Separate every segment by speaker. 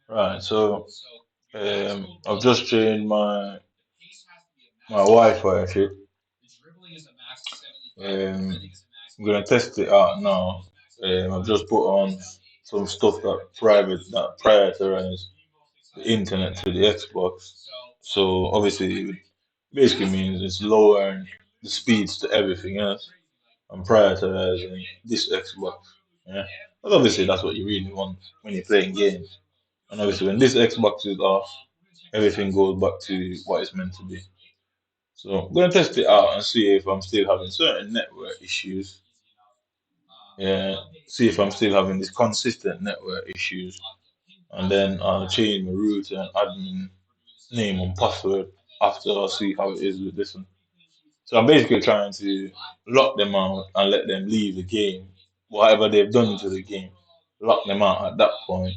Speaker 1: Right, so I've just changed my Wi-Fi shit. I'm gonna test it out now. I've just put on some stuff that prioritize the internet to the Xbox. So obviously, it basically means it's lowering the speeds to everything else and prioritizing this Xbox. Yeah, but obviously that's what you really want when you're playing games. And obviously, when this Xbox is off, everything goes back to what it's meant to be. So I'm gonna test it out and see if I'm still having certain network issues. Yeah, see if I'm still having these consistent network issues, and then I'll change my router and admin name and password after I see how it is with this one. So I'm basically trying to lock them out and let them leave the game, whatever they've done to the game, lock them out at that point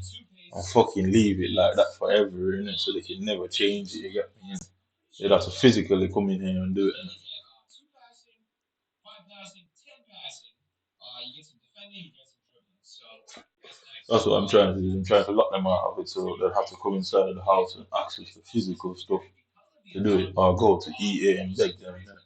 Speaker 1: and fucking leave it like that forever, innit? So they can never change it. You get me? Innit? They'd have to physically come in here and do it. Innit? That's what I'm trying to do. I'm trying to lock them out of it so they'll have to come inside of the house and access the physical stuff to do it, or go to EA and beg them. Innit?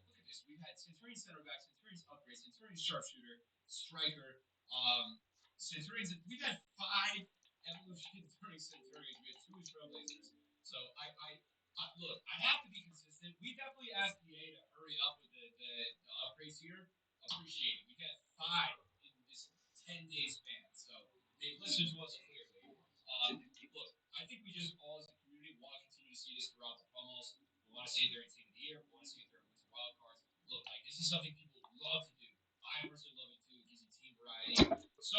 Speaker 1: Right, so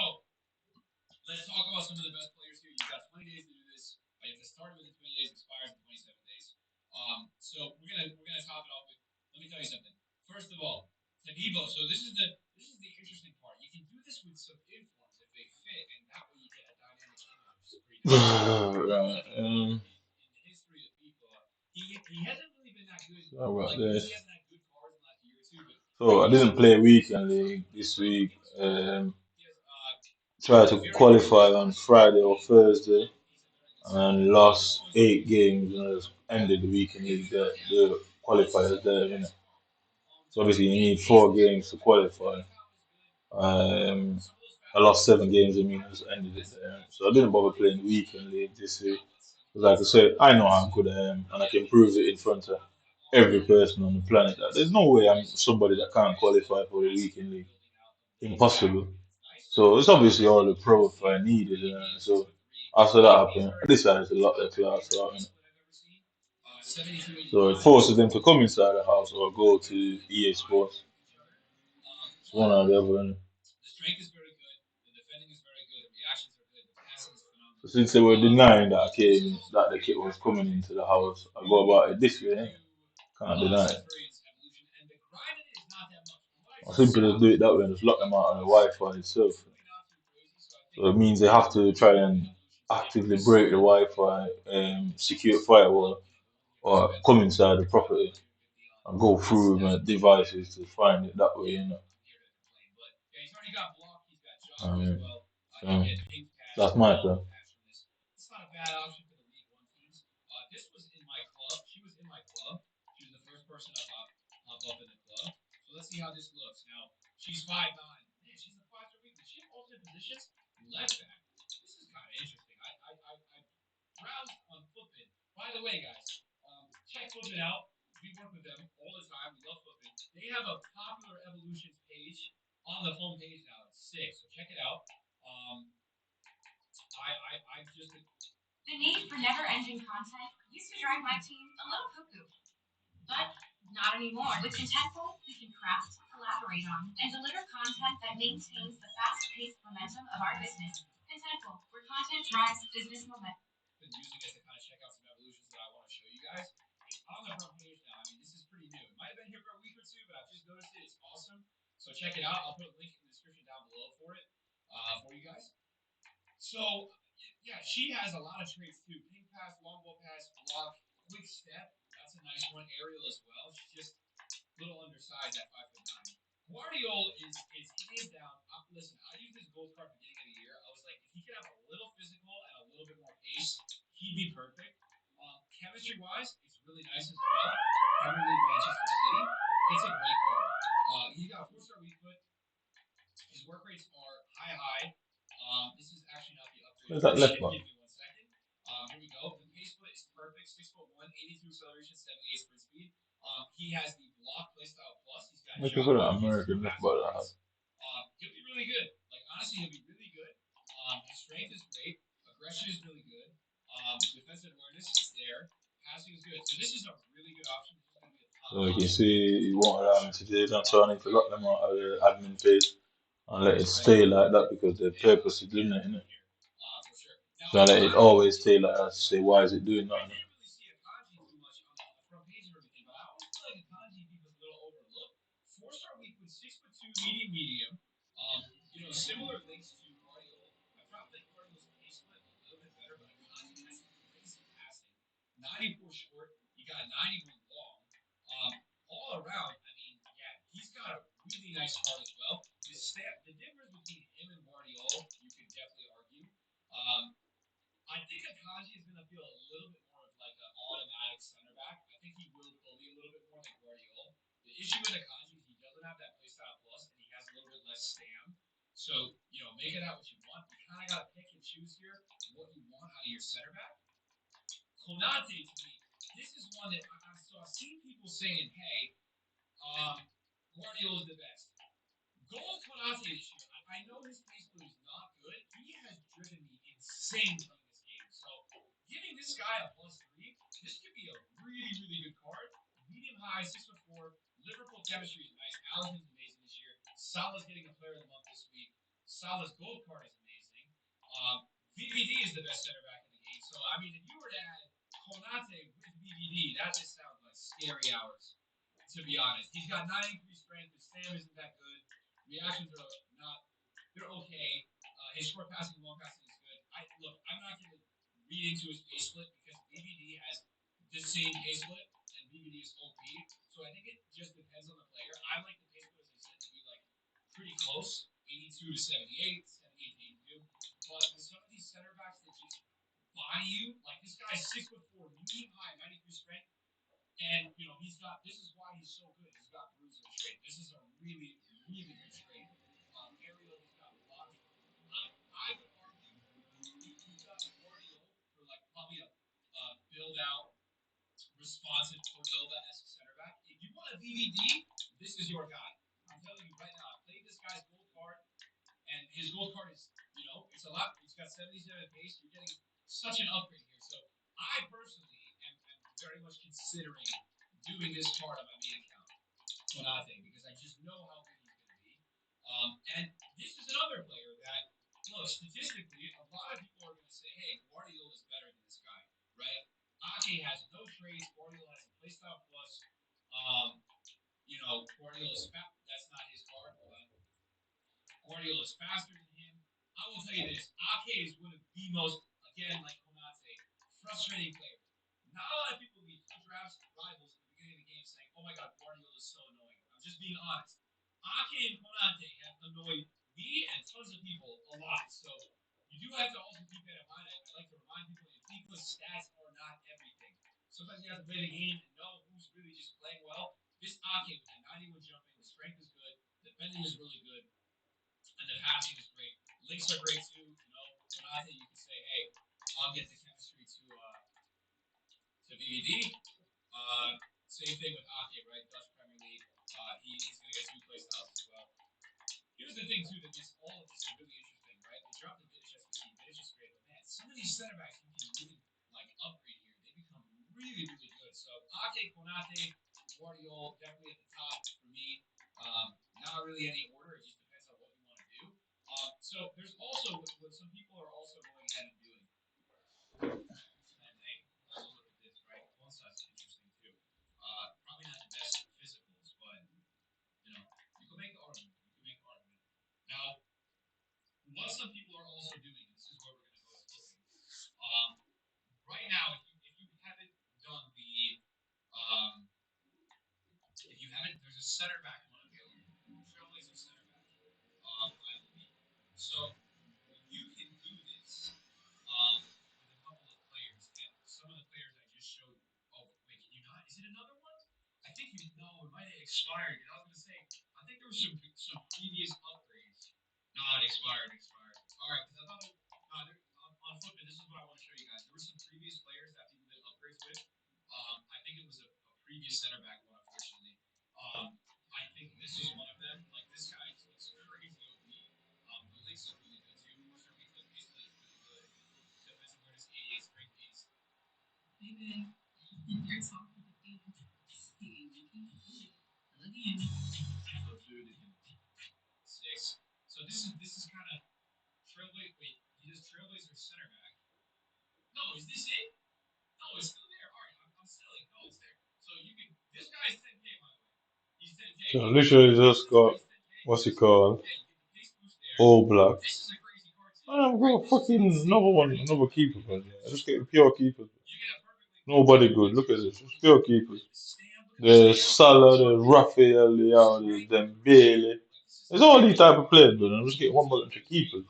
Speaker 1: about this. So I didn't play weekend league this week. Tried to qualify on Friday or Thursday and lost 8 games and just ended the weekend league there, the qualifiers there. You know. So obviously you need 4 games to qualify. Um, I lost 7 games. I mean, just ended it there. So I didn't bother playing the weekend league this week. Because like I said, I know how good I am, and I can prove it in front of every person on the planet that there's no way I'm somebody that can't qualify for the weekend league. Impossible. So it's obviously all the proof I needed. So after that happened, I decided to lock the class out. So it forces them to come inside the house or go to EA Sports. It's one or the other. So since they were denying that that the kit was coming into the house, I go about it this way. Innit? Can't deny it. I simply just do it that way and just lock them out on the Wi-Fi itself. So it means they have to try and actively break the Wi-Fi secure firewall or come inside the property and go through my devices to find it that way. You know. Um, so that's my plan. Where's that left one? Make a good American left ball that has. So you can see you won't allow me to do that, so I need to lock them out of the admin page and let it stay like that because the purpose is doing it, innit? So I let it always stay like that. Say, why is it doing that? So literally just got what's it called? All black. I've got fucking another one, another keeper, man. I just get pure keepers. Nobody good. Look at this. Just pure keepers. The Salah, the Raphael, the Dembele. There's all these type of players, but I'm just getting one bunch of keepers.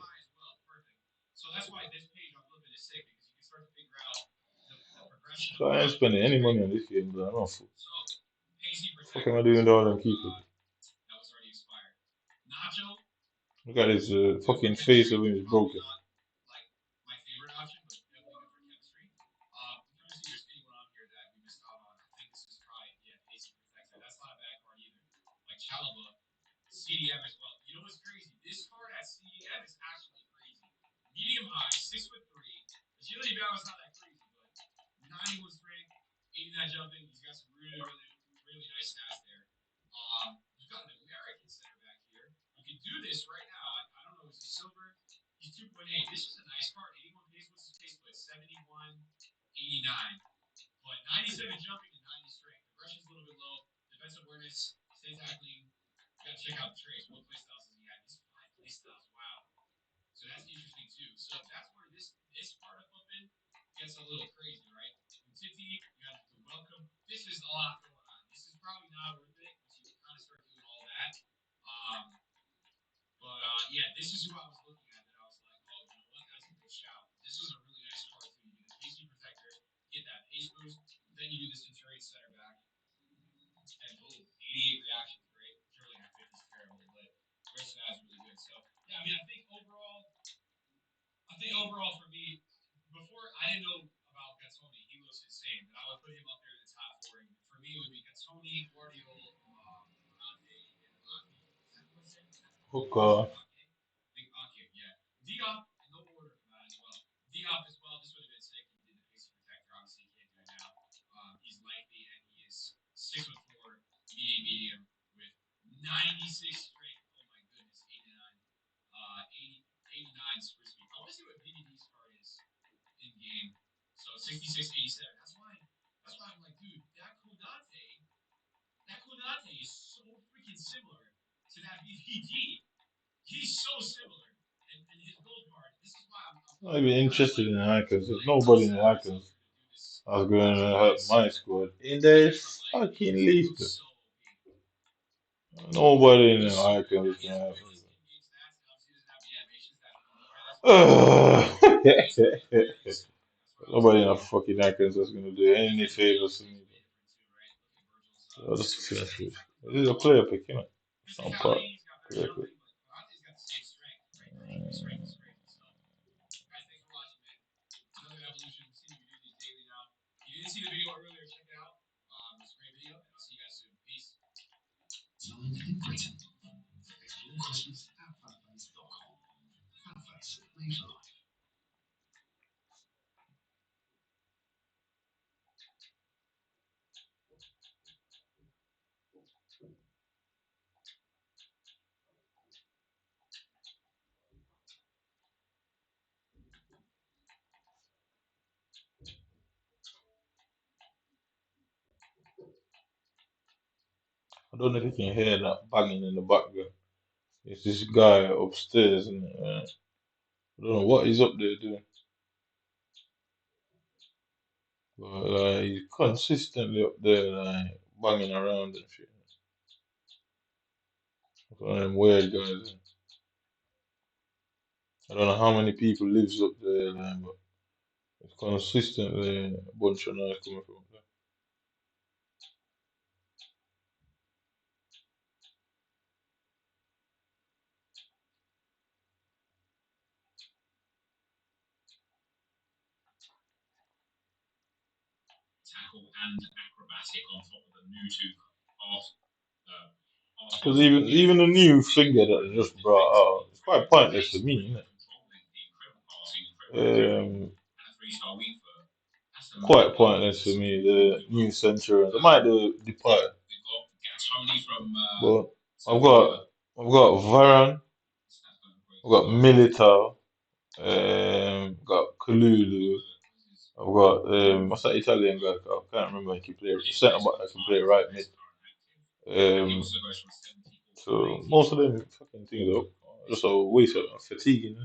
Speaker 1: So I ain't spending any money on this game, but I'm not. What am I doing with all them keepers? Look at his fucking face of him is broken. Hookah. I'd be interested in the Icons. There's nobody in the Icons that's going to help my squad. In the fucking least. Nobody in the Icons can help me. Nobody in the fucking Icons is going to do any favors to me. I'll just finish it. This is a player pick, you know. It's not part. Player pick. I don't know if you can hear that banging in the background. It's this guy upstairs, and I don't know what he's up there doing, but he's consistently up there, like banging around and shit. One of them weird guys. I don't know how many people lives up there, like, but it's consistently a bunch of noise coming from up there. Because even the new finger that they just brought out, it's quite pointless to me, isn't it? Quite pointless for me. The new Centurions. I might do depay, but I've got I've got Varane, I've got Militao, got Kalulu, I've got what's that Italian guy? I can't remember. He can play centre back. I can play right mid. Um, so most of them fucking things are just a waste of fatiguing.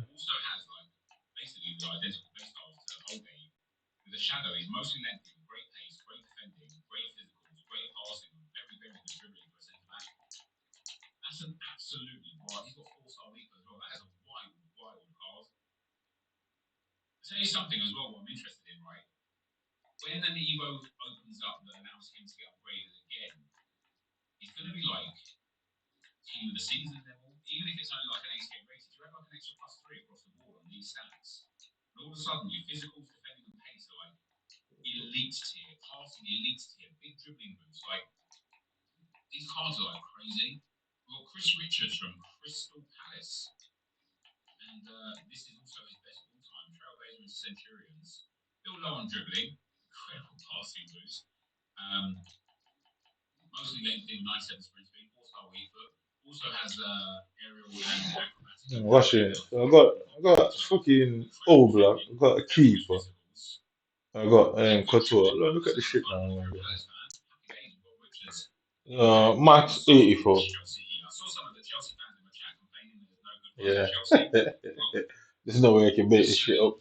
Speaker 1: Watch it. So I got fucking old black. I got a keeper. I got Couture. Look at the shit now. Man. Max 84. Yeah. There's no way I can make this shit up.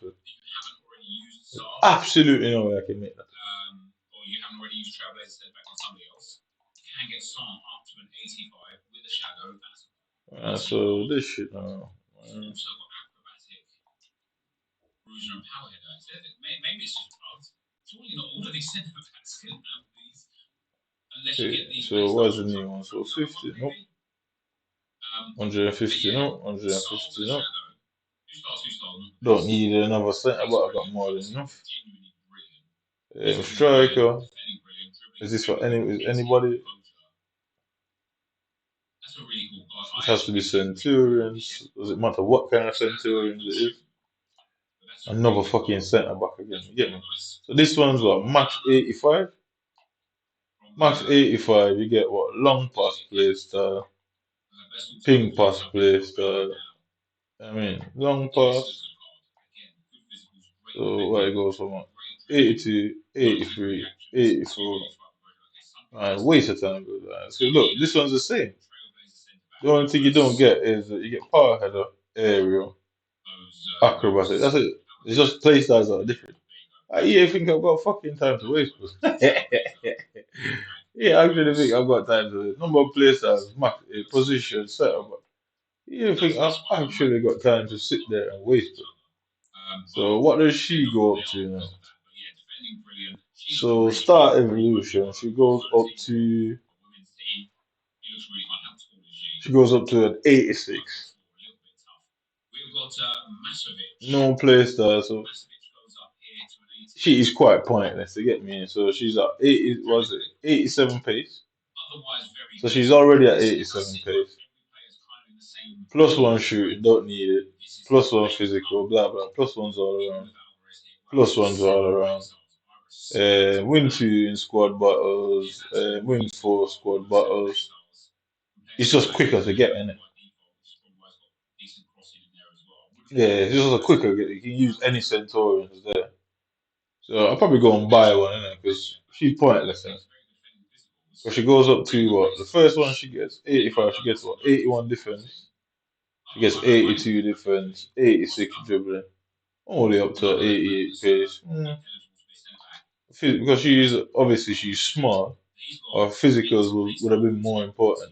Speaker 1: Absolutely no way I can make that. So this shit now. Okay, so what's the new one? So 50, nope. 150, no. 150, no. Don't need another centre, but I got more than enough. Striker. Is this for anybody? It has to be Centurions. Does it matter what kind of Centurions it is? Another fucking centre back again. You get me? So this one's what? Max 85? Max 85, you get what? Long pass play style, ping pass play style. I mean, long pass. So what it goes from what? 82, 83, 84. Man, waste of time, bro. So look, this one's the same. The only thing you don't get is that you get power header, aerial, acrobatic. That's it. It's just play styles that are different. Yeah, think I've got fucking time to waste, bro. Yeah, I actually think I've got time to waste. Number of play styles, position, setup. You think I've actually got time to sit there and waste, bro. So what does she go up to now? So start evolution, she goes up to an 86. No play style, so she is quite pointless to get me in. So she's at 80, was it 87 pace? So she's already at 87 pace. Plus one shooting, don't need it. Plus one physical, blah blah. Plus one's all around. Plus one's all around. Win two in squad battles. Win four squad battles. It's just quicker to get in it. Yeah, it's just a quicker get. You can use any Centaurians there. So I'll probably go and buy one innit? Because she's pointless. Innit? So she goes up to what? The first one she gets 85. She gets what? 81 defense. She gets 82 defense, 86 dribbling, only up to 88 pace. Because she's smart. Our physicals would have been more important.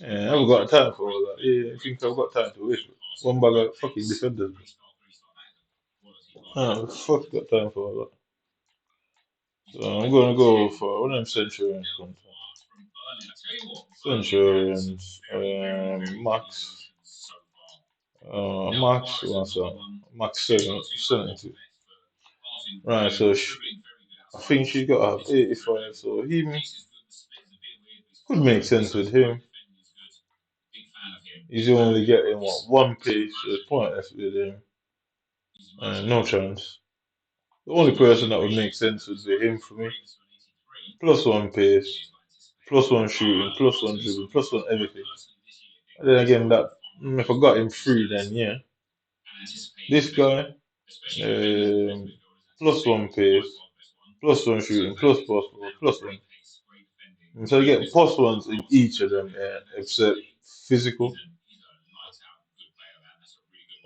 Speaker 1: Yeah, I haven't got time for all that. Yeah, I think I've got time to waste. One bag of fucking defenders. Fuck got time for all that. So I'm gonna go for one of them Centurions. Centurions, Max, Max, what's that? Max 72. Right, so I think she's got to have 85, so he could make sense with him. He's only getting what, one piece, so it's pointless with him. No chance. The only person that would make sense would be him for me. Plus one pace, plus one shooting, plus one dribbling, plus one everything. And then again, that if I got him free, then yeah. This guy, plus one pace, plus one shooting, plus possible, plus one. And so I get plus ones in each of them, except physical.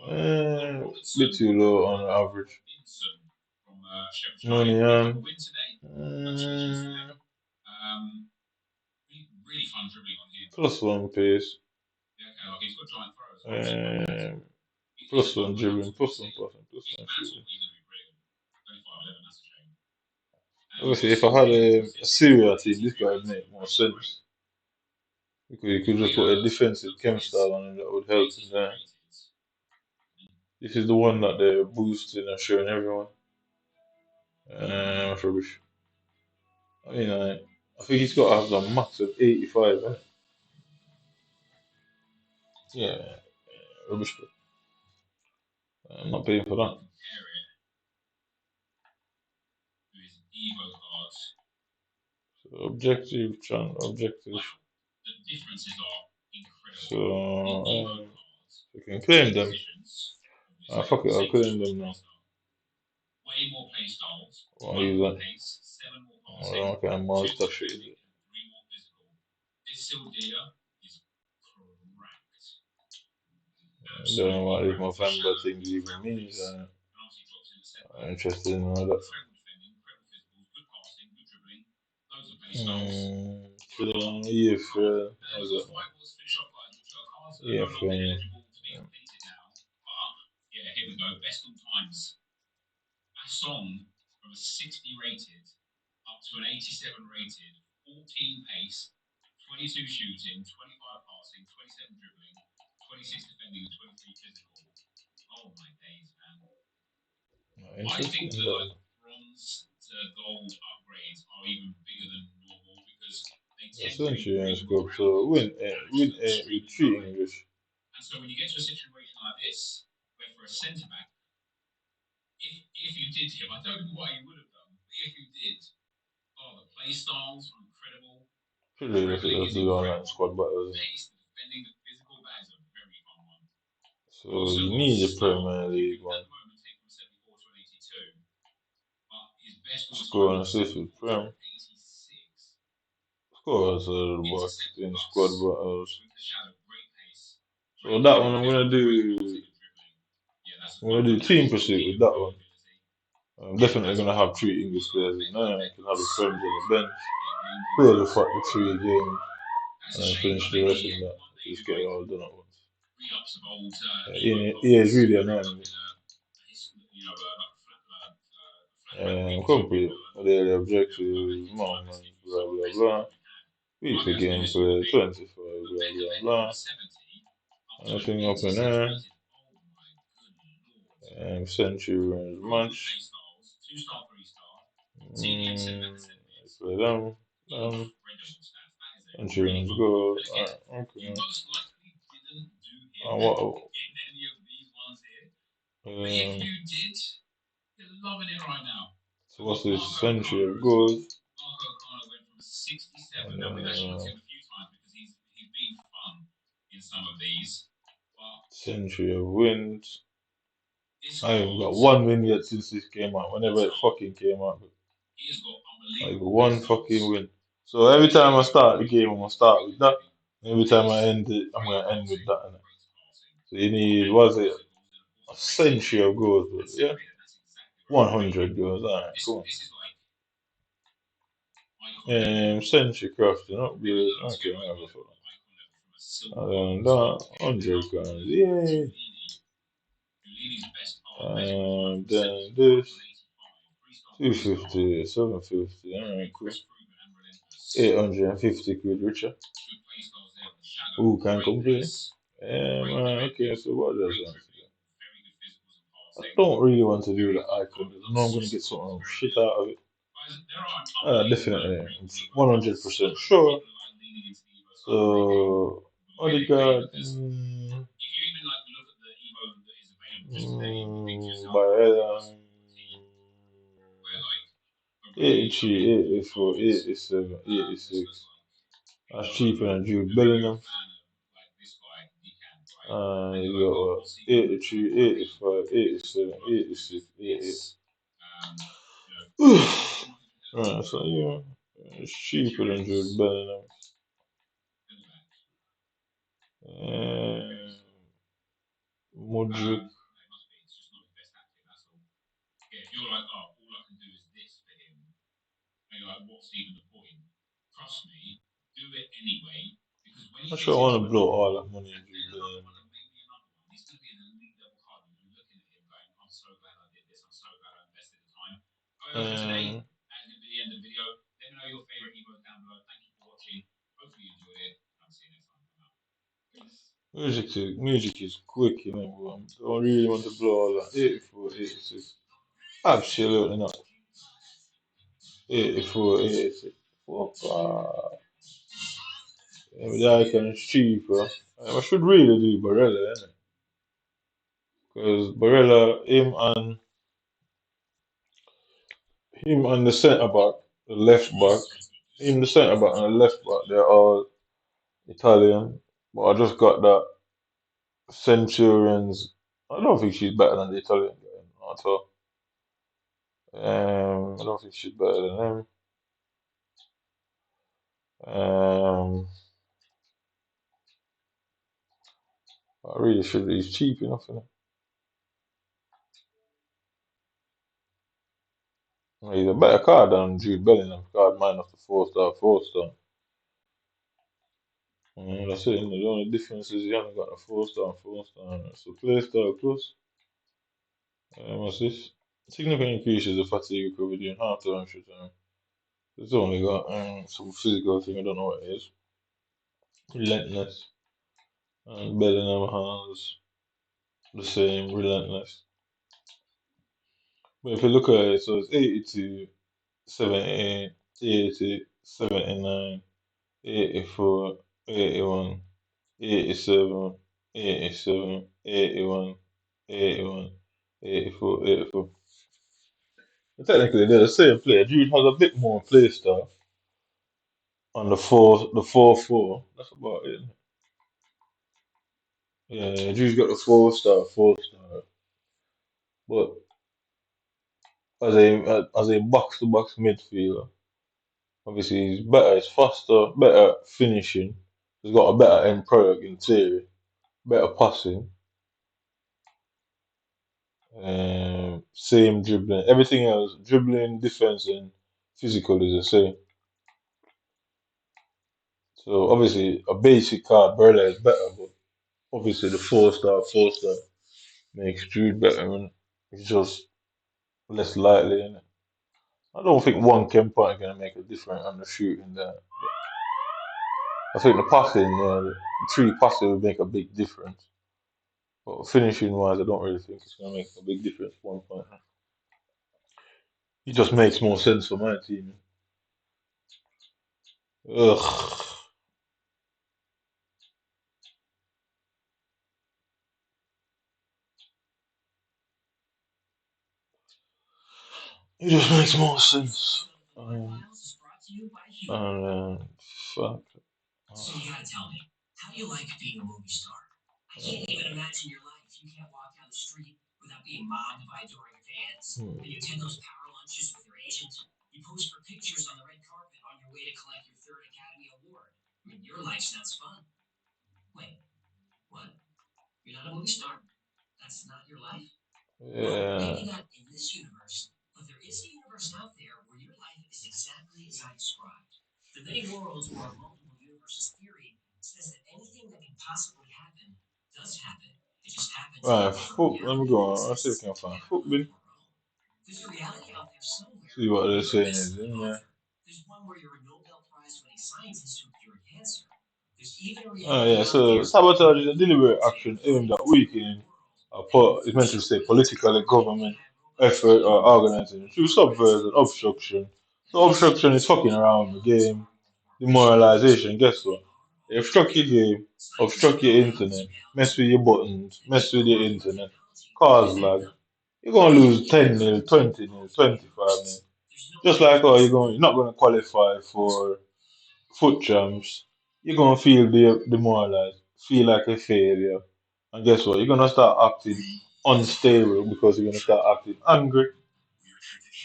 Speaker 1: Bit too low on average. Money on. Plus one pace. Plus one dribbling, plus one passing, plus one shooting. Obviously, if I had a Syria team, this guy would make more sense. Because you could just put a defensive chem style on him that would help him there. This is the one that they're boosting and showing everyone. Rubbish. I mean, I think he's got to have a max of 85, eh? Yeah, rubbish. I'm not paying for that. So objective, objective. So you can claim them. Fuck it, I'll claim them now. I'll use that. I don't know what kind of monster shit is it. I don't know what this November thing even means. I'm interested in all that. EFL, how's that? EFL. Interesting. Essentially, it's good. So win with three English. Should really just do online squad battles. So you need a Premier League one. Score and assist with Prem. Score as a box in squad battles. So that one I'm gonna do. I'm gonna do team pursuit with that one. I'm definitely gonna have three English players in there. I can have the friends on the bench, play the 43 game, and then finish the rest of that. Just get it all done at once. Yeah, it's really annoying me. Complete daily objectives, moments, blah blah blah. Weekly gameplay, 25, blah blah blah. Anything up in there. Century range match. Play them. Century range go. Okay. What? So what's this? Century of goals. Century of wins. I haven't got one win yet since this came out. Whenever it fucking came out, like one fucking win. So every time I start the game, I'm gonna start with that. Every time I end it, I'm gonna end with that. Innit? So you need, was it a century of goals? But yeah, 100 goals. Alright, cool. Century crafting upgrade. Okay, whatever. And that 100 guns. Yeah. And then this 250, 750. Alright, cool. 850 quid richer. Who can complain? Okay, so what does that? Don't really want to do that icon. I know I'm gonna get something shit out of it. Definitely. It's 100% sure. So, Odegaard, Barella, 83, 84, 87, 86. That's cheaper than Jude Bellingham. You got what? 83, 85, 87, 86, 88. Right, so yeah, it's cheaper than Jude Bellingham. And Modric. Not sure I want to blow all that money on Jude Bellingham. Um, music is quick, you know. Don't really want to blow all that. 84, 86. Absolutely not. 84, 86. Fuck off. Yeah, the icon is cheaper. I should really do Barella, innit? Because Barella, him and the centre back, the left back, him the centre back and the left back, they're all Italian. But I just got that Centurions. I don't think she's better than the Italian guy at all. I don't think she's better than him. Um, I really should. He's cheap enough, innit? He's a better card than Jude Bellingham. Card minus the 4 star, 4 star. That's it. The only difference is you haven't got a 4 star and 4 star. So play style plus. What's this? Significant increases the fatigue recovery during half time shoot time. It's only got some physical thing. I don't know what it is. Relentless. And Bellingham has the same relentless. But if you look at it, so it's 82, 78, 80, 79, 84, 81, 87, 87, 81, 81, 84, 84. But technically, they're the same player. Jude has a bit more play style on the 4-4. That's about it. Yeah, Jude's got the 4 star, 4 star. But as a box to box midfielder, obviously he's better, he's faster, better finishing. He's got a better end product in theory, better passing, same dribbling. Everything else, dribbling, defense, and physical is the same. So obviously a basic card, Berla is better, but obviously the 4 star, 4 star makes Jude better, and it's just less likely. Innit? I don't think one Ken point is gonna make a difference on the shooting there. I think the passing, the 3 passing will make a big difference. But finishing wise, I don't really think it's gonna make a big difference. 1 point. It just makes more sense for my team. Ugh. It just makes more sense. And fuck. Yeah. Right, foot. Let me go on. Let's see if I can find football. See what they're saying is in there. Oh yeah, so sabotage is a deliberate action aimed at weakening it's meant to say politically government effort or organizing through subversion, obstruction. So obstruction is fucking around the game, demoralization. Guess what? They obstruct your game, obstruct your internet, mess with your buttons, mess with your internet, cause lag. You're gonna lose 10 nil, 20 nil, 25 nil. Just like you're not gonna qualify for foot jumps, you're gonna feel demoralized, feel like a failure. And guess what? You're gonna start acting unstable because you're gonna start acting angry.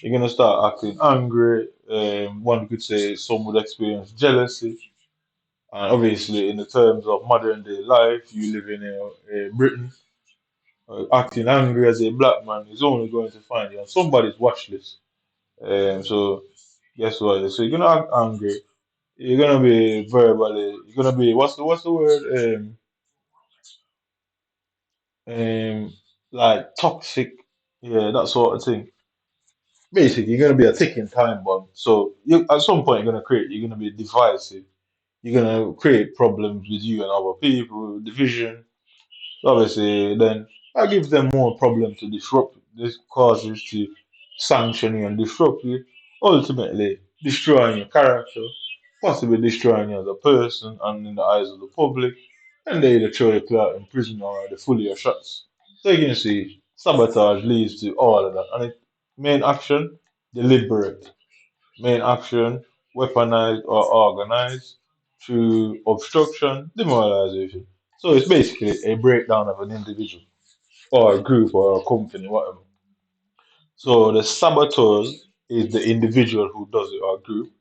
Speaker 1: You're gonna start acting angry. One could say some would experience jealousy. And obviously, in the terms of modern day life, you live in Britain, acting angry as a black man is only going to find you on somebody's watch list. So guess what? So you're gonna act angry. You're gonna be verbally. You're gonna be what's the word? Um, like toxic. Yeah, that sort of thing. Basically, you're gonna be a ticking time bomb. So at some point, you're gonna create. You're gonna be divisive. You're gonna create problems with you and other people, division. Obviously, then that gives them more problem to disrupt. This causes to sanction you and disrupt you, ultimately destroying your character, possibly destroying you as a person and in the eyes of the public, and they either throw you out in prison or they fully your shots. So you can see sabotage leads to all of that. And main action, deliberate. Main action, weaponized or organized through obstruction, demoralization. So it's basically a breakdown of an individual or a group or a company, whatever. So the saboteur is the individual who does it or group.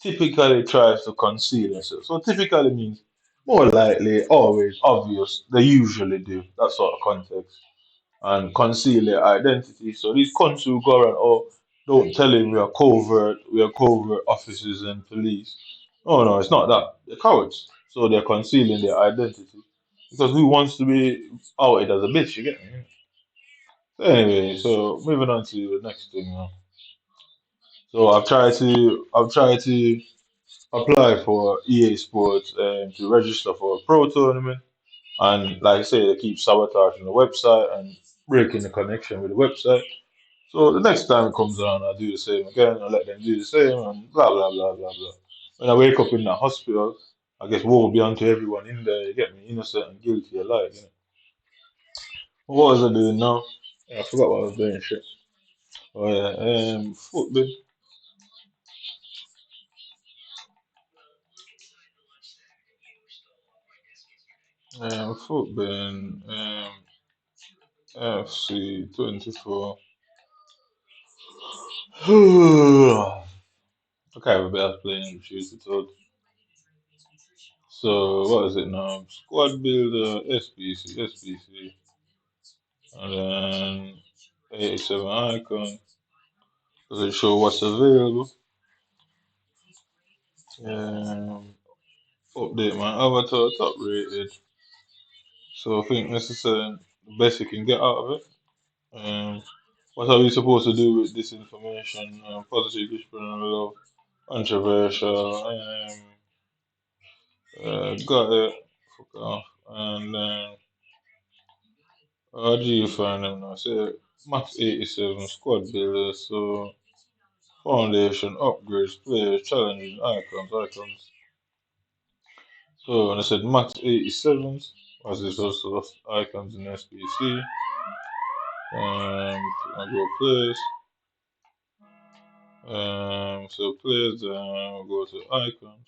Speaker 1: Typically tries to conceal themselves. So typically means more likely, always, obvious. They usually do that sort of context and conceal their identity. So these cunts who go around, oh, don't tell him we are covert officers and police. Oh no, it's not that. They're cowards. So they're concealing their identity. Because who wants to be outed as a bitch, you get me? So anyway, so moving on to the next thing now. So I've tried to apply for EA Sports to register for a pro tournament. And like I say, they keep sabotaging the website and breaking the connection with the website. So the next time it comes around, I do the same again. I let them do the same, and blah blah blah blah blah. When I wake up in that hospital, I guess woe will be unto everyone in there. You get me, innocent and guilty alike. You know? What was I doing now? Yeah, I forgot what I was doing. Shit. Oh yeah, football, football, FC 24. Okay, we're better playing Tuesday. So what is it now? Squad builder, SBC, and then 87 icon. Does it show what's available? Um, update my avatar, top rated. So I think this is the best you can get out of it. Um, what are we supposed to do with this information? Positive, love, controversial. Got it. Fuck off. And how do you find them now? Say Max 87 squad builder. So foundation, upgrades, players, challenges, icons. So when I said max 87s, was this also icons in SPC? I go players. So players, go to icons.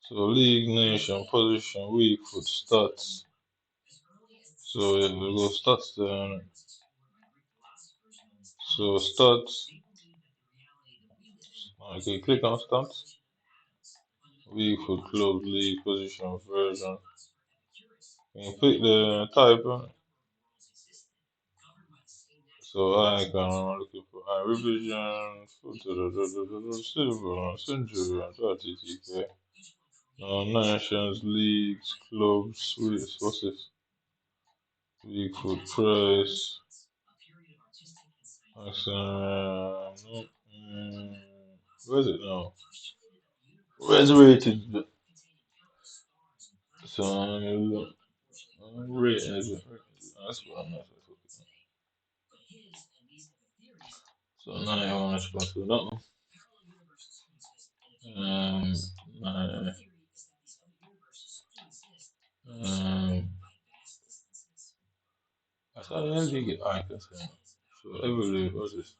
Speaker 1: So league, nation, position, week, foot, stats. So yeah, we go stats there. So stats. Okay, click on stats. Week, foot, club, league, position, version. You can pick the type. So I'm looking for revision, silver, century, and 30 TK. Nations, leagues, clubs, what's this? League food price. Nope. Where's it now? Where's the rated? So, rating is it? That's what I'm not so. So now I want to go to that one. Um, uh, um, I thought I didn't get icons. So every what's this?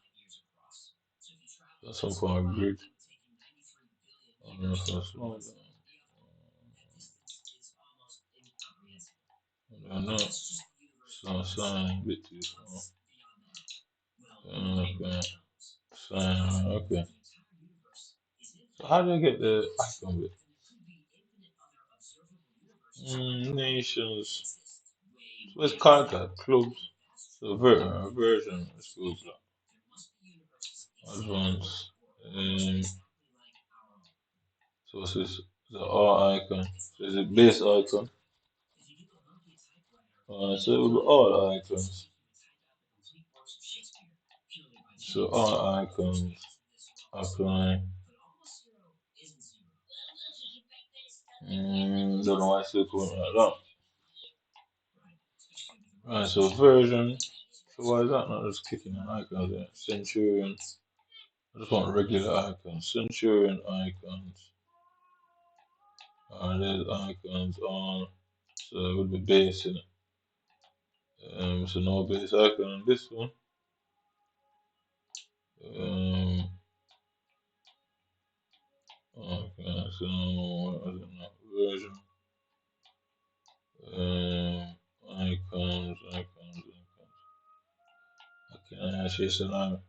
Speaker 1: That's some form of grid. I don't know if that's slow down. I don't know. So sign bit too small. Okay. Sign. Okay. So how do I get the icon bit? Nations. So it's contact clubs. So version. Let's go to advanced. Um, so this is the R icon. So is it base icon? So it will be all icons. So all icons apply. Don't know why it's still going like that. Right, so version. So why is that not just kicking an icon there? Centurion. I just want regular icons. Centurion icons. There's icons on. So it would be base in it. So no base icon on this one. Um, okay, so what was it now? Version. Icons. Okay, actually, so now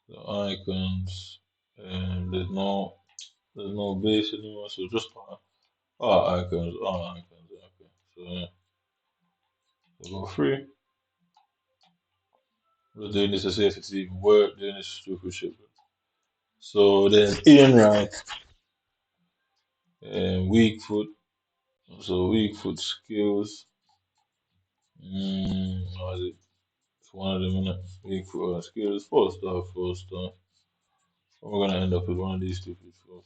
Speaker 1: the icons. There's no base anymore, so just all icons, all icons. Okay, so we'll go free. We're doing this to see if it's even work. Doing this stupid shit. So there's Ian Wright, weak foot. So weak foot skills. What is it? It's one of them, innit? Weak foot skills. 4 star, 4 star. We're gonna end up with one of these stupid fours.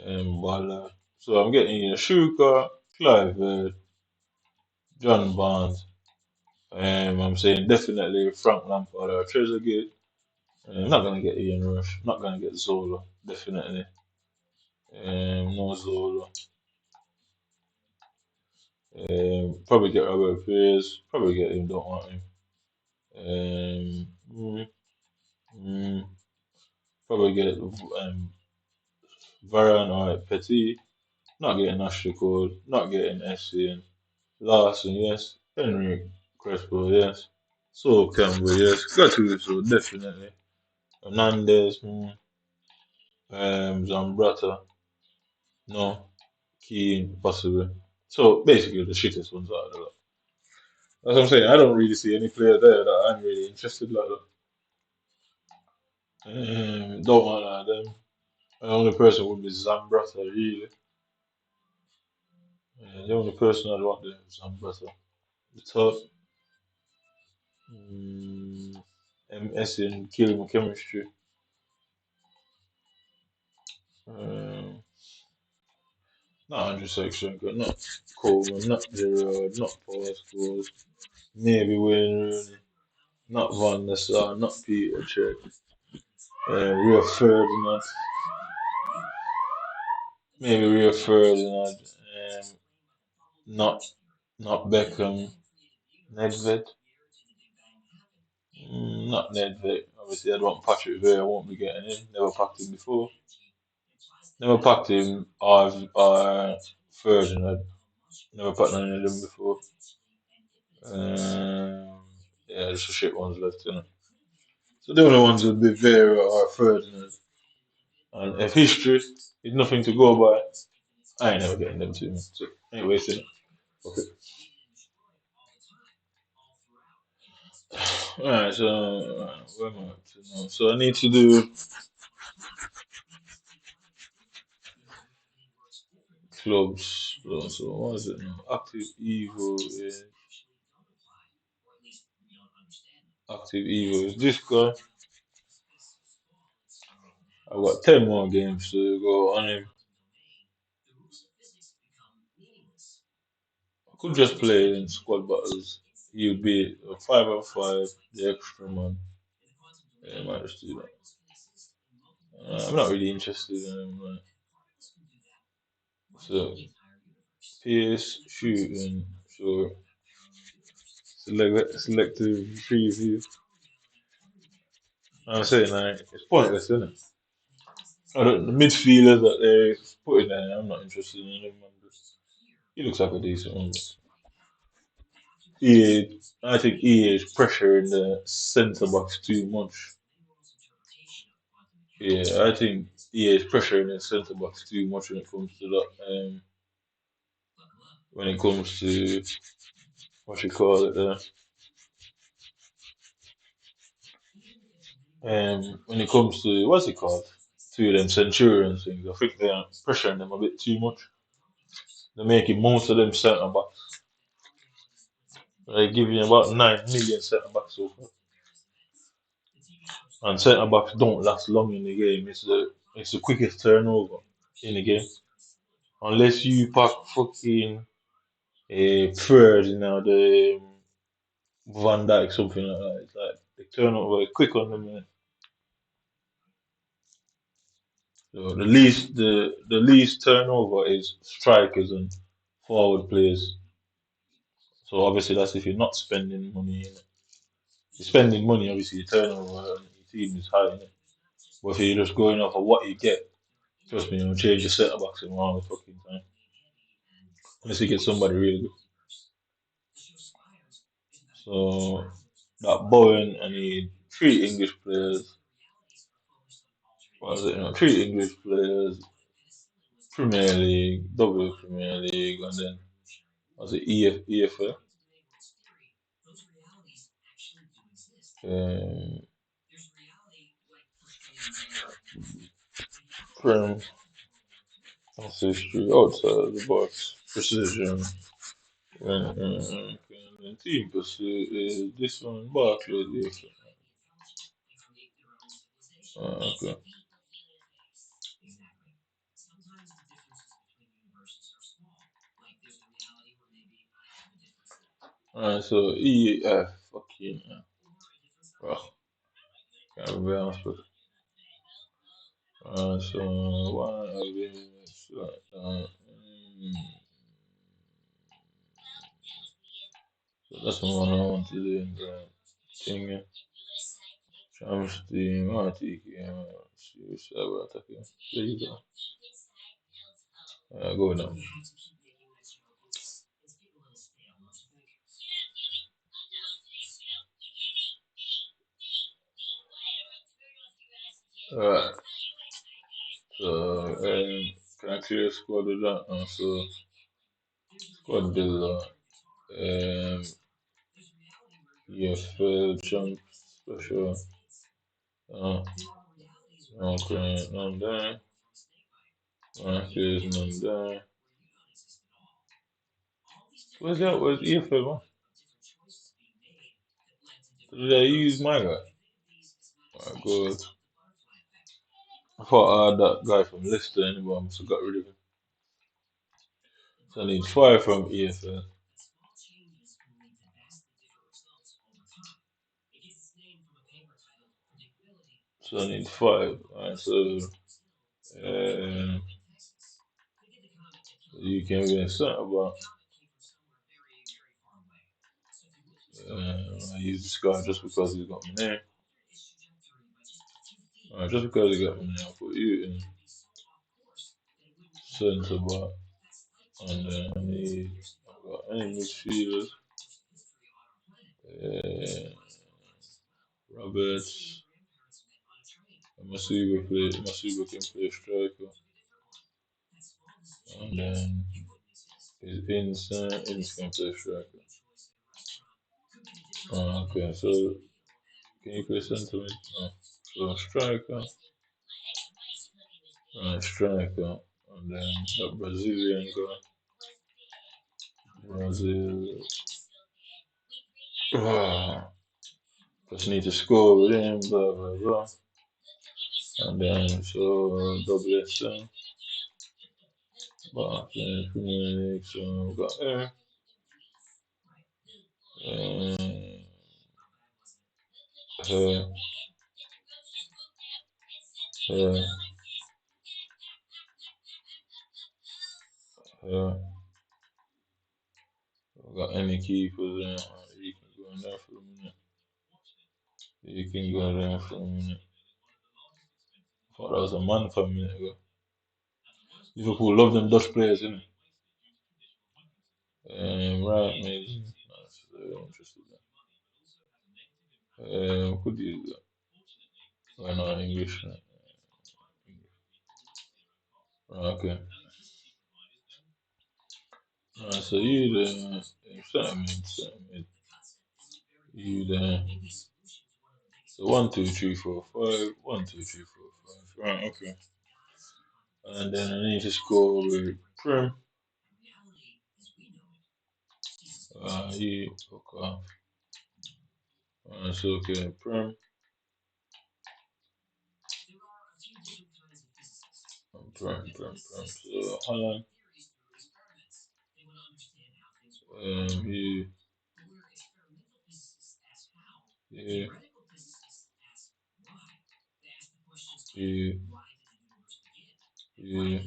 Speaker 1: Um, Ballard. So I'm getting you Shuka, Clive, John Barnes. I'm saying definitely Frank Lampard or Trezeguet. I'm not gonna get Ian Rush. Not gonna get Zola. Definitely. No Zola. Probably get Robert Pires. Probably get him. Don't want him. Um, mm, mm, Probably get Varane or Petit. Not getting Ashley Cole. Not getting Essien. Larson, yes. Henry Crespo, yes. So Campbell, yes. Gattuso, definitely. Hernandez, Zambrata, no. Keane, possibly. So basically, the shittest ones out of the lot. That's what I'm saying. I don't really see any player there that I'm really interested like that. Don't want them. The only person would be Zambrata, really. The only person I'd want there is Zambrata. The top, MS and killing chemistry. Um, Not Andrew Shevchenko, not Coleman, not Gerrard, not Paul Scholes, maybe Wayne Rooney, not Van der Sar, not Peter Cech, Rio Ferdinand, maybe Rio Ferdinand, not not Beckham, Nedved, not Nedved. Obviously, I'd want Patrick Vieira. I won't be getting him. Never packed him before. Never packed him or Ferdinand. Never packed none of them before. Um, yeah, there's some shit ones left in it. So the only ones would be Vera or Ferdinand. And if history is nothing to go by, I ain't never getting them to me. So anyway, so okay. Alright, so where am I up to now? So I need to do clubs. So what is it now? Active Evo is Active Evo is this guy. I've got 10 more games to go on him. could just play in squad battles. He'd be a 5 on 5, the extra man. Yeah, I might just do that. I'm not really interested in him. So, pace, shooting, sure. Selective preview. I'm saying like it's pointless, isn't it? The midfielders that they put in there, I'm not interested in him. He looks like a decent one. I think EA is pressuring the centre backs too much. Yeah, I think EA is pressuring the centre backs too much when it comes to that. When it comes to what you call it, when it comes to what's it called, to them Centurions things, I think they're pressuring them a bit too much. They're making most of them centre backs. They're giving about 9 million centre backs so far, and centre backs don't last long in the game. It's the quickest turnover in the game, unless you pack fucking a third, the Van Dijk something like that. It's like the turnover quick on them. So the least turnover is strikers and forward players. So obviously that's if you're not spending money. Innit? If you're spending money, obviously your turnover on your team is high. Innit? But if you're just going off of what you get, trust me, you'll change your centre backs in one fucking time. Unless you get somebody really good. So that Bowen, I need three English players. What is it? Three English players, Premier League, double Premier League, and then was it EFL? Um, Prem, ancestry, outside the box, precision, and team pursuit is this one, Barclays, EFL. Okay. Alright, so EF, fucking, well, can't be honest with. So why are we like that? So that's the one I want to do in the thing. Travesty, Martiki, Suicide Attack. There you go. Go now. Alright, so can I clear squad with that? So squad builder, EFL jump special. Uh, okay, none there. Marcus, none there. Where's that? Where's EFL one? Did I use my guy? Alright, good. I thought I had that guy from Leicester anyway, I must have got rid of him. So I need five from EFL. So I need five. Alright, so uh, you can be a centre back. I use this guy just because he's got my name. Just because he got my name, I'll put you in centre back. And then I've got any midfielders. Uh, Roberts. Masuba can play striker. And then his Ince can play striker. Okay, so can you play centre mid? So striker, striker, and then that Brazilian guy, Brazil. Just need to score with him, blah blah blah. And then so double but Premier League, so we got there. Um, uh, uh, uh, got any keepers in it? You can go in there for a minute. You can go there for a minute. I thought that was a man for a minute ago. Liverpool love them Dutch players, innit? Right, maybe. That's interesting. Could use that. Why not English? Okay. So you the settlement. You the so 1, 2, 3, 4, 5. 1, 2, 3, 4, 5. Right, okay. And then I need to score with Prim. You fuck off. So okay, Prim. Prim. So Holland. You, you, you, you.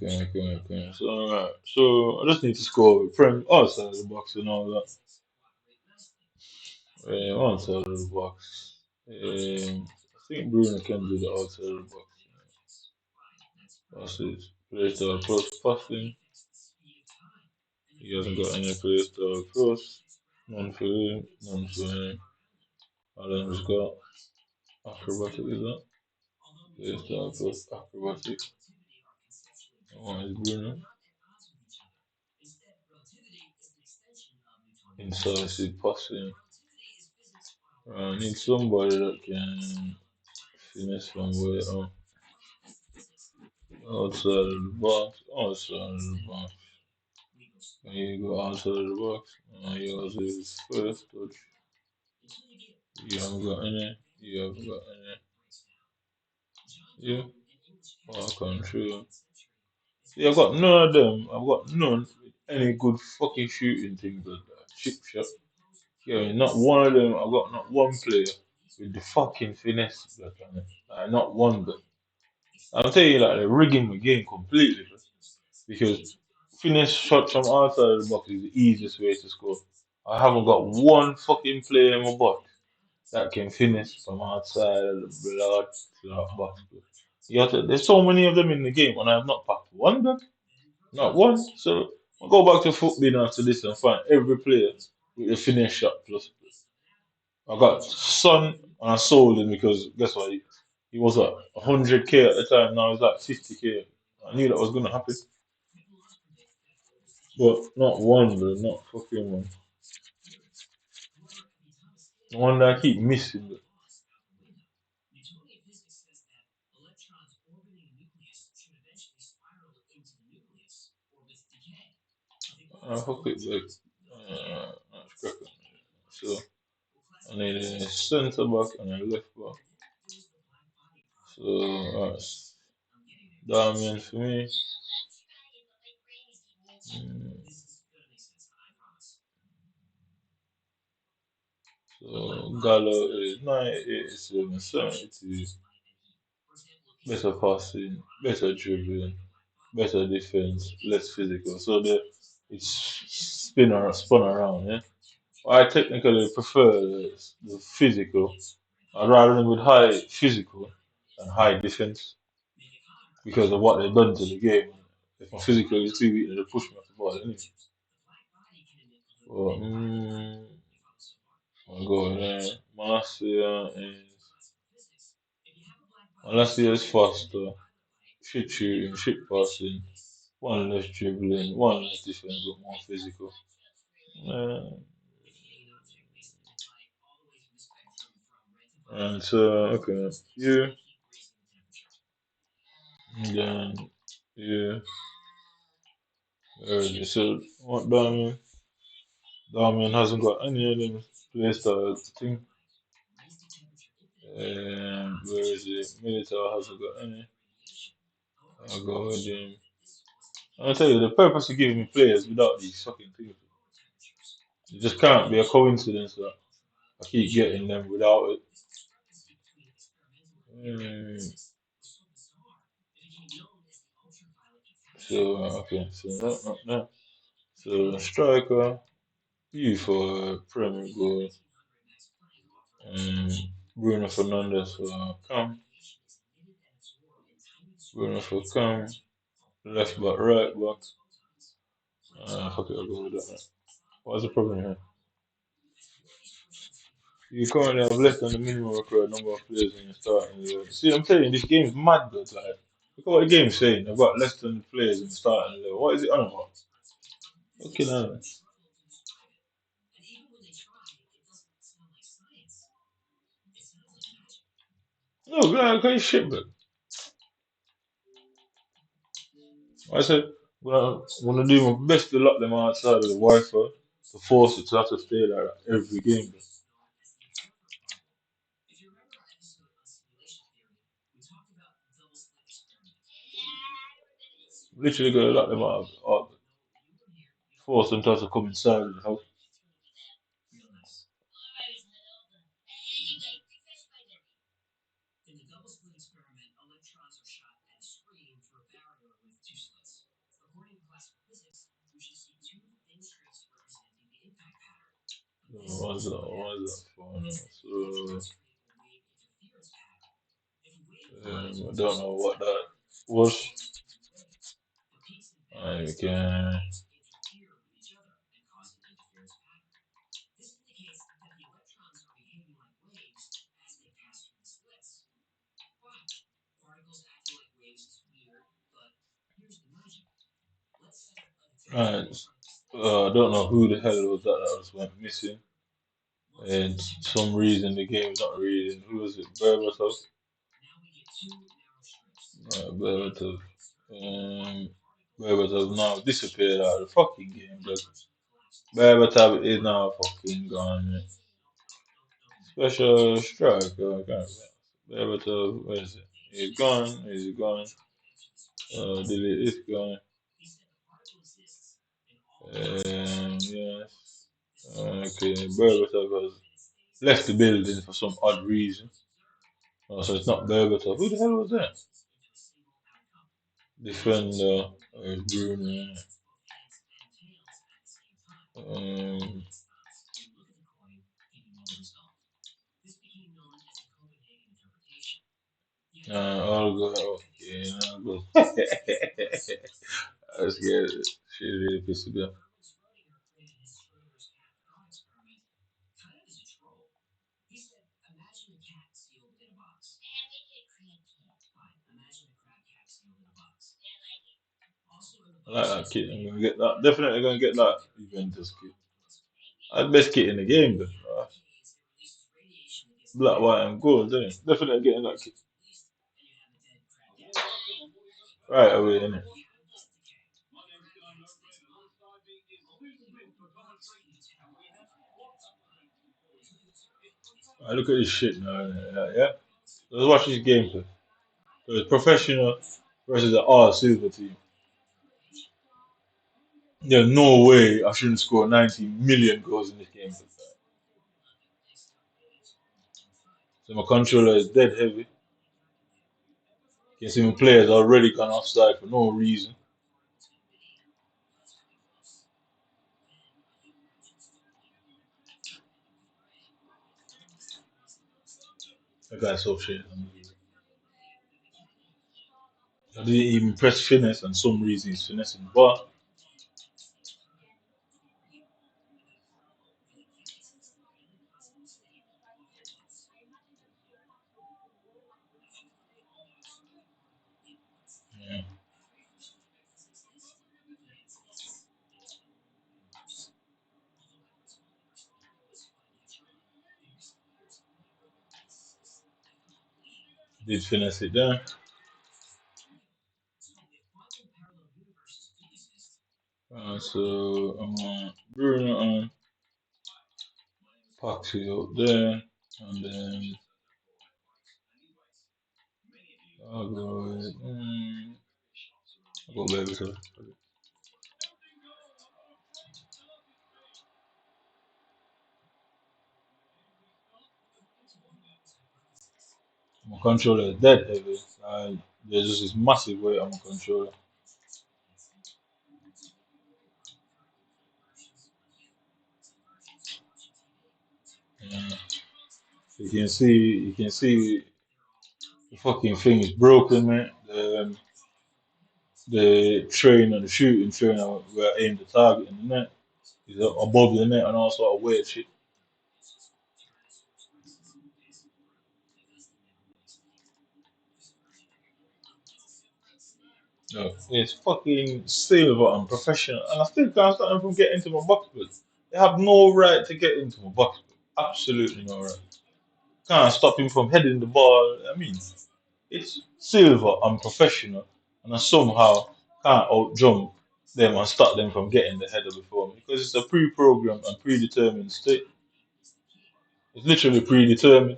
Speaker 1: Okay. So alright. So I just need to score with Prem outside of the box and all that. Outside of the box. I think Bruno can do the outside of the box. That's it. Play style plus passing. He hasn't got any play style plus. None for him. None for him. Alan's got acrobatic, is that? Play style plus acrobatic. One is Bruno. Incisive passing. I need somebody that can finish from way outside of the box. Outside of the box. When you go outside of the box, yours is first touch. You haven't got any. You haven't got any. Yeah. Oh, control. See, I've got none of them. I've got none with any good fucking shooting things like that. Chip shot. Yeah, not one of them. I've got not one player with the fucking finesse that on it. Not one, but I'm telling you, like, they're rigging the game completely, bro. Because finesse shots from outside of the box is the easiest way to score. I haven't got one fucking player in my box that can finish from outside of the blood to that box, bro. There's so many of them in the game, and I have not packed one, bro. Not one. So I'll go back to football after this and find every player with a finish shot plus. I got Son and I sold him because guess what? He was at 100k at the time. Now he's like 50k. I knew that was gonna happen, but not one, bro. Not fucking one. The one that I keep missing, bro. Fuck it, like, that's cracking. So I need a centre back and a left back. So that's Damien for me. Mm, so Gallo is 987, 72. Better passing, better dribbling, better defense, less physical. So it's spun around, yeah. I technically prefer the physical. I'd rather them with high physical and high defense because of what they've done to the game. If my physical is too weak, they push me off the ball anyway. But I'll go there. Malasia is faster, shit shooting, shit passing, one less dribbling, one less defense, but more physical. Uh, and so, okay, you, and then, yeah, so what Damien hasn't got any of them playstyle thing. Where is it? Military hasn't got any. I'll go with I'll tell you the purpose of giving me players without these fucking people. It just can't be a coincidence that I keep getting them without it. Mm, so okay, so no. So striker, you for Premier goal, um, Bruno Fernandes for Bruno for left back, right back. Fuck it, I'll go with that. What's the problem here? You currently have less than the minimum required number of players in your starting eleven. See, I'm telling you, this game's mad, though. Like, look at what the game's saying. I've got less than players in the starting eleven. What is it on about? Okay, now. No, like, okay, shit, but I said, I'm gonna do my best to lock them outside of the Wi-Fi to force it to have to stay like that every game. Literally gonna lock them out, force them to have to come inside of the house. What's that? What's that for? So, I don't know what that was. I can. Right. I don't know who the hell was that was went missing. And some reason the game's not reading. Who was it? Berbatov? Berbatov. Um, Berbatov now disappeared out of the fucking game. But Berbatov is now fucking gone. Man. Special strike. Berbatov, where is it? He's gone. He's gone. Delete is gone. Yes. Okay, Berbatov has left the building for some odd reason. Oh, so it's not Berbatov. Who the hell was that? Defender, Bruno. Um, I'll go. Okay, I'll go. I was scared. She really pissed me off. I like that kit. I'm gonna get that. Definitely gonna get that Juventus kit. That's the best kit in the game, though. Black, white, and gold. Definitely getting that kit right away, innit? I look at this shit now, innit? Yeah. Let's watch this game, so it's professional versus the all silver team. There's no way I shouldn't score 90 million goals in this game. So my controller is dead heavy. You can see my players already gone offside for no reason. That guy's so shit. I didn't even press finesse, and some reason he's finessing. But yeah, did finesse it down. So I'm on Bruno on Paxi up there, and then I'll go with. Go baby, so my controller is dead heavy. There's just this massive weight on my controller. Yeah. You can see the fucking thing is broken, man. The train and the shooting train where I aim the target in the net is above the net and all sort of weird shit. No, it's fucking silver and professional, and I still can't stop them from getting into my box, but they have no right to get into my box. Absolutely no right. Can't stop him from heading the ball. I mean, it's silver and professional, and I somehow can't out jump them and stop them from getting the header before me because it's a pre-programmed and predetermined state. It's literally predetermined.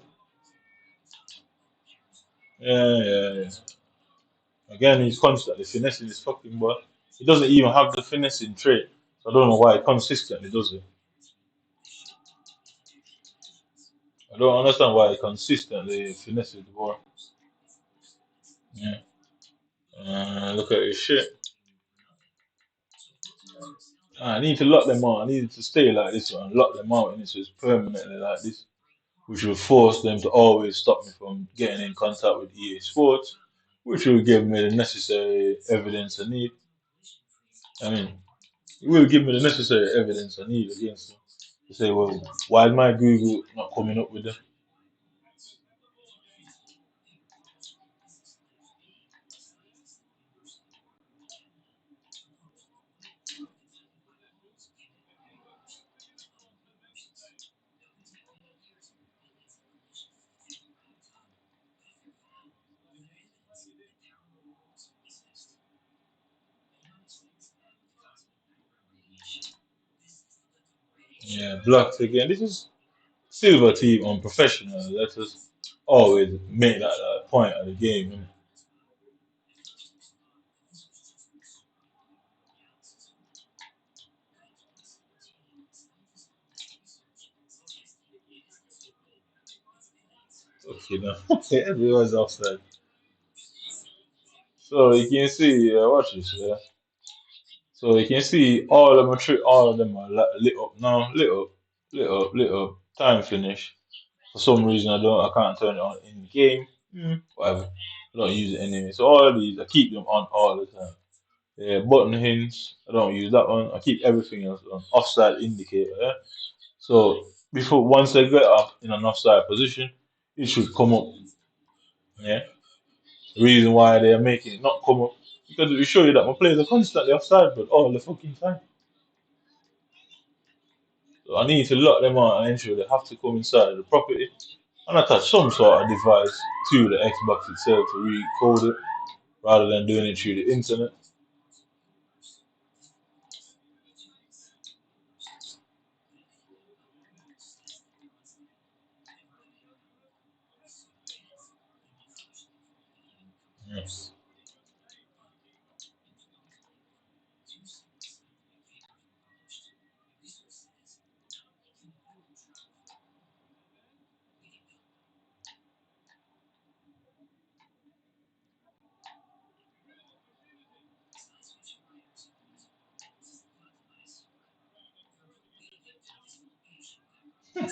Speaker 1: Yeah. Again, he's constantly finessing his fucking ball. He doesn't even have the finessing trait, so I don't know why he consistently does it. I don't understand why he consistently finesses the ball. Yeah. Look at his shit. I need to lock them out. I need to stay like this and lock them out, and it's just permanently like this, which will force them to always stop me from getting in contact with EA Sports, which will give me the necessary evidence I need. I mean, it will give me the necessary evidence I need against them to say, well, why is my Google not coming up with them? Yeah, blocked again. This is silver team unprofessional. Let us always make that point of the game. Innit? Okay, now everyone's offside. So you can see, watch this. Yeah. So you can see all of them are lit up now, lit up. Time finish. For some reason, I can't turn it on in game. Whatever. I don't use it anyway. So all of these, I keep them on all the time. Yeah, button hinge, I don't use that one. I keep everything else on. Offside indicator. Yeah? So before once they get up in an offside position, it should come up. Yeah. The reason why they are making it not come up because it will show you that my players are constantly offside, but all the fucking time. So I need to lock them out and ensure they have to come inside of the property and attach some sort of device to the Xbox itself to recode it rather than doing it through the internet. Yes.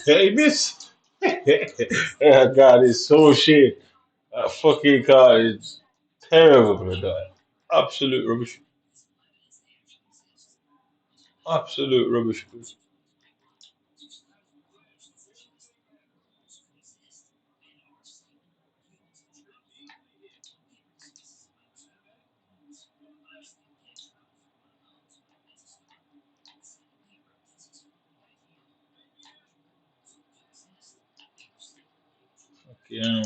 Speaker 1: Hey, miss. Yeah, God, it's so shit. That fucking car is terrible, brother. Absolute rubbish. Absolute rubbish. Yeah.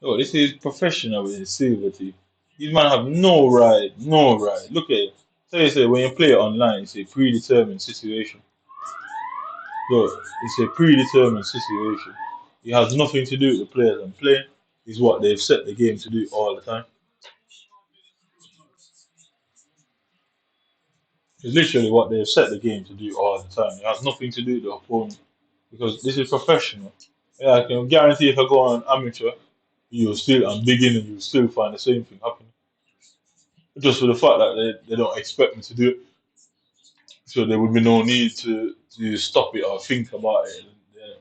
Speaker 1: Oh, this is professional with the silver team. These man have no right, no right. Look at it. So you say when you play it online, it's a predetermined situation. Look, it's a predetermined situation. It has nothing to do with the players and playing is what they've set the game to do all the time. It's literally what they've set the game to do all the time. It has nothing to do with the opponent because this is professional. Yeah, I can guarantee if I go on amateur, you'll still and beginning, you'll still find the same thing happening. Just for the fact that they don't expect me to do it, so there would be no need to stop it or think about it. Yeah.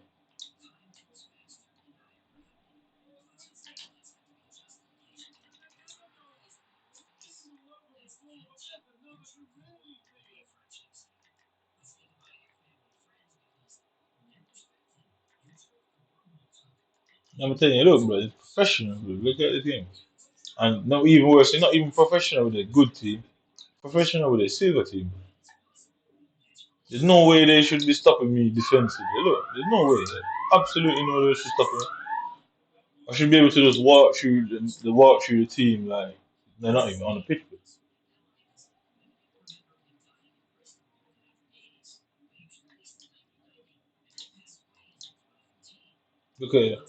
Speaker 1: I'm telling you, look, bro, it's professional, bro. Look at the game. And not even worse, it's not even professional with a good team, professional with a silver team. There's no way they should be stopping me defensively. Look, there's no way. Absolutely no way they should stop me. I should be able to just walk through the team like they're not even on the pitch. Look at it.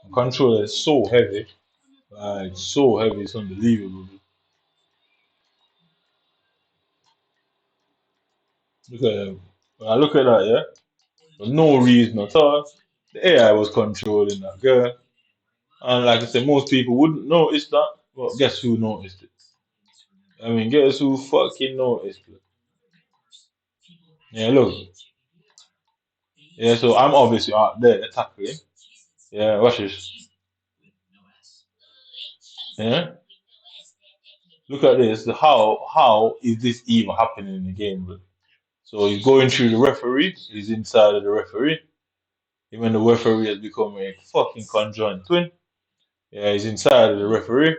Speaker 1: The controller is so heavy. Like so heavy, it's unbelievable. Look at him. When I look at that, yeah, for no reason at all, the AI was controlling that girl. And like I said, most people wouldn't notice that. But guess who noticed it? I mean, guess who fucking noticed it? Yeah, look. Yeah, so I'm obviously out there tackling. Yeah, watch this. Yeah, look at this. How is this even happening in the game, bro? So he's going through the referee. He's inside of the referee. Even the referee has become a fucking conjoined twin. Yeah, he's inside of the referee.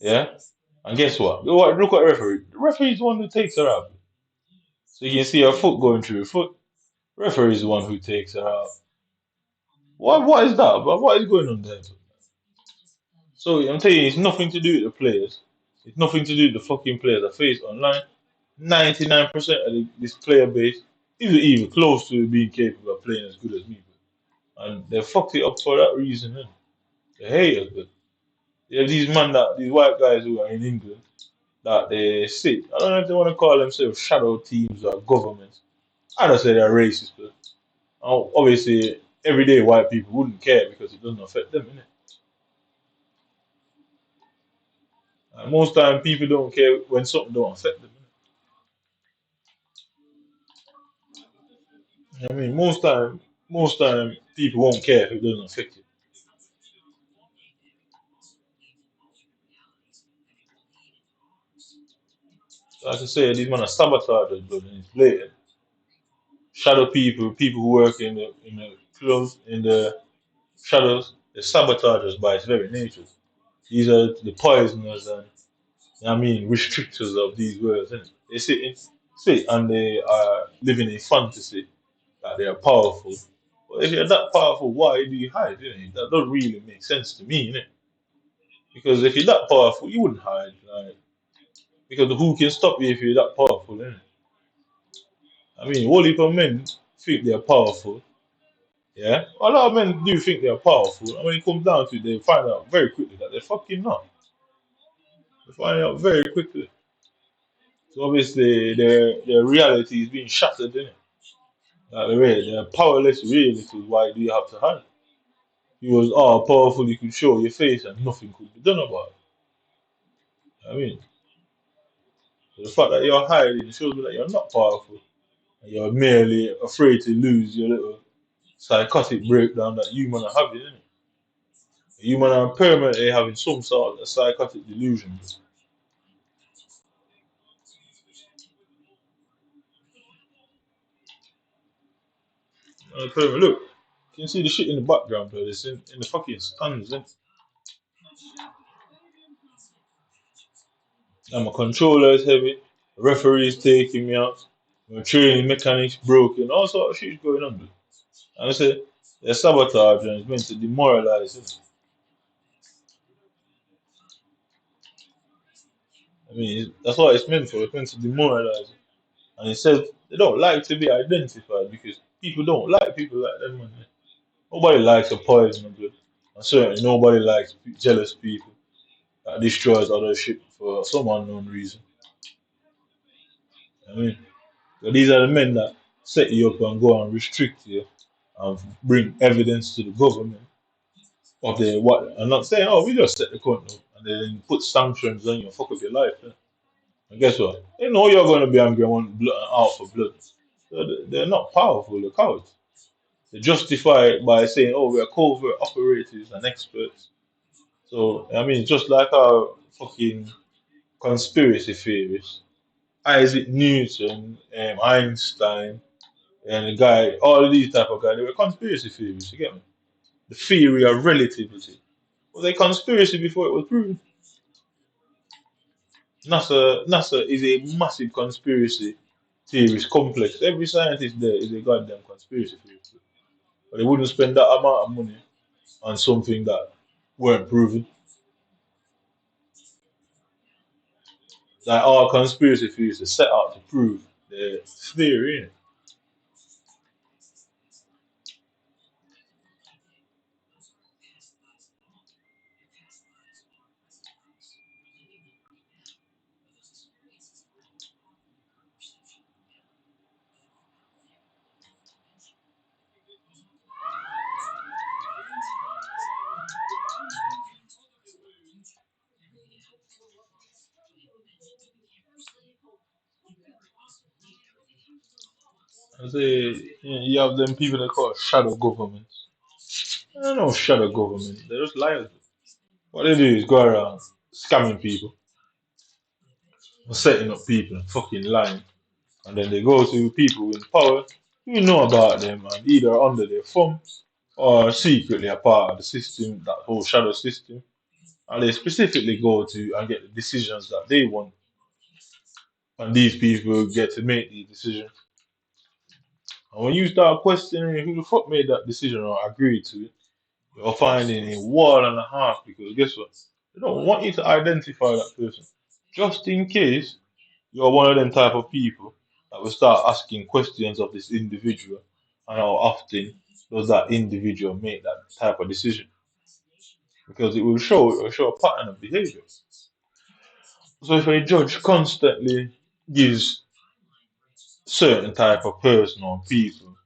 Speaker 1: Yeah. And guess what? Look at the referee. The referee is the one who takes her out. So you can see her foot going through her foot. Referee is the one who takes her out. What is that? But what is going on there? So I'm telling you, it's nothing to do with the players. It's nothing to do with the fucking players I face online. 99% of this player base isn't even close to being capable of playing as good as me. And they fucked it up for that reason. Eh? They hate us. But yeah, these white guys who are in England that they sit. I don't know if they want to call themselves shadow teams or governments. I don't say they're racist, but obviously everyday white people wouldn't care because it doesn't affect them, innit? And most time people don't care when something don't affect them. Innit? I mean, most time people won't care if it doesn't affect you. So as I say, these men are sabotagers, but it's blatant. Shadow people, people who work in the close in the shadows, they're sabotagers by its very nature. These are the poisoners and I mean restrictors of these worlds. Innit? They sit and they are living a fantasy that they are powerful. But if you're that powerful, why do you hide? That doesn't really make sense to me, innit? Because if you're that powerful, you wouldn't hide. Like, because who can stop you if you're that powerful, innit? I mean, all heap of men think they're powerful. Yeah, a lot of men do think they're powerful, and when it comes down to it, they find out very quickly that they're fucking not. They find out very quickly. So obviously, their reality is being shattered, innit? Like they're powerless reality. Why do you have to hide? He was all powerful. You could show your face, and nothing could be done about it. I mean, so the fact that you're hiding shows me that you're not powerful, and you're merely afraid to lose your little psychotic breakdown that human are having, innit? Human are permanently having some sort of psychotic delusion. Look, you can see the shit in the background, bro. It's in the fucking stands. Eh? And my controller is heavy. The referee is taking me out. My training mechanics broken. All sort of shit going on, bro. And I said, they're sabotage and it's meant to demoralize. It. I mean, that's what it's meant for. It's meant to demoralize. And it says they don't like to be identified because people don't like people like them. Man. Nobody likes a poison of blood. And certainly nobody likes jealous people that destroys other shit for some unknown reason. I mean, so these are the men that set you up and go and restrict you and bring evidence to the government of the what. I'm not saying, oh, we just set the country up and then put sanctions on you and fuck up your life. Yeah. And guess what? They know you're going to be angry and want blood, out for blood. So they're not powerful, they're cowards. They justify it by saying, oh, we're covert operators and experts. So, I mean, just like our fucking conspiracy theorists, Isaac Newton, Einstein, and the guy, all of these type of guys, they were conspiracy theories, you get me? The theory of relativity. Was a conspiracy before it was proven. NASA is a massive conspiracy theorist complex. Every scientist there is a goddamn conspiracy theorist. But they wouldn't spend that amount of money on something that weren't proven. Like all conspiracy theories are set out to prove the theory. Innit? I say you have them people that call shadow governments. I don't know shadow government. They're just liars. What they do is go around scamming people, setting up people and fucking lying. And then they go to people in power who know about them and either under their thumb or secretly a part of the system, that whole shadow system. And they specifically go to and get the decisions that they want. And these people get to make these decisions. And when you start questioning who the fuck made that decision or agreed to it, you're finding a wall and a half because guess what? They don't want you to identify that person. Just in case you're one of them type of people that will start asking questions of this individual and how often does that individual make that type of decision? Because it will show a pattern of behavior. So if a judge constantly gives certain type of person or people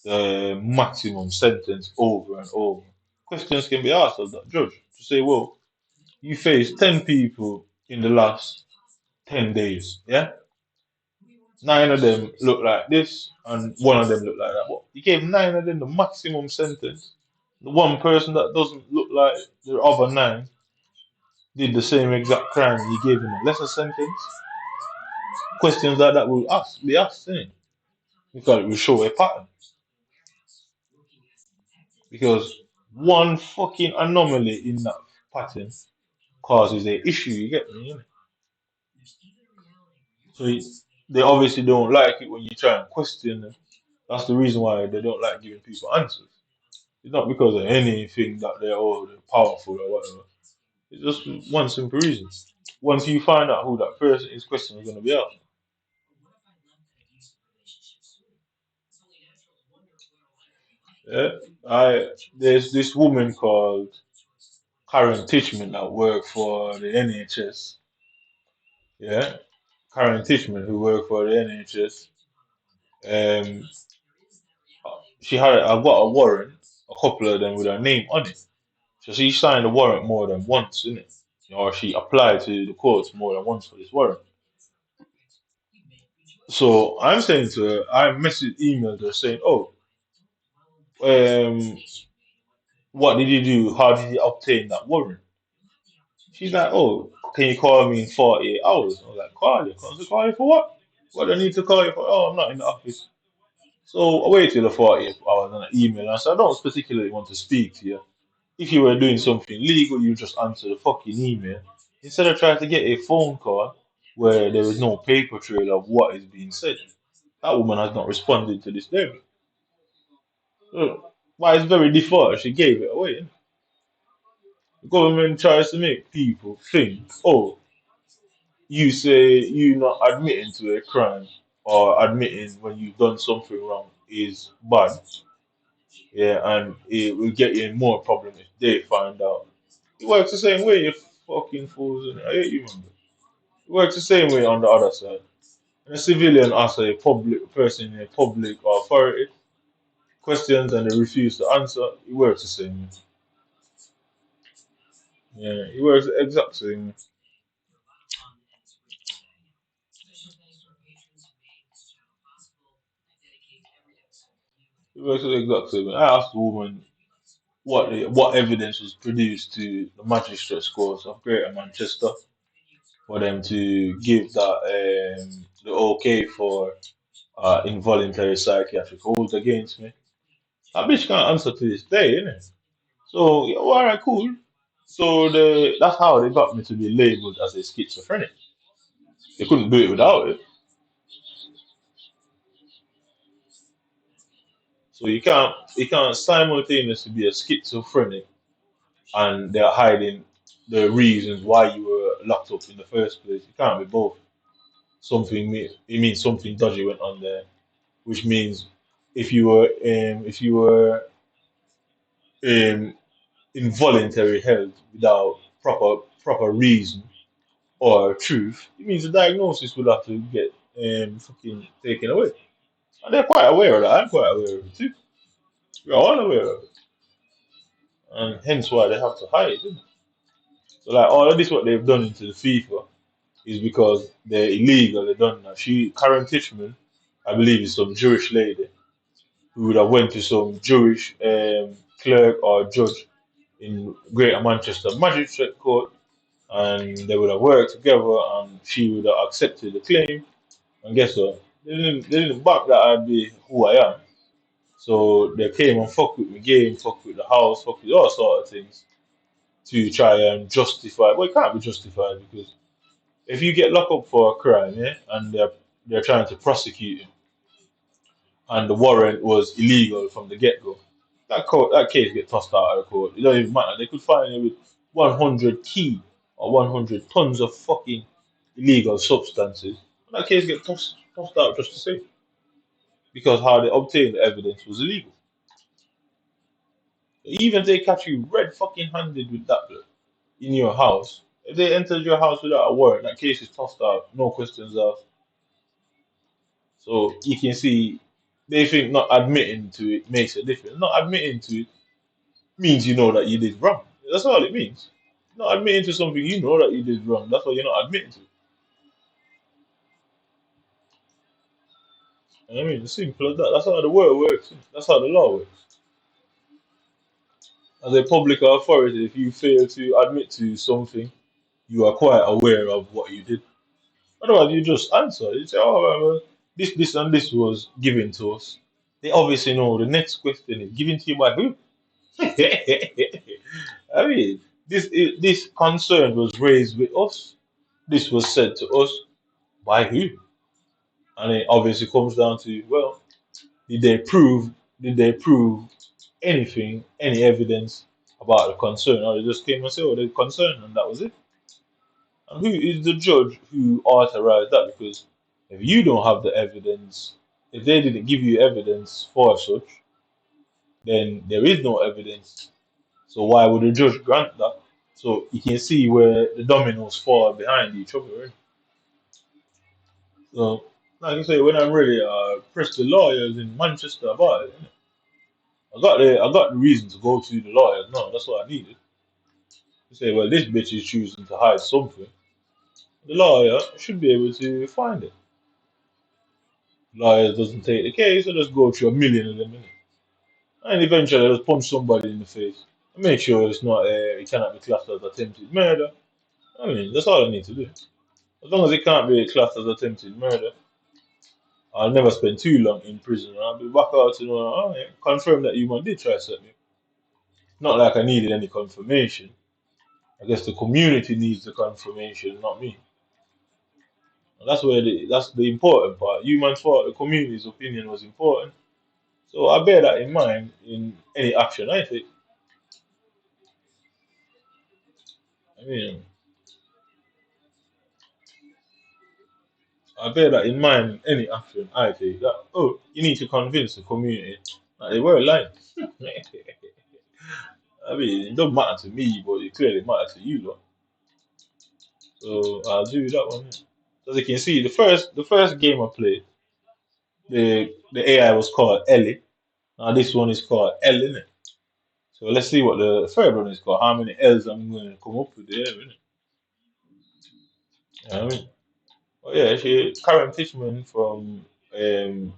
Speaker 1: the maximum sentence over and over, questions can be asked of that judge to say, well, you faced 10 people in the last 10 days, yeah? Nine of them look like this, and one of them look like that. But you gave nine of them the maximum sentence. The one person that doesn't look like the other nine did the same exact crime. You gave him a lesser sentence. Questions like that will be asked, innit? Because it will show a pattern. Because one fucking anomaly in that pattern causes a issue. You get me? Innit? So they obviously don't like it when you try and question them. That's the reason why they don't like giving people answers. It's not because of anything that they're powerful or whatever. It's just one simple reason. Once you find out who that person is, question is going to be out. Yeah, there's this woman called Karen Tishman that worked for the NHS. Yeah, Karen Tishman who worked for the NHS. Um, I got a warrant, a couple of them with her name on it. So she signed the warrant more than once, innit? Or she applied to the courts more than once for this warrant. So I'm saying to her, I emailed her saying, "Oh, um, what did you do? How did you obtain that warrant?" She's like, "Oh, can you call me in 48 hours?" I was like, "Call you? Call you for what? What do I need to call you for? Oh, I'm not in the office." So I waited till the 48 hours and I emailed her. I said, "I don't particularly want to speak to you. If you were doing something legal, you just answer the fucking email instead of trying to get a phone call where there is no paper trail of what is being said." That woman has not responded to this day. Why it's very default, she gave it away. The government tries to make people think, oh, you say you not admitting to a crime or admitting when you've done something wrong is bad, yeah, and it will get you in more problem if they find out. It works the same way, you fucking fools. And I hate you, man. It works the same way on the other side. And a civilian asks a public person in a public authority questions and they refuse to answer, it works the same way. Yeah, it works the exact same way. It works the exact same way. I asked the woman what evidence was produced to the magistrates courts of Greater Manchester for them to give that the okay for involuntary psychiatric hold against me. That bitch can't answer to this day, innit? So yeah, well, alright, cool. So that's how they got me to be labelled as a schizophrenic. They couldn't do it without it. So you can't simultaneously be a schizophrenic and they're hiding the reasons why you were locked up in the first place. You can't be both. It means something dodgy went on there, which means if you were involuntary held without proper reason or truth, it means the diagnosis will have to get fucking taken away. And they're quite aware of that. I'm quite aware of it too. We're all aware of it. And hence why they have to hide it. So like all of this what they've done into the FIFA is because they're illegal, they've done that. Karen Tishman, I believe is some Jewish lady who would have went to some Jewish clerk or judge in Greater Manchester Magistrate Court and they would have worked together and she would have accepted the claim. And guess what? They didn't back that I'd be who I am. So they came and fuck with the game, fuck with the house, fuck with all sort of things to try and justify. Well, it can't be justified because if you get locked up for a crime, yeah, and they're trying to prosecute you, and the warrant was illegal from the get go, that case get tossed out of the court. It don't even matter. They could find you with 100 key or 100 tons of fucking illegal substances. That case get tossed out just the same because how they obtained the evidence was illegal. Even if they catch you red fucking handed with that blood in your house, if they entered your house without a warrant, that case is tossed out, no questions asked. So you can see they think not admitting to it makes a difference. Not admitting to it means you know that you did wrong. That's all it means. Not admitting to something you know that you did wrong. That's why you're not admitting to it. And I mean, it's simple as that. That's how the world works. That's how the law works. As a public authority, if you fail to admit to something, you are quite aware of what you did. Otherwise, you just answer. You say, "Oh, well, this, and this was given to us." They obviously know the next question is given to you by who? I mean, this concern was raised with us. This was said to us by who? And it obviously comes down to well, did they prove? Did they prove anything, any evidence about the concern, or they just came and said, "Oh, they're concerned," and that was it. And who is the judge who authorized that? Because if you don't have the evidence, if they didn't give you evidence for such, then there is no evidence. So why would the judge grant that? So you can see where the dominoes fall behind each other. Right? So, like I say, when I'm ready, press the lawyers in Manchester about it. I got the reason to go to the lawyers. No, that's what I needed. To say, well, this bitch is choosing to hide something. The lawyer should be able to find it. Lawyers doesn't take the case, I just go through a million of them, innit? And eventually I just punch somebody in the face. And make sure it cannot be classed as attempted murder. I mean, that's all I need to do. As long as it can't be classed as attempted murder, I'll never spend too long in prison. I'll be back out to know, oh, yeah, confirm that you man did try to set me. Not like I needed any confirmation. I guess the community needs the confirmation, not me. And that's the important part. You man thought the community's opinion was important. So I bear that in mind in any action I take. I mean, I bear that in mind any action I take. That, oh, you need to convince the community that they were lying. I mean, it don't matter to me, but it clearly matters to you, lot. So I'll do that one. As you can see, the first game I played, the AI was called Ellie. Now this one is called L, innit? So let's see what the third one is called. How many L's I'm going to come up with there, innit? You know what I mean? Oh yeah, she Karen Fishman from um,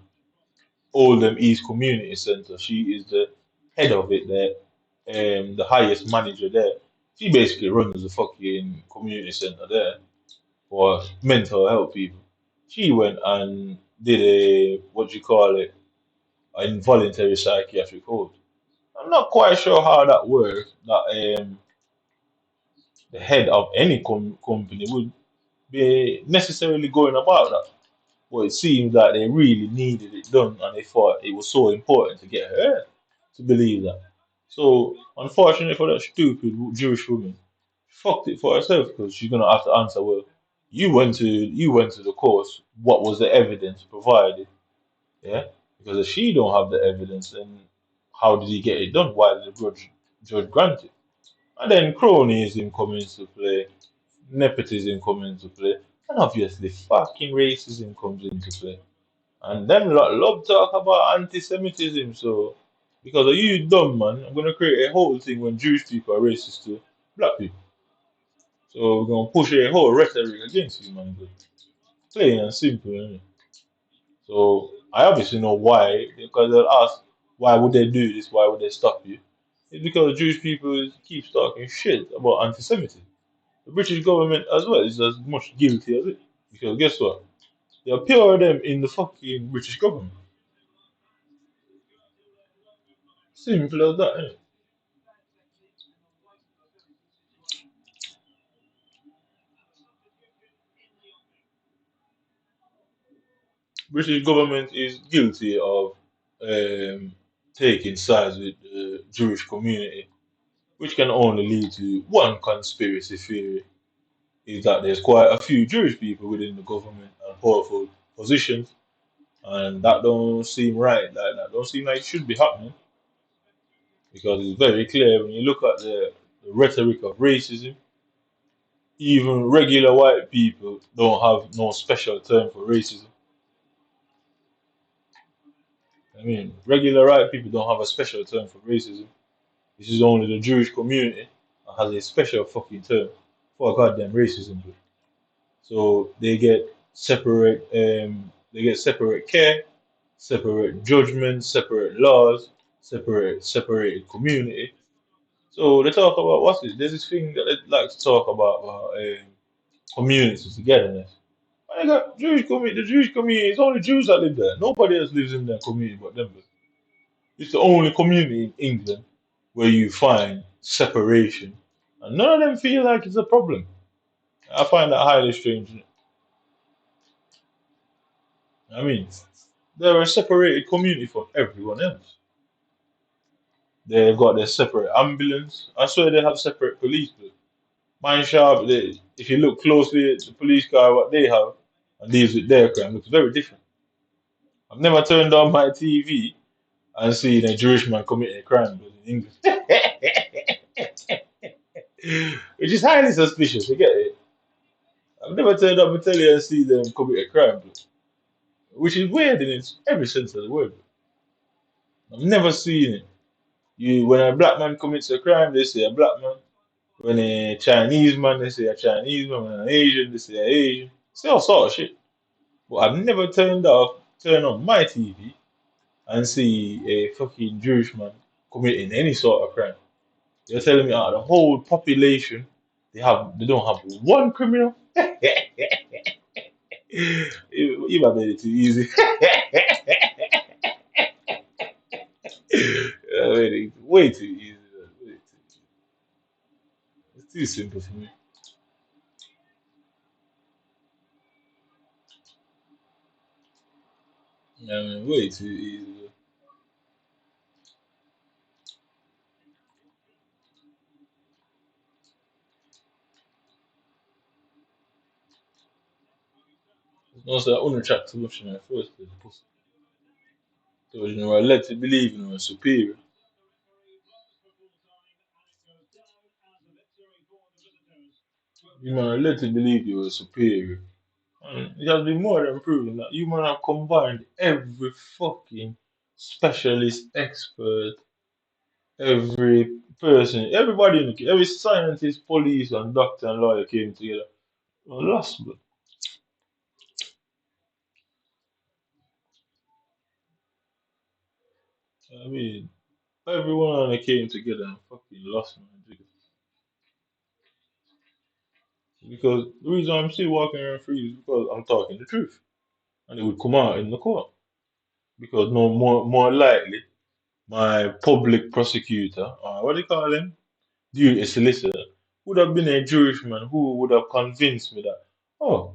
Speaker 1: Oldham East Community Centre. She is the head of it there, the highest manager there. She basically runs the fucking community centre there for mental health people. She went and did a what you call it, an involuntary psychiatric hold. I'm not quite sure how that works. That the head of any company would be necessarily going about that. But it seems like they really needed it done and they thought it was so important to get her to believe that. So, unfortunately for that stupid Jewish woman, she fucked it for herself because she's gonna have to answer, well, you went to the course, what was the evidence provided? Yeah? Because if she don't have the evidence, then how did he get it done? Why did the judge grant it? And then cronyism comes into play, nepotism comes into play, and obviously fucking racism comes into play. And them lot love talk about anti-Semitism, so because of you dumb man, I'm gonna create a whole thing when Jewish people are racist to black people. So we're gonna push a whole rhetoric against you, man. Good. Plain and simple, innit? So I obviously know why, because they'll ask why would they do this, why would they stop you? It's because Jewish people keep talking shit about anti-Semitism. The British government as well is as much guilty as it. Because guess what? There are pure of them in the fucking British government. Simple as that, innit? British government is guilty of um, taking sides with the Jewish community, which can only lead to one conspiracy theory: is that there's quite a few Jewish people within the government and powerful positions, and that don't seem right. That don't seem like it should be happening because it's very clear when you look at the rhetoric of racism. Even regular white people don't have no special term for racism. I mean, regular white people don't have a special term for racism. This is only the Jewish community that has a special fucking term for goddamn racism. Bro. So they get separate care, separate judgment, separate laws, separated community. So they talk about what's this? There's this thing that they like to talk about community togetherness. And they got Jewish community. The Jewish community is only Jews that live there. Nobody else lives in their community but them. Bro. It's the only community in England where you find separation, and none of them feel like it's a problem. I find that highly strange. I mean, they're a separated community from everyone else. They've got their separate ambulance. I swear they have separate police. But mine sharp. If you look closely at the police car, what they have, and deals with their crime, looks very different. I've never turned on my TV and seen a Jewish man committing a crime but in English, which is highly suspicious. You get it? I've never turned up and tell you and see them commit a crime, but, which is weird in its every sense of the word. I've never seen it. When a black man commits a crime, they say a black man. When a Chinese man, they say a Chinese man. When an Asian, they say an Asian. Say all sort of shit. But I've never turned on my TV and see a fucking Jewish man committing any sort of crime. You're telling me out of the whole population, they don't have one criminal? You might made it too easy. I made it way too easy. Man. Way too easy. It's too simple for me. I mean, way too easy. No, so I only chat too much in my first place. So you know, I led to believe in a superior. You man are led to believe you were superior. And it has been more than proven that you man have combined every fucking specialist, expert, every person, everybody in the every scientist, police, and doctor and lawyer came together. Well, lost, but I mean, everyone on it came together and fucking lost, man. Because the reason I'm still walking around free is because I'm talking the truth, and it would come out in the court. Because no more likely, my public prosecutor, or what do you call him, duty solicitor, would have been a Jewish man who would have convinced me that, oh,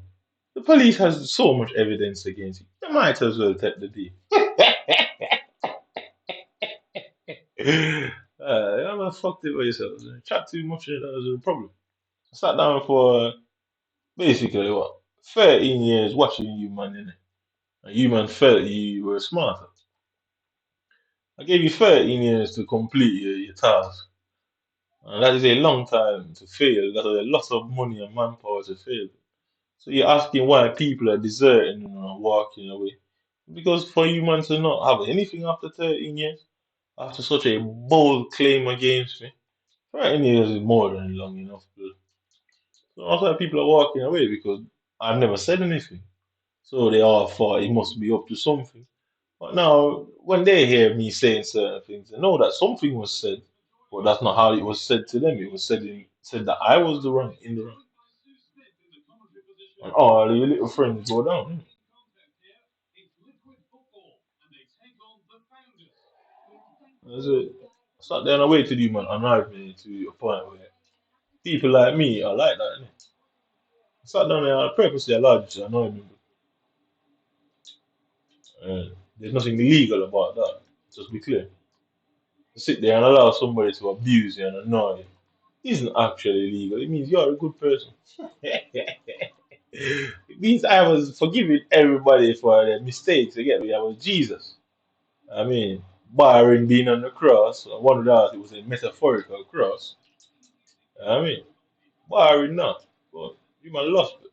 Speaker 1: the police has so much evidence against you, they might as well take the deal. I'm a fucked it by yourself. Chat too much, that was a problem. I sat down for basically what 13 years watching you man in it. And you man felt you were smarter. I gave you 13 years to complete your task. And that is a long time to fail. That is a lot of money and manpower to fail. So you're asking why people are deserting and walking away. Because for you man to not have anything after 13 years, after such a bold claim against me, 13 years is more than long enough. So that's why people are walking away because I've never said anything. So they all thought it must be up to something. But now, when they hear me saying certain things, they know that something was said, but that's not how it was said to them. It was said that I was the wrong in the wrong, and all your little friends go down. That's it. Sat there and I waited you, man, annoyed me to a point where people like me are like that. Innit? I sat down there and purposely allowed you to annoy me. There's nothing illegal about that. Just be clear. To sit there and allow somebody to abuse you and annoy you isn't actually illegal. It means you're a good person. It means I was forgiving everybody for their mistakes. You get me? I was Jesus. I mean, barring being on the cross, I wonder that it was a metaphorical cross. I mean, barring not. But you man lost it.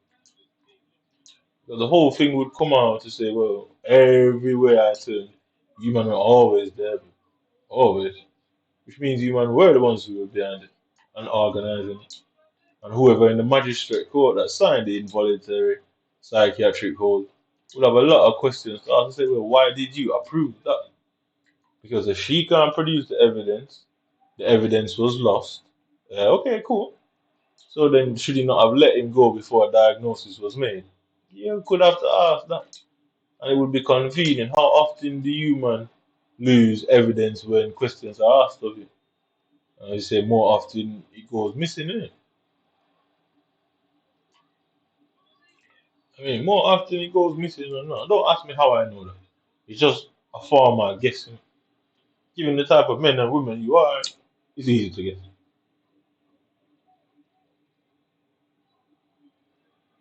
Speaker 1: Because the whole thing would come out to say, well, everywhere I turn, you man are always there. Always. Which means you man were the ones who were behind it and organizing it. And whoever in the magistrate court that signed the involuntary psychiatric hold would have a lot of questions to ask and say, well, why did you approve that? Because if she can't produce the evidence was lost. Okay, cool. So then should he not have let him go before a diagnosis was made? You could have to ask that. And it would be convenient. How often do you man lose evidence when questions are asked of you? And you say more often it goes missing, innit? I mean, more often it goes missing or not. Don't ask me how I know that. It's just a form of guessing. Given the type of men and women you are, it's easy to guess.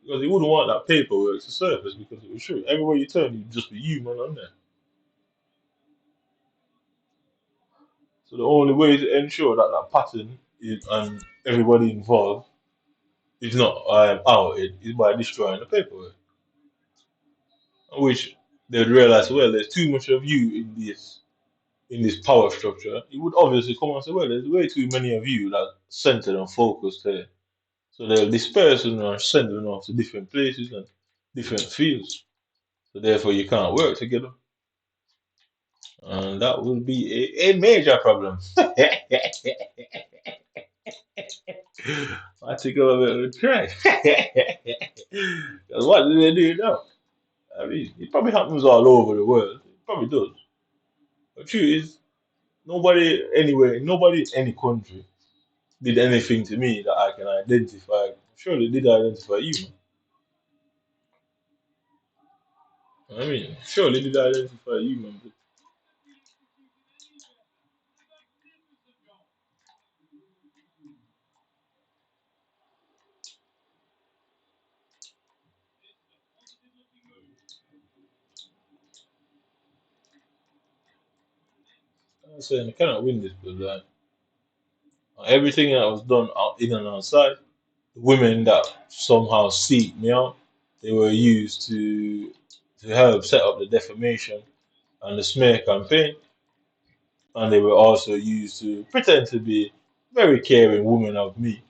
Speaker 1: Because you wouldn't want that paperwork to surface because it was true. Everywhere you turn, you'd just be human on there. So the only way to ensure that that pattern is, and everybody involved is not outed is by destroying the paperwork. Which they'd realize, well, there's too much of you in this power structure. You would obviously come and say, well, there's way too many of you that centered and focused here. So they'll disperse and send them off to different places and different fields. So therefore, you can't work together, and that will be a major problem. I think I'm a bit of a try. Because what do they do now? I mean, it probably happens all over the world. It probably does. But the truth is, nobody anywhere, nobody in any country did anything to me that I can identify. Surely did identify you, man. I mean, surely did identify you, man. I'm saying I cannot win this because everything that was done out in and outside, the women that somehow seek me out, they were used to help set up the defamation and the smear campaign, and they were also used to pretend to be very caring women of me,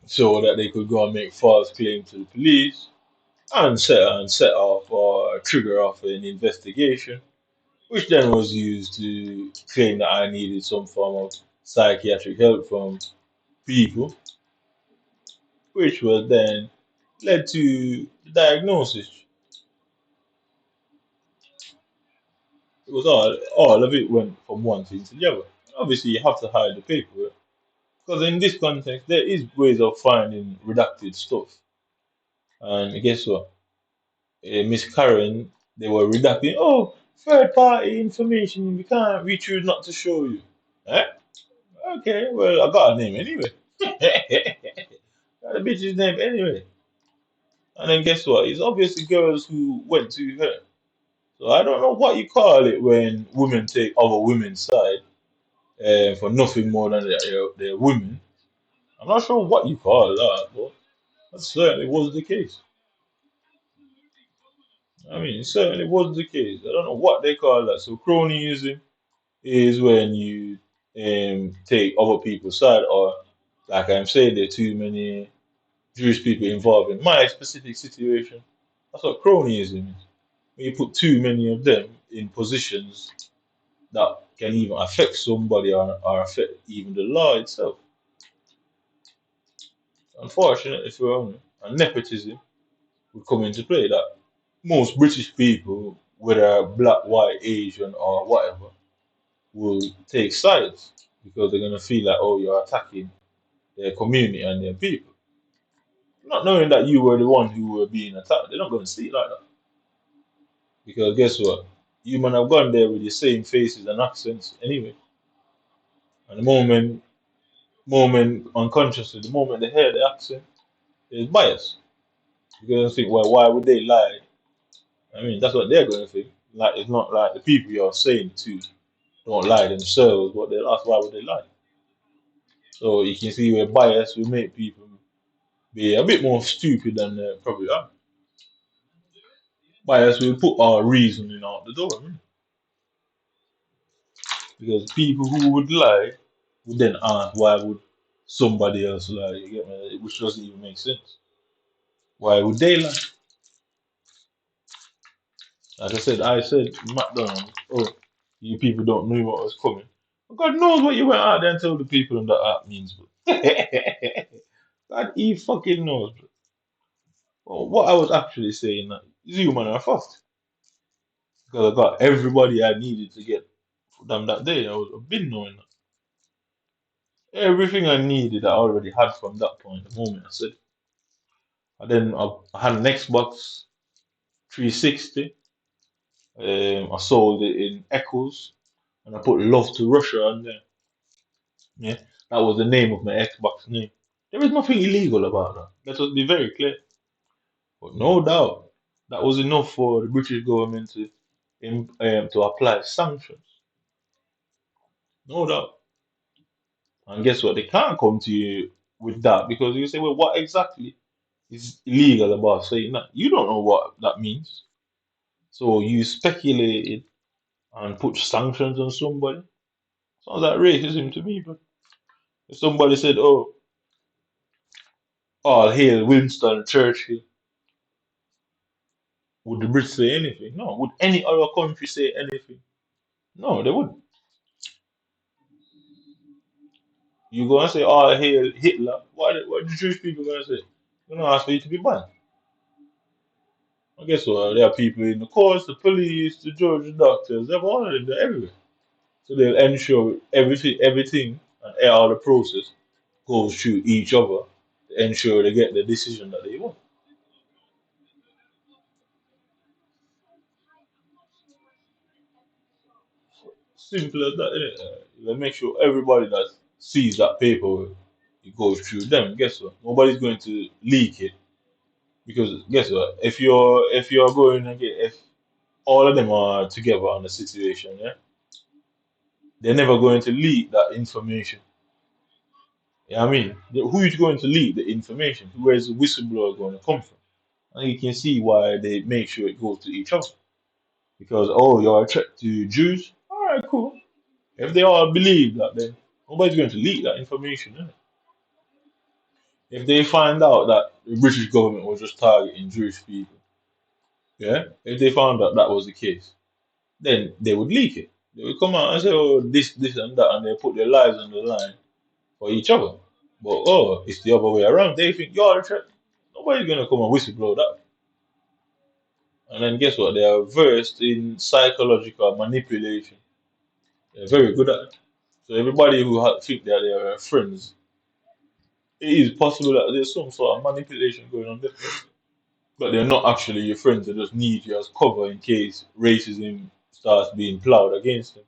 Speaker 1: so that they could go and make false claims to the police and set off or trigger off an investigation, which then was used to claim that I needed some form of psychiatric help from people, which was then led to the diagnosis. It was all of it went from one thing to the other. Obviously, you have to hide the paperwork because in this context, there is ways of finding redacted stuff. And guess what? Miss Karen, they were redacting. Oh, third party information. We choose not to show you. Eh? Okay, well, I got her name anyway. Got the bitch's name anyway. And then guess what? It's obviously girls who went to her. So I don't know what you call it when women take other women's side for nothing more than they're women. I'm not sure what you call that, but that certainly was the case. I mean, it certainly was the case. I don't know what they call that. So cronyism is when you take other people's side, or like I'm saying, there are too many Jewish people involved in my specific situation. That's what cronyism is. When you put too many of them in positions that can even affect somebody or affect even the law itself. Unfortunately for them, and nepotism would come into play that most British people, whether black, white, Asian, or whatever, will take sides because they're gonna feel like, oh, you're attacking their community and their people. Not knowing that you were the one who were being attacked, they're not gonna see it like that. Because guess what? You might have gone there with the same faces and accents anyway. And the moment unconsciously, the moment they hear the accent, there's bias. You're gonna think, well, why would they lie? I mean, that's what they're gonna think. Like it's not like the people you're saying to don't lie themselves, but they'll ask why would they lie? So you can see where bias will make people be a bit more stupid than they probably are. Bias will put our reasoning out the door. Because people who would lie would then ask why would somebody else lie, you get me? Which doesn't even make sense. Why would they lie? Like I said, McDonald's, oh, you people don't know what was coming. God knows what you went out there and told the people in that app means, bro. God, he fucking knows, bro. Well, what I was actually saying, that you man are fast. Because I got everybody I needed to get for them that day. I've been knowing that. Everything I needed, I already had from that point, the moment I said. And then I had an Xbox 360. I sold it in Echoes, and I put Love to Russia on there. Yeah, that was the name of my Xbox name. There is nothing illegal about that. Let us be very clear. But no doubt, that was enough for the British government to apply sanctions. No doubt. And guess what? They can't come to you with that because you say, well, what exactly is illegal about saying that? You don't know what that means. So you speculated and put sanctions on somebody. Sounds like racism to me, but if somebody said, oh, all hail Winston Churchill, would the Brits say anything? No. Would any other country say anything? No, they wouldn't. You go and say, all hail Hitler, what the Jewish people going to say? They're going to ask for you to be banned. I guess what? There are people in the courts, the police, the judge, the doctors, they're all of them, they're everywhere. So they'll ensure everything and all the process goes through each other to ensure they get the decision that they want. Simple as that, innit? You make sure everybody that sees that paper, it goes through them. Guess what? Nobody's going to leak it because guess what? If you're going and get if all of them are together on the situation, yeah, They're never going to leak that information. You know what I mean? Who is going to leak the information? Where's the whistleblower going to come from? And you can see why they make sure it goes to each other. Because, oh, you're a threat to Jews? Alright, cool. If they all believe that, then nobody's going to leak that information, innit? If they find out that the British government was just targeting Jewish people, yeah, if they found out that was the case, then they would leak it. They would come out and say, oh, this, and that, and they put their lives on the line for each other. But, oh, it's the other way around. They think you're a threat. Nobody's going to come and whistleblow that. And then guess what? They are versed in psychological manipulation. They're very good at it. So everybody who think that they are friends, it is possible that there's some sort of manipulation going on there. But they're not actually your friends. They just need you as cover in case racism starts being plowed against them.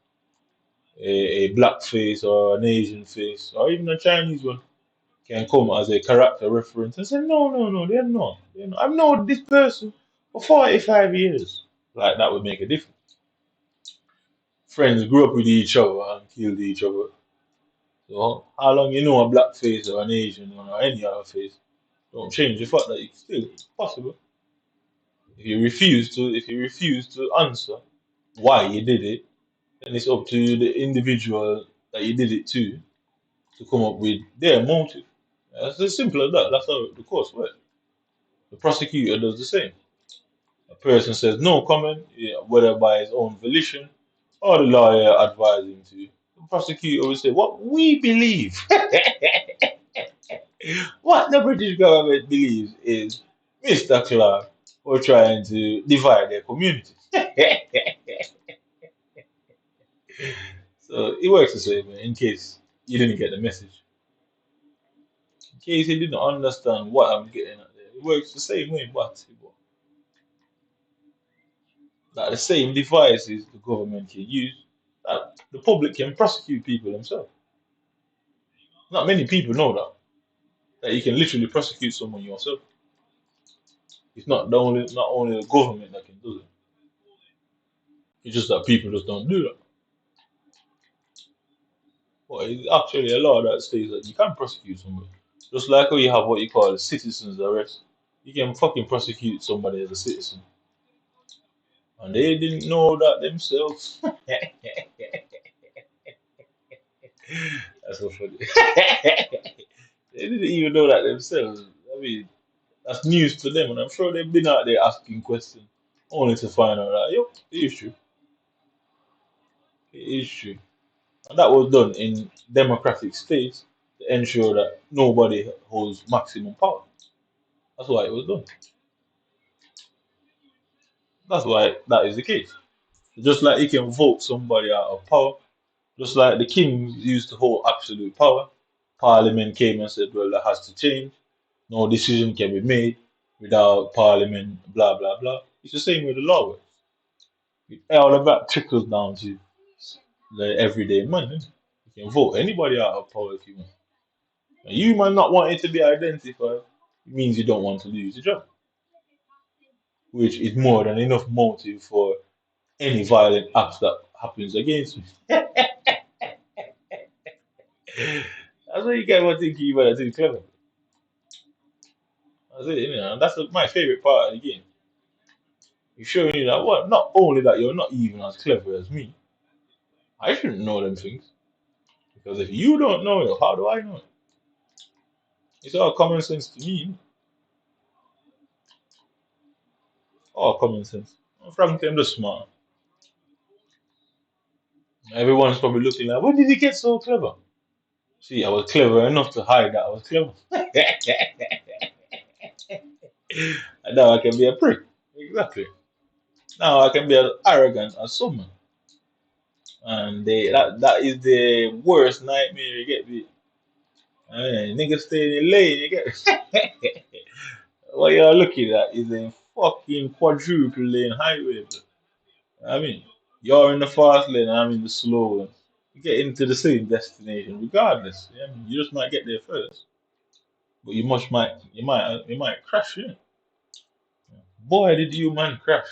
Speaker 1: A black face or an Asian face or even a Chinese one can come as a character reference and say, no, no, no, they're not. They're not. I've known this person for 45 years. Like that would make a difference. Friends grew up with each other and killed each other. So how long you know a black face or an Asian one or any other face don't change the fact that it's still possible. If you refuse to answer why you did it, then it's up to the individual that you did it to come up with their motive. It's as simple as that. That's how the course works. The prosecutor does the same. A person says no comment, yeah, whether by his own volition or the lawyer advising him to. The prosecutor will say, what we believe, what the British government believes is Mr. Clark was trying to divide their community. So it works the same way in case you didn't get the message. In case you didn't understand what I'm getting at there. It works the same way, but that the same devices the government can use, that the public can prosecute people themselves. Not many people know that you can literally prosecute someone yourself. It's not only the government that can do it. It's just that people just don't do that. But it's actually a law that states that you can prosecute somebody. Just like how you have what you call a citizen's arrest. You can fucking prosecute somebody as a citizen. And they didn't know that themselves. That's so funny. They didn't even know that themselves. I mean, that's news to them, and I'm sure they've been out there asking questions only to find out that, yep, it is true. It is true. And that was done in democratic states to ensure that nobody holds maximum power. That's why it was done. That's why that is the case. Just like you can vote somebody out of power, just like the kings used to hold absolute power, Parliament came and said, well, that has to change. No decision can be made without Parliament, blah, blah, blah. It's the same with the law works. All of that trickles down to the everyday man. Innit? You can vote anybody out of power if you want. And you might not want it to be identified. It means you don't want to lose your job, which is more than enough motive for any violent act that happens against me. That's what you get for thinking you better too clever. That's it, you know, and that's my favorite part of the game. You're showing you that what not only that you're not even as clever as me, I shouldn't know them things. Because if you don't know it, how do I know it? It's all common sense to me. All common sense. Frankly, I'm just smart. Everyone's probably looking like, when did he get so clever? See, I was clever enough to hide that I was clever. And now I can be a prick. Exactly. Now I can be as arrogant as someone. And that is the worst nightmare you get. Niggas stay in the lane, you get. What you're looking at is a fucking quadruple lane highway. Bro. I mean, you're in the fast lane, I'm in the slow one. You get into the same destination regardless. Yeah? I mean, you just might get there first, but you might crash. Yeah? Boy, did you man crash!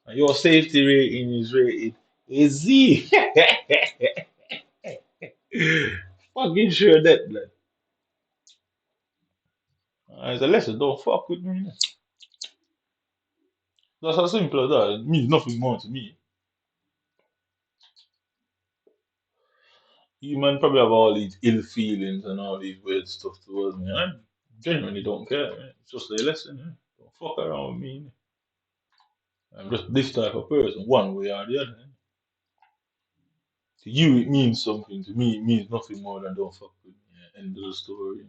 Speaker 1: And your safety rating is rated Is he? Fucking sure that, blood. It's a lesson, don't fuck with me. That's as simple as that. It means nothing more to me. You man probably have all these ill feelings and all these weird stuff towards me. I genuinely don't care, man. It's just a lesson, man. Don't fuck around with me. I'm just this type of person, one way or the other. To you, it means something. To me, it means nothing more than don't fuck with me. End of the story.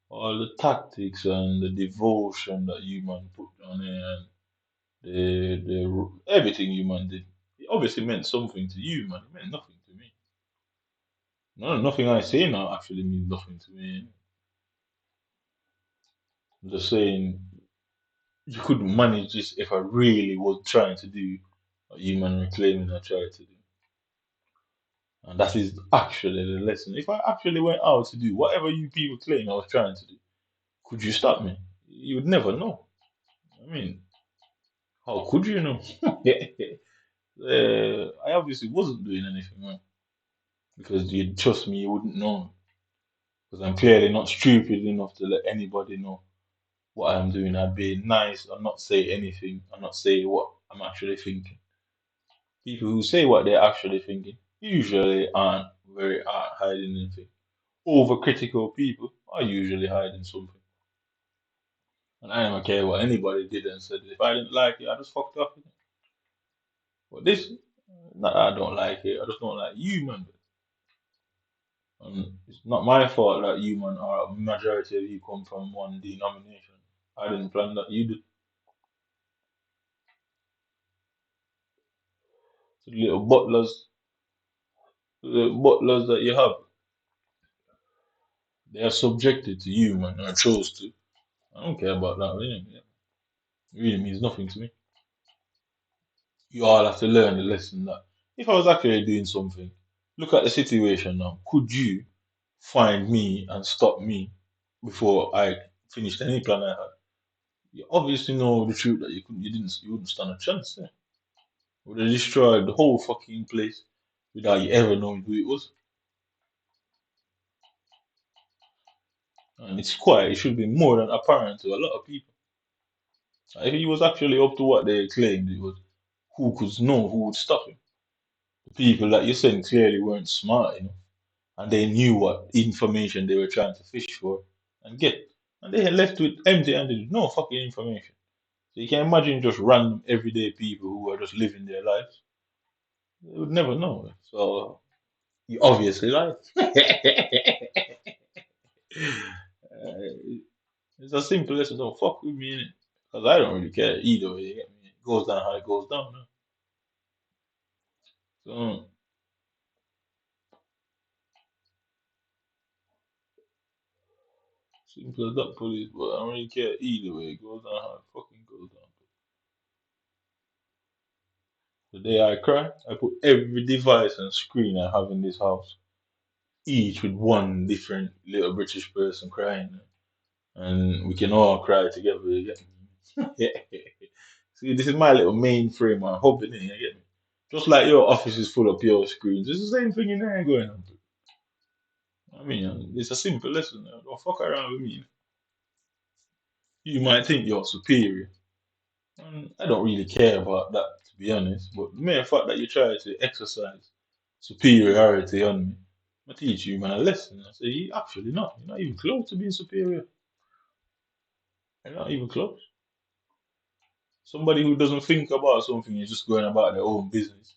Speaker 1: All the tactics and the devotion that you man put on it and everything you man did, it obviously meant something to you, man. It meant nothing to me. No, nothing I say now actually means nothing to me. I'm just saying you couldn't manage this if I really was trying to do what you man were claiming I tried to do. And that is actually the lesson. If I actually went out to do whatever you people claim I was trying to do, could you stop me? You would never know. I mean, how could you know? I obviously wasn't doing anything wrong because you'd trust me, you wouldn't know. Because I'm clearly not stupid enough to let anybody know what I'm doing. I'd be nice and not say anything and not say what I'm actually thinking. People who say what they're actually thinking usually aren't hiding anything. Overcritical people are usually hiding something. And I don't care what anybody did and said. If I didn't like it, I just fucked up with it. But this, not that I don't like it. I just don't like you, man. And it's not my fault that you, man, or a majority of you come from one denomination. I didn't plan that. You did. So the butlers that you have, they are subjected to you, man. I chose to. I don't care about that. Really, yeah. It really means nothing to me. You all have to learn the lesson that if I was actually doing something, look at the situation now. Could you find me and stop me before I finished any plan I had? You obviously know the truth that you wouldn't stand a chance. Yeah. Would have destroyed the whole fucking place without you ever knowing who it was. And it's quiet. It should be more than apparent to a lot of people. If he was actually up to what they claimed it was, who could know who would stop him? The people that you sent clearly weren't smart enough, and they knew what information they were trying to fish for and get. And they had left with empty-handed, with no fucking information. So you can imagine just random everyday people who are just living their lives. They would never know. So you obviously lied. It's as simple as don't fuck with me, because I don't really care either way. You get me? It goes down how it goes down. No? So simple as that, police. But I don't really care either way. It goes down how it fucking goes down. The day I cry, I put every device and screen I have in this house, each with one different little British person crying, and we can all cry together. You get me? See, this is my little mainframe. I'm hoping it. You get me? Just like your office is full of pure screens, it's the same thing in there going on. I mean, it's a simple lesson. Don't fuck around with me. You might think you're superior. And I don't really care about that, to be honest. But the mere fact that you try to exercise superiority on me, I teach you, man, a lesson. I say, you actually not. You're not even close to being superior. You're not even close. Somebody who doesn't think about something is just going about their own business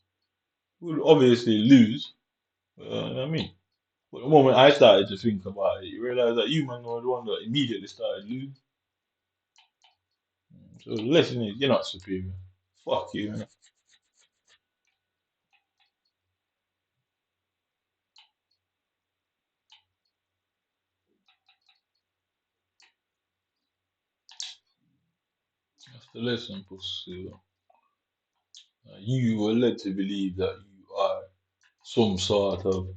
Speaker 1: will obviously lose. You know what I mean? But the moment I started to think about it, you realize that you, man, were the one that immediately started losing. So the lesson is, you're not superior. Fuck you, man. That's the lesson, pussy. You were led to believe that you are some sort of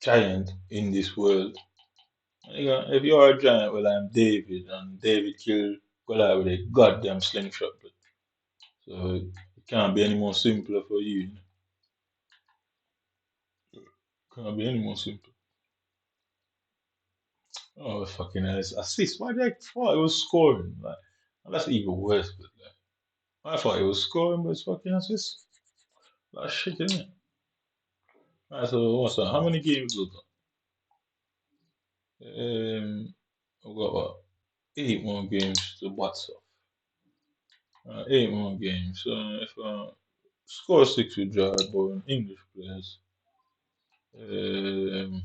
Speaker 1: giant in this world. If you're a giant, well, I'm David, and David killed Goliath with a goddamn slingshot. But so it can't be any more simpler for you. Can't be any more simple. Oh fucking hell! It's assist. Why did I thought it was scoring? Like that's even worse. But like, I thought it was scoring, but it's fucking assist. That's shit, isn't it? Alright, so what's that? How many games was that? I've got what? 8 more games to what's up? 8 more games. So if score six with draw, but English players. Um,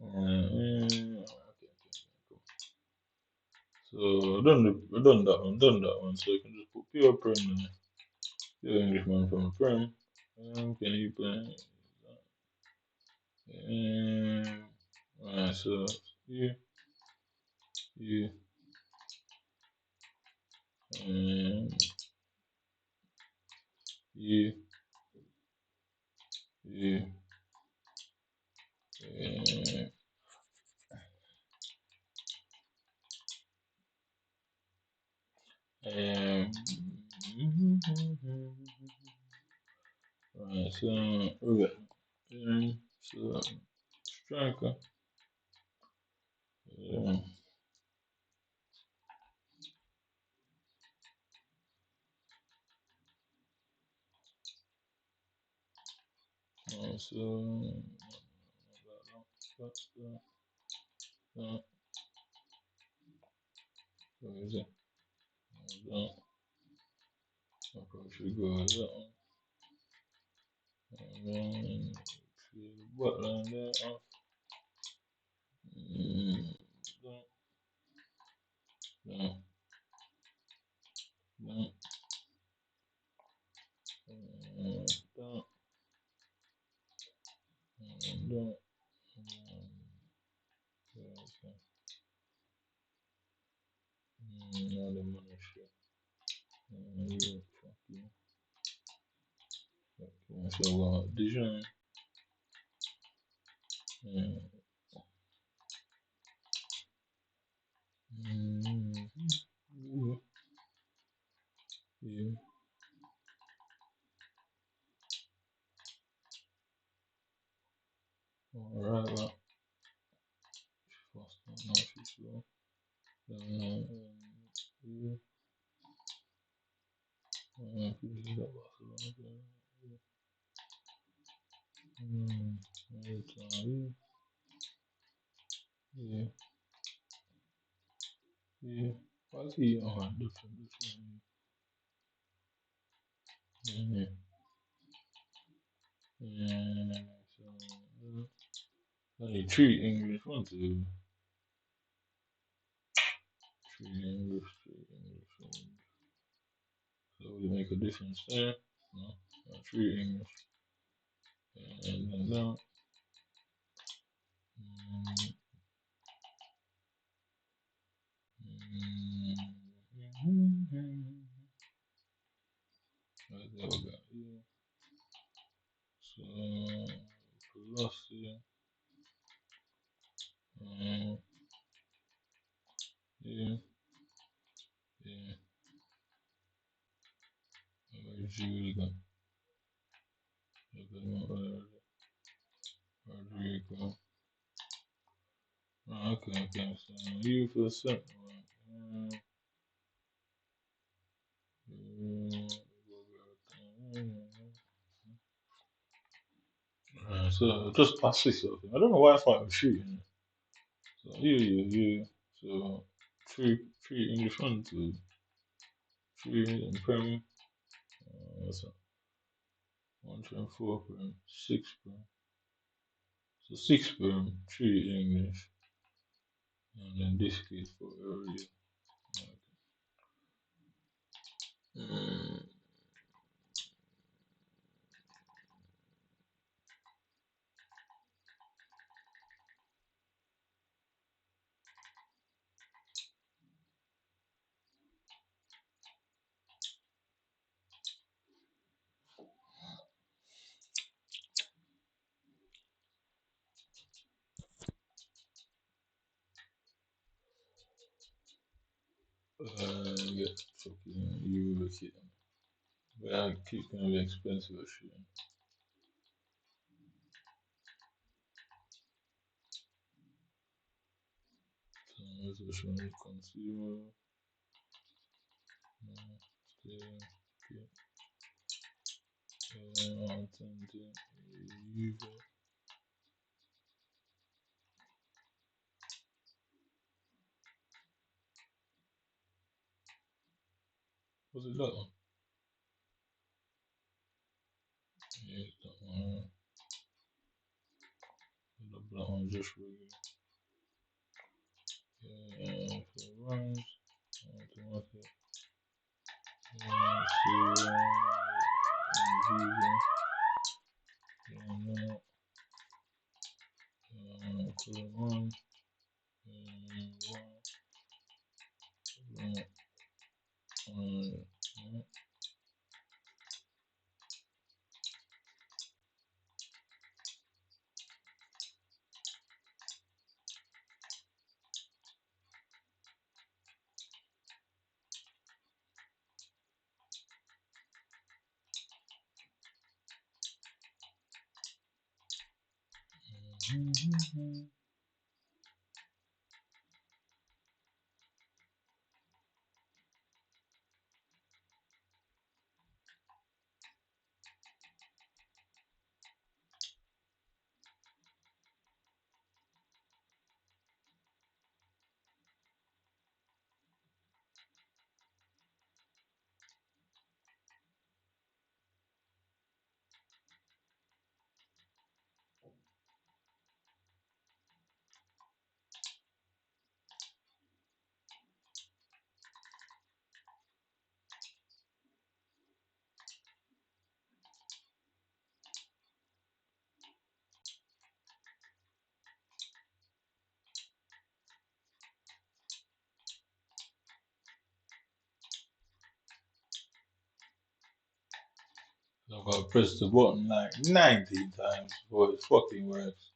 Speaker 1: okay, cool. So done that one. So you can just put pure prem in it. Pure Englishman from the prem. Can you play? Alright, so you, you, um, you, you, um, um, alright, so okay. So striker. Um, so where is it? That, I probably should go with that one. And then what line there? Off. That, that, that, that, and that. Okay. Now the money shit. Yeah, fuck you. Fuck you. So Dijon. Yeah. Yeah. Yeah. Alright, well, fast now she's slow. Yeah. This is that Barcelona. Yeah. Yeah. Yeah. Why is he different? Yeah. Yeah. So, only three English, one, two, three English, three English. So will it make a difference there? No. Three English. And then that. Mm, right there we got here. So velocity. Um, yeah, yeah. Where's you got? Rodrigo. Oh, okay. So you for the second one. So just pass this off. I don't know why I thought I was shooting. So you. So three English one, two, three and prem. What's that? One, three, and four prem, six prem. So six prem, three English, and then this case for area. Mm, Get fucking Euro kit. But that kit gonna be expensive as shit. So resolution consumer. Stay. Get. Authentic user. Was it that one? Yeah, that one. The black one just regular. Yeah, for runs. Automatic. Serial. User. Yeah, no. Color one. One. I gotta press the button like 19 times before it fucking works.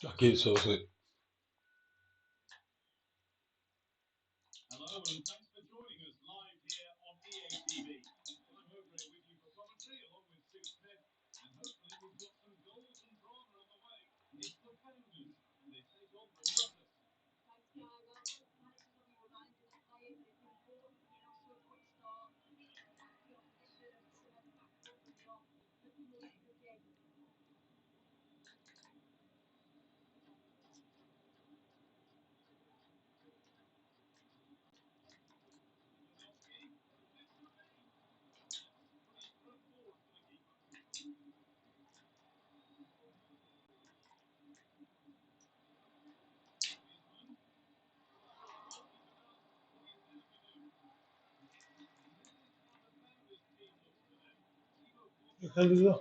Speaker 1: Okay, so what the hell is that?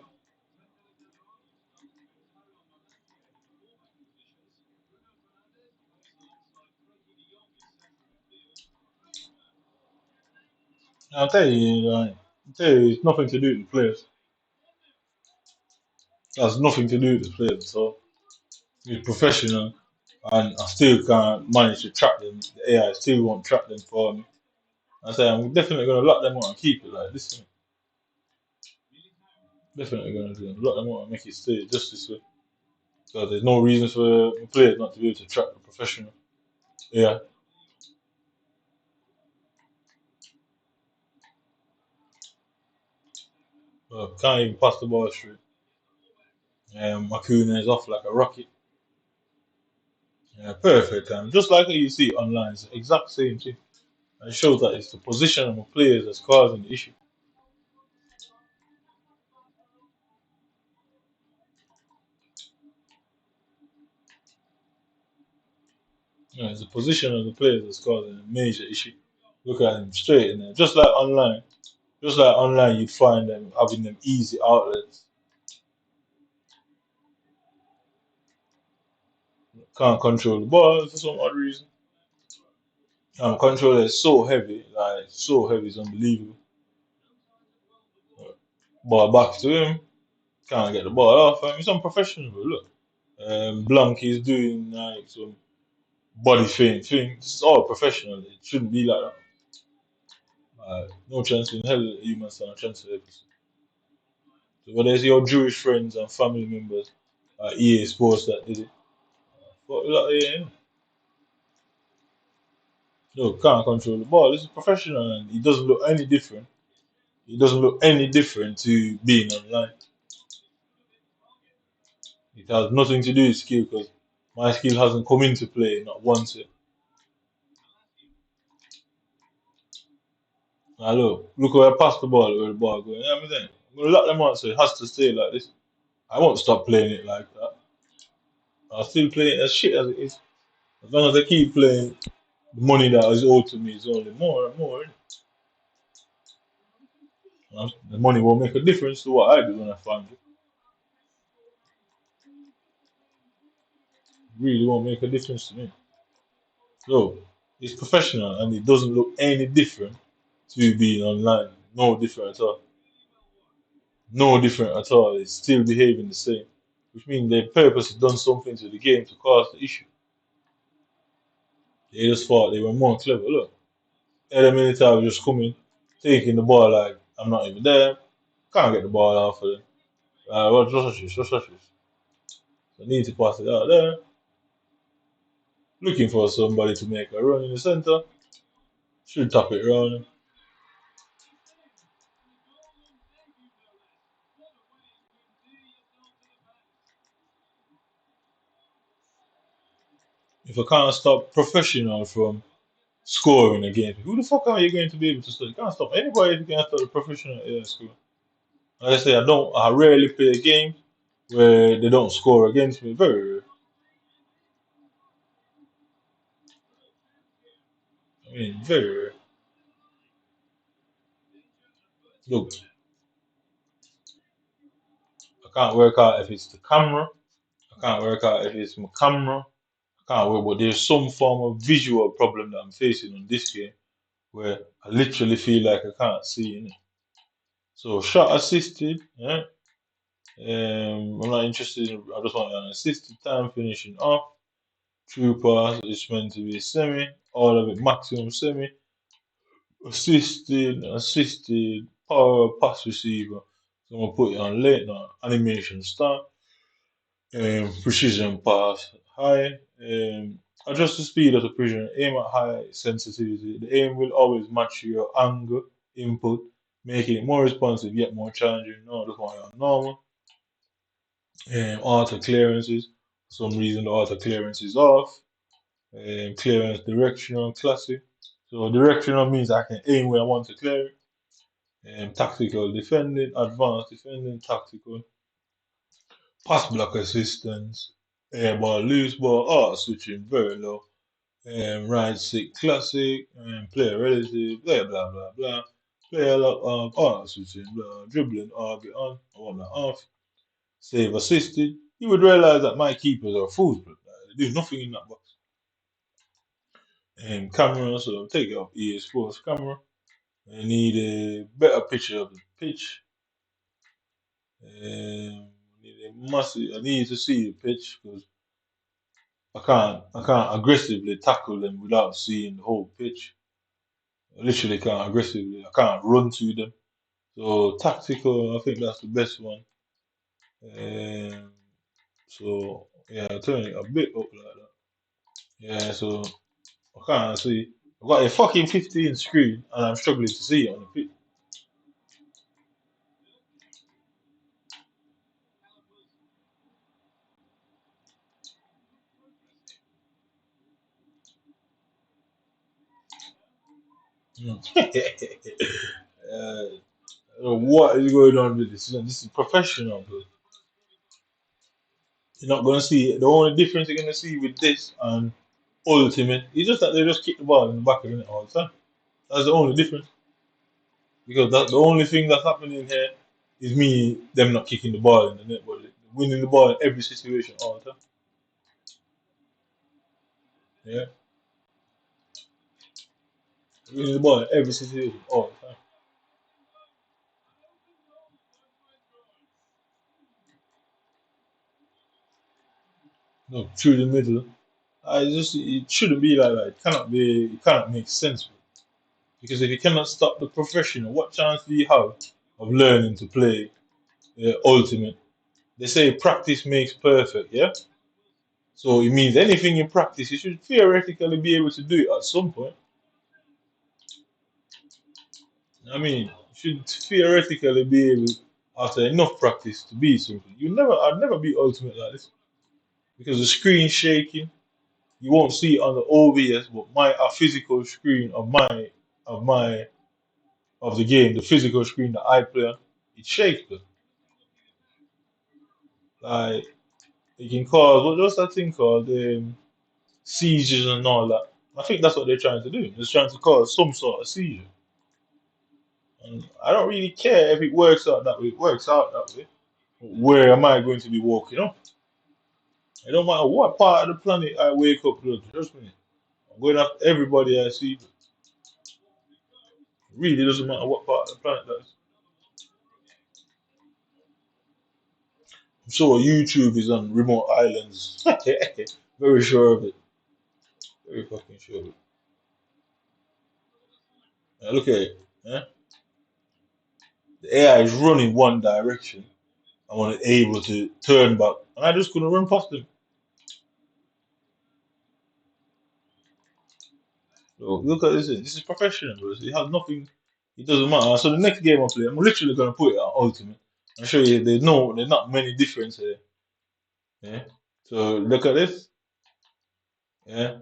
Speaker 1: I'll tell you, like, I'll tell you, it's nothing to do with the players. It has nothing to do with the players. So it's professional, and I still can't manage to track them. The AI still won't track them for me. I say I'm definitely gonna lock them out and keep it like this. Definitely gonna do lock them out and make it stay just this way. So there's no reason for the players not to be able to track the professional. Yeah, can't even pass the ball straight. Makuna is off like a rocket. Yeah, perfect. Just like you see online, it's the exact same thing. And it shows that it's the position of the players that's causing the issue. Yeah, it's the position of the players that's causing a major issue. Look at him straight in there. Just like online, you'd find them having them easy outlets. Can't control the ball for some odd reason. Controller is so heavy, like so heavy, it's unbelievable. Ball back to him, can't get the ball off him. He's unprofessional. Look, Blanc is doing like some body thing. This is all professional. It shouldn't be like that. No chance in hell human stand a chance for episode. So whether it's your Jewish friends and family members at EA Sports that did it, but like, yeah, no, can't control the ball. This is professional and he doesn't look any different. He doesn't look any different to being online. It has nothing to do with skill because my skill hasn't come into play not once yet. Now look where I passed the ball, where the ball going. Yeah, I'm gonna lock them out, so it has to stay like this. I won't stop playing it like that. I'll still play it as shit as it is. As long as I keep playing, the money that is owed to me is only more and more. The money won't make a difference to what I do when I find it. It really won't make a difference to me. So it's professional and it doesn't look any different to being online. No different at all. No different at all. It's still behaving the same. Which means they purposely done something to the game to cause the issue. They just thought they were more clever. Look, every minute I was just coming, taking the ball like I'm not even there. Can't get the ball off of them. Well, just watch this. So I need to pass it out there. Looking for somebody to make a run in the center. Should tap it around. If I can't stop professional from scoring against me, who the fuck are you going to be able to stop? You can't stop anybody if you can't stop the professional score. Like I say, I rarely play a game where they don't score against me. Very rare. I mean, very rare. Look, I can't work out if it's the camera. I can't work out if it's my camera. I can't work, but there's some form of visual problem that I'm facing on this game where I literally feel like I can't see. You know? So shot assisted, yeah, I'm not interested in, I just want an assisted time finishing off. True pass is meant to be semi, all of it maximum semi. Assisted, power pass receiver. So I'm gonna put it on late now. Animation start. Precision pass high. Adjust the speed of the precision. Aim at high sensitivity. The aim will always match your angle input, making it more responsive yet more challenging. No, this one on normal. Auto clearances. For some reason the auto clearance is off. Clearance directional classic. So directional means I can aim where I want to clear it. Tactical defending, advanced defending, tactical, pass block assistance, air ball, loose ball, art switching very low, right stick classic, player relative, blah blah blah blah. Player lock on, art switching, blah, dribbling, get on, I want that off. Save assisted. You would realize that my keepers are fools, but they do nothing in that box. Camera, so take it off EA Sports camera. I need a better picture of the pitch. Need a massive. I need to see the pitch because I can't aggressively tackle them without seeing the whole pitch. I literally can't aggressively. I can't run to them. So tactical, I think that's the best one. Um, so yeah, turn it a bit up like that. Yeah, so I can't see. I've got a fucking 15 screen and I'm struggling to see it on the pitch. Mm. What is going on with this? This is professional, bro. You're not gonna see it. The only difference you're gonna see with this and Ultimate is just that they just kick the ball in the back of the net all the time. That's the only difference. Because that the only thing that's happening here is me them not kicking the ball in the net, but winning the ball in every situation all the time. Yeah, winning the ball in every situation all the time. No, through the middle. I just it shouldn't be like that. It cannot be. It cannot make sense. Because if you cannot stop the professional, what chance do you have of learning to play Ultimate? They say practice makes perfect, yeah? So it means anything you practice, you should theoretically be able to do it at some point. I mean, you should theoretically be able, after enough practice, to be something. I'd never be ultimate like this because the screen shaking. You won't see it on the OBS, but my a physical screen of my of the game, the physical screen that I play on, it shakes. But like it can cause what's that thing called? Seizures and all that. I think that's what they're trying to do. They're trying to cause some sort of seizure. And I don't really care if it works out that way. It works out that way. Where am I going to be walking up? It don't matter what part of the planet I wake up to. Trust me. I'm going after everybody I see. It really doesn't matter what part of the planet that is. I'm sure YouTube is on remote islands. Very sure of it. Very fucking sure of it. Now look at it. Yeah? The AI is running one direction. I want to able to turn back. And I just couldn't run past him. So look at this. This is professional, bro. It has nothing. It doesn't matter. So the next game I play, I'm literally gonna put it on ultimate and show you there's not many difference here. Yeah. So look at this. Yeah.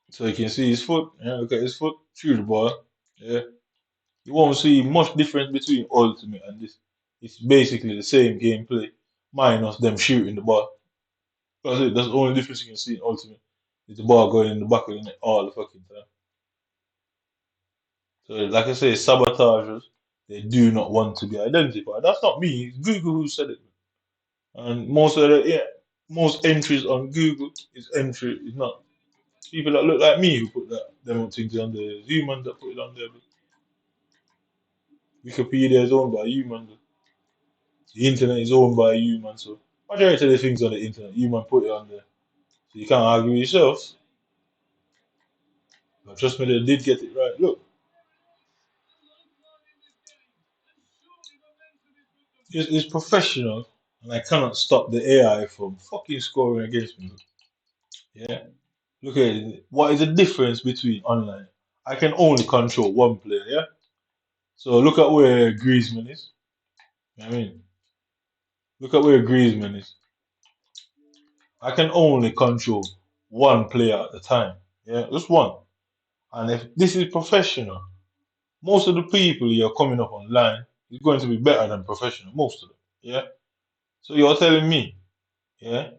Speaker 1: So you can see his foot. Yeah. Look at his foot through the ball. Yeah. You won't see much difference between ultimate and this. It's basically the same gameplay minus them shooting the ball. That's it. That's the only difference you can see in ultimate. Is the ball going in the back of the net all the fucking time. So, like I say, sabotagers, they do not want to be identified. That's not me. It's Google who said it. And most entries on Google is not people that look like me who put that them things on there. Humans that put it on there. Wikipedia is owned by a human. The internet is owned by a human. So majority of the things on the internet, human put it on there. So you can't argue with yourself. But trust me, they did get it right. Look, it's professional, and I cannot stop the AI from fucking scoring against me. Yeah. Look at it. What is the difference between online? I can only control one player, yeah? So look at where Griezmann is. I mean, look at where Griezmann is. I can only control one player at a time. Yeah, just one. And if this is professional, most of the people you're coming up online is going to be better than professional, most of them. Yeah. So you're telling me, yeah,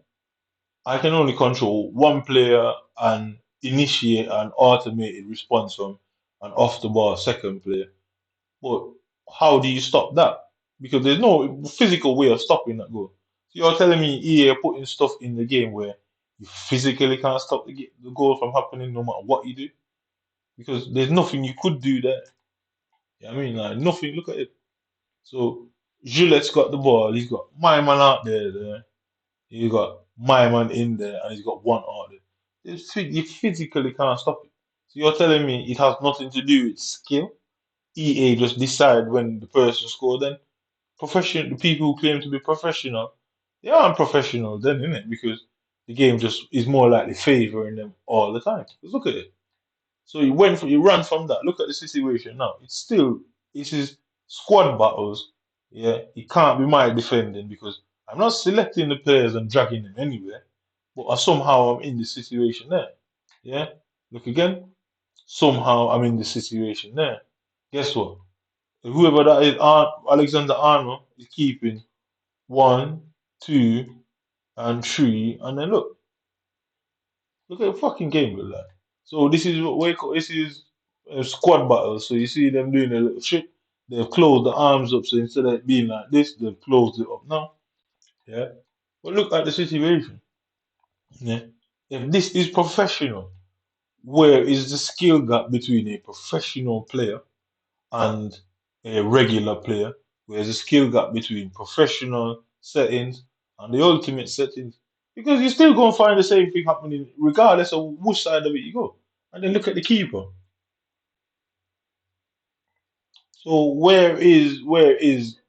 Speaker 1: I can only control one player and initiate an automated response from an off the ball second player. But how do you stop that? Because there's no physical way of stopping that goal. So you're telling me EA are putting stuff in the game where you physically can't stop the goal from happening no matter what you do? Because there's nothing you could do there. I mean, like nothing. Look at it. So Gillette's got the ball. He's got my man out there. He's got my man in there, and he's got one out there. You physically can't stop it. So you're telling me it has nothing to do with skill? EA just decide when the person score. Then the people who claim to be professional, they aren't professional then, innit? Because the game just is more likely favoring them all the time. Just look at it. So you ran from that. Look at the situation now. It is squad battles. Yeah, it can't be my defending because I'm not selecting the players and dragging them anywhere. But somehow I'm in the situation there. Yeah, look again. Somehow I'm in the situation there. Guess what? Whoever that is, Alexander Arnold is keeping one, two, and three, and then look at the fucking game with that. So this is what this is a squad battle. So you see them doing a little shit. They've closed the arms up. So instead of it being like this, they've closed it up now. Yeah. But look at the situation. Yeah. If this is professional, where is the skill gap between a professional player and a regular player? Where's the skill gap between professional settings and the ultimate settings? Because you're still going to find the same thing happening regardless of which side of it you go. And then look at the keeper. So where is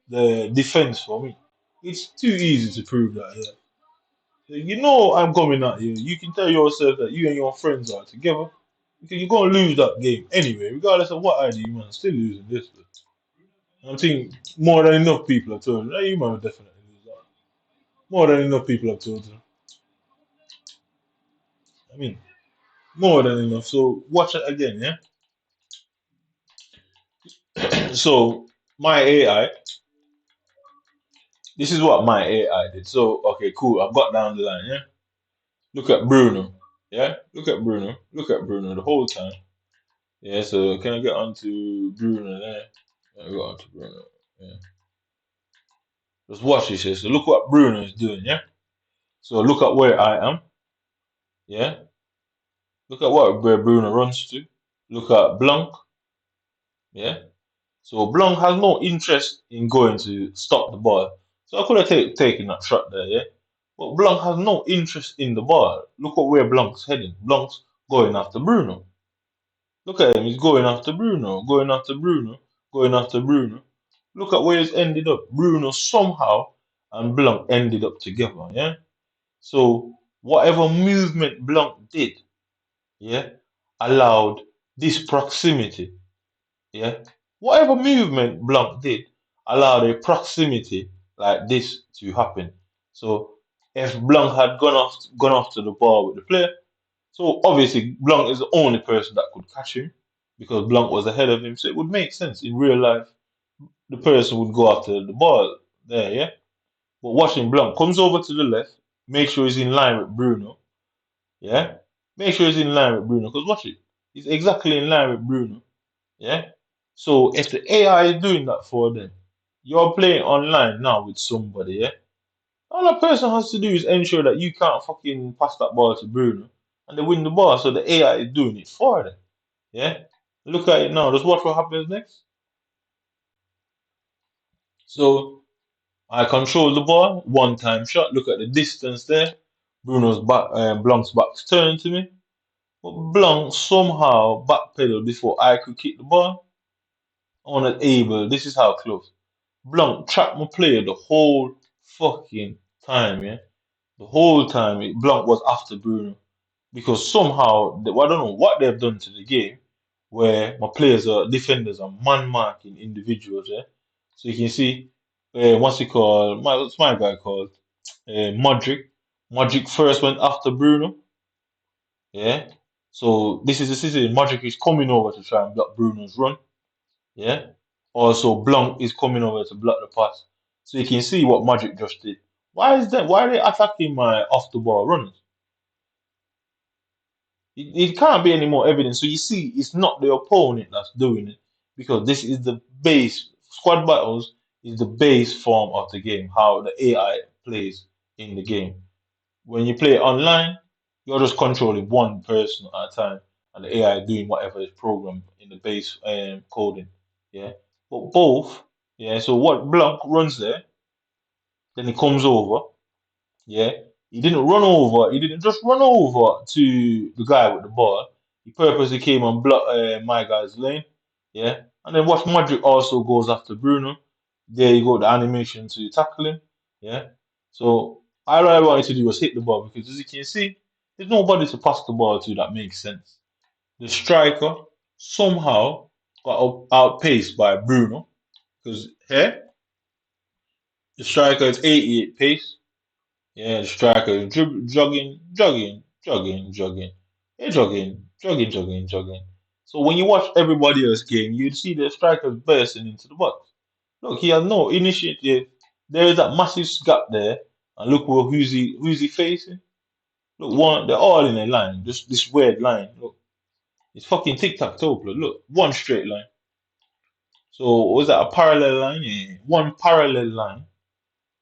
Speaker 1: the defense for me? It's too easy to prove that here. So you know I'm coming at you. You can tell yourself that you and your friends are together. Because you're gonna lose that game anyway, regardless of what I do, you man, still losing this. I think more than enough people have told you. You man will definitely lose that. More than enough people have told you. I mean, more than enough. So watch it again, yeah. So my AI, this is what my AI did. So okay, cool. I've got down the line, yeah. Look at Bruno, yeah. Look at Bruno. Look at Bruno the whole time, yeah. So can I get onto Bruno there? I got onto Bruno. Yeah. Just watch this here. So look what Bruno is doing, yeah. So look at where I am, yeah. Look at where Bruno runs to. Look at Blanc, yeah. So Blanc has no interest in going to stop the ball. So I could have taken that shot there, yeah. But Blanc has no interest in the ball. Look at where Blanc's heading. Blanc's going after Bruno. Look at him. He's going after Bruno, going after Bruno, going after Bruno. Look at where he's ended up. Bruno somehow and Blanc ended up together, yeah. So whatever movement Blanc did, yeah, allowed this proximity. Yeah. Whatever movement Blanc did allowed a proximity like this to happen. So if Blanc had gone off to the ball with the player, so obviously Blanc is the only person that could catch him because Blanc was ahead of him. So it would make sense in real life. The person would go after the ball there, yeah. But watching Blanc comes over to the left, make sure he's in line with Bruno, yeah. Make sure he's in line with Bruno because watch it, he's exactly in line with Bruno. Yeah. So if the AI is doing that for them, you're playing online now with somebody, yeah? All that person has to do is ensure that you can't fucking pass that ball to Bruno and they win the ball. So the AI is doing it for them. Yeah? Look at it now. Just watch what happens next. So I control the ball, one time shot. Look at the distance there. Bruno's back, Blanc's back's turned to me. But Blanc somehow backpedaled before I could kick the ball. Unable. This is how close. Blanc trapped my player the whole fucking time, yeah. The whole time Blanc was after Bruno because somehow I don't know what they've done to the game where my players are defenders are man marking individuals, yeah. So you can see what's he called? What's my guy called? Modric. Modric first went after Bruno, yeah. So this is the situation. Modric is coming over to try and block Bruno's run. Yeah. Also, Blanc is coming over to block the pass. So you can see what Magic just did. Why is that? Why are they attacking my off the ball runners? It can't be any more evidence. So you see, it's not the opponent that's doing it because this is the base. Squad battles is the base form of the game, how the AI plays in the game. When you play online, you're just controlling one person at a time, and the AI doing whatever is programmed in the base coding. Yeah, but both. Yeah. So what Blanc runs there, then he comes over. Yeah, he didn't run over. He didn't just run over to the guy with the ball. He purposely came and blocked my guy's lane. Yeah, and then watch Madrid also goes after Bruno. There you go, the animation to tackle him. Yeah, so all I wanted to do was hit the ball because as you can see, there's nobody to pass the ball to that makes sense. The striker somehow got outpaced by Bruno because here the striker is 88 pace. Yeah, the striker is jogging, jogging, jogging, jogging, yeah, jogging, jogging. So when you watch everybody else game, you'd see the striker bursting into the box. Look, he has no initiative. There is that massive gap there, and look who's he facing. Look, one they're all in a line, just this weird line. Look, it's fucking tic tac toe. Look, one straight line. So was that a parallel line? Yeah, one parallel line.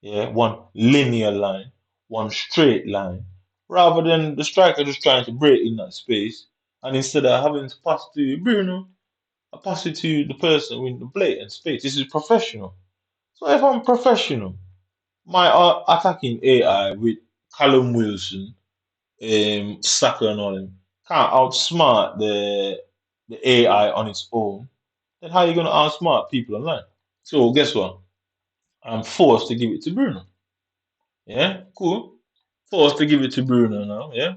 Speaker 1: Yeah, one linear line, one straight line, rather than the striker just trying to break in that space. And instead of having to pass to Bruno, I pass it to the person with the blatant space. This is professional. So if I'm professional, my attacking AI with Callum Wilson, Saka and all them can't outsmart the AI on its own. Then how are you gonna outsmart people online? So guess what? I'm forced to give it to Bruno. Yeah, cool. Forced to give it to Bruno now. Yeah,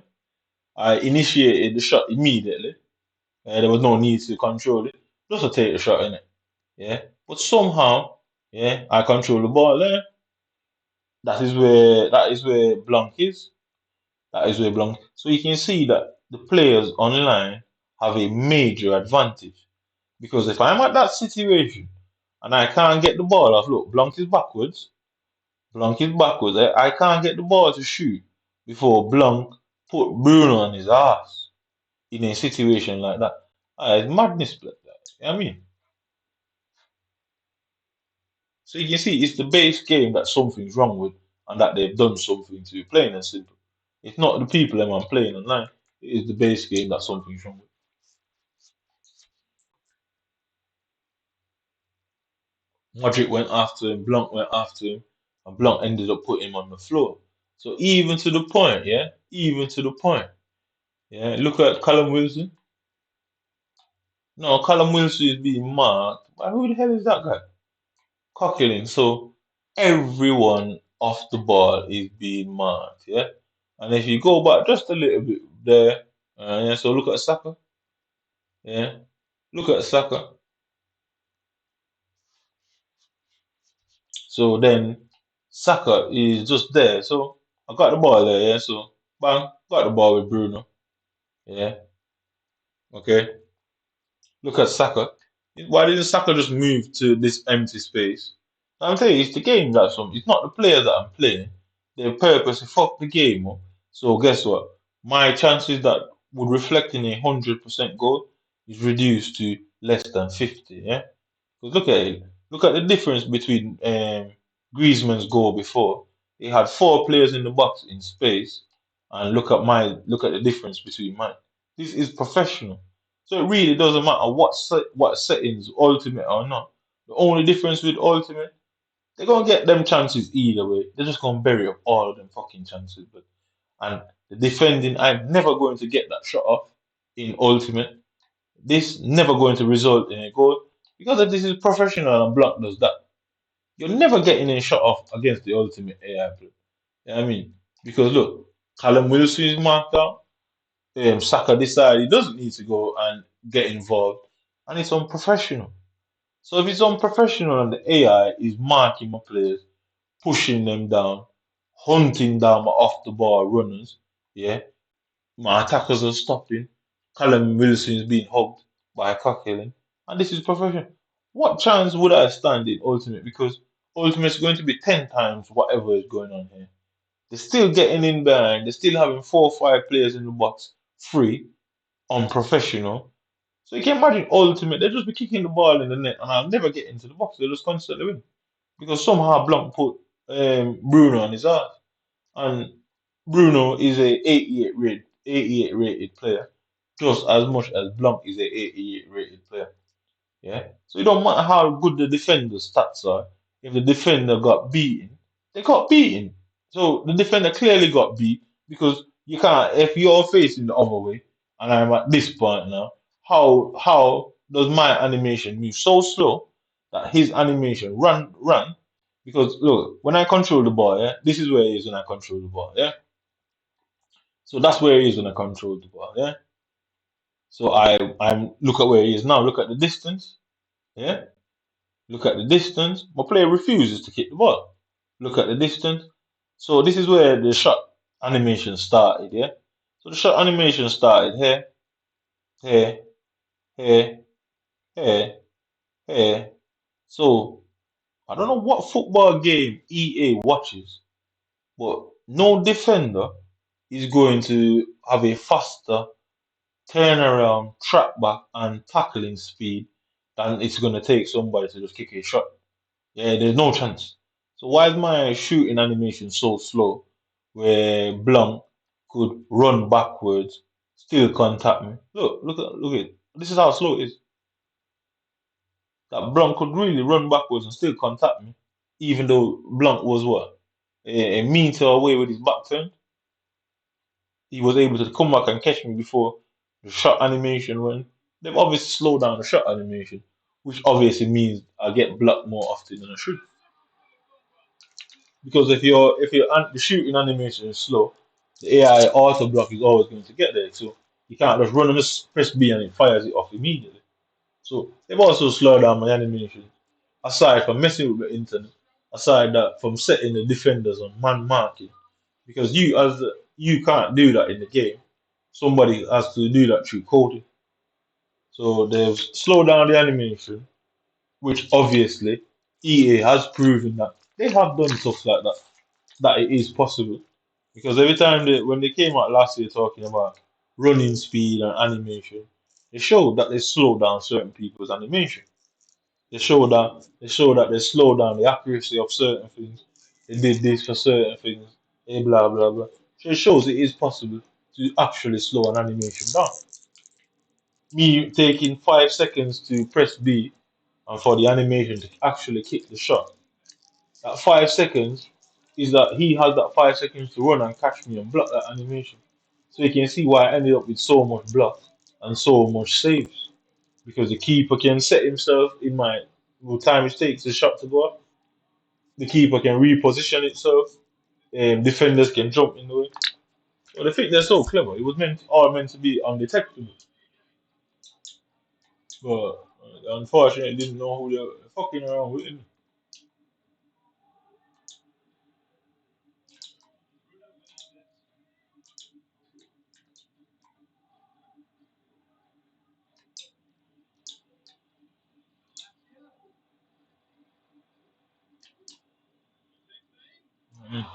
Speaker 1: I initiated the shot immediately. There was no need to control it, just to take the shot in it. Yeah, but somehow, yeah, I control the ball there. That is where Blanc is. That is where Blanc. So you can see that the players online have a major advantage because if I'm at that situation and I can't get the ball off, look, Blanc is backwards. Blanc is backwards. I can't get the ball to shoot before Blanc put Bruno on his ass in a situation like that. It's madness, blood. You know what I mean? So you can see it's the base game that something's wrong with and that they've done something to plain and simple. It's not the people that I'm playing online. It is the base game that something's wrong with. Modric went after him, Blanc went after him, and Blanc ended up putting him on the floor. So even to the point, yeah, even to the point. Yeah, look at Callum Wilson. No, Callum Wilson is being marked. But who the hell is that guy? Coquelin. So everyone off the ball is being marked. Yeah. And if you go back just a little bit there, yeah, so look at Saka. Yeah. Look at Saka. So then Saka is just there. So I got the ball there. Yeah. So bang, got the ball with Bruno. Yeah. Okay. Look at Saka. Why didn't Saka just move to this empty space? I'm telling you, it's the game that's on. It's not the players that I'm playing. They purposely fuck the game up. So guess what? My chances that would reflect in 100% goal is reduced to less than 50. Yeah. Because look at it. Look at the difference between Griezmann's goal before. He had four players in the box in space, and look at the difference between mine. This is professional. So it really doesn't matter what settings, ultimate or not. The only difference with ultimate They're gonna get them chances either way. They're just gonna bury up all of them fucking chances. But and the defending, I'm never going to get that shot off in ultimate. This never going to result in a goal because if this is professional and Block does that, you're never getting a shot off against the ultimate AI player. You know what I mean? Because look, Callum Wilson is marked out. Saka decided he doesn't need to go and get involved, and it's unprofessional. So if it's unprofessional and the AI is marking my players, pushing them down, hunting down my off the ball runners, yeah, my attackers are stopping. Callum Wilson is being hugged by Coquelin, and this is professional. What chance would I stand in Ultimate? Because Ultimate is going to be 10 times whatever is going on here. They're still getting in behind. They're still having 4 or 5 players in the box free, unprofessional. So you can imagine Ultimate, they'll just be kicking the ball in the net and I'll never get into the box. They'll just constantly win. Because somehow Blanc put Bruno on his ass. And Bruno is a 88 rated player, just as much as Blanc is a 88 rated player. Yeah. So it don't matter how good the defender's stats are. If the defender got beaten, they got beaten. So the defender clearly got beat because you can't. If you're facing the other way, and I'm at this point now, how does my animation move so slow that his animation run? Because look, when I control the ball, yeah, this is where he is when I control the ball, yeah. So that's where he is when I control the ball, yeah. So I'm look at where he is now. Look at the distance, yeah. Look at the distance. My player refuses to kick the ball. Look at the distance. So this is where the shot animation started, yeah? So the shot animation started here, here, here, here, here. So I don't know what football game EA watches, but no defender is going to have a faster turnaround, track back, and tackling speed than it's going to take somebody to just kick a shot. Yeah, there's no chance. So why is my shooting animation so slow? Where Blanc could run backwards, still contact me. Look at it. This is how slow it is. That Blanc could really run backwards and still contact me, even though Blanc was what a meter away with his back turned. He was able to come back and catch me before the shot animation went. They've obviously slowed down the shot animation, which obviously means I get blocked more often than I should. Because if the shooting animation is slow, the AI auto block is always going to get there. So you can't just run and just press B and it fires it off immediately. So they've also slowed down my animation. Aside from messing with the internet, aside that from setting the defenders on man marking, because you can't do that in the game. Somebody has to do that through coding. So they've slowed down the animation, which obviously EA has proven that they have done stuff like that, that it is possible. Because every time when they came out last year talking about running speed and animation, they showed that they slowed down certain people's animation. They showed that they slowed down the accuracy of certain things. They did this for certain things. Blah blah blah. So it shows it is possible to actually slow an animation down. Me taking 5 seconds to press B and for the animation to actually kick the shot. That 5 seconds is that he has that 5 seconds to run and catch me and block that animation. So you can see why I ended up with so much block and so much saves. Because the keeper can set himself in my the time it takes the shot to go up. The keeper can reposition itself. Defenders can jump in the way. Well, I think they're so clever. It was all meant to be undetectable. But unfortunately, didn't know who they were fucking around with. Mm.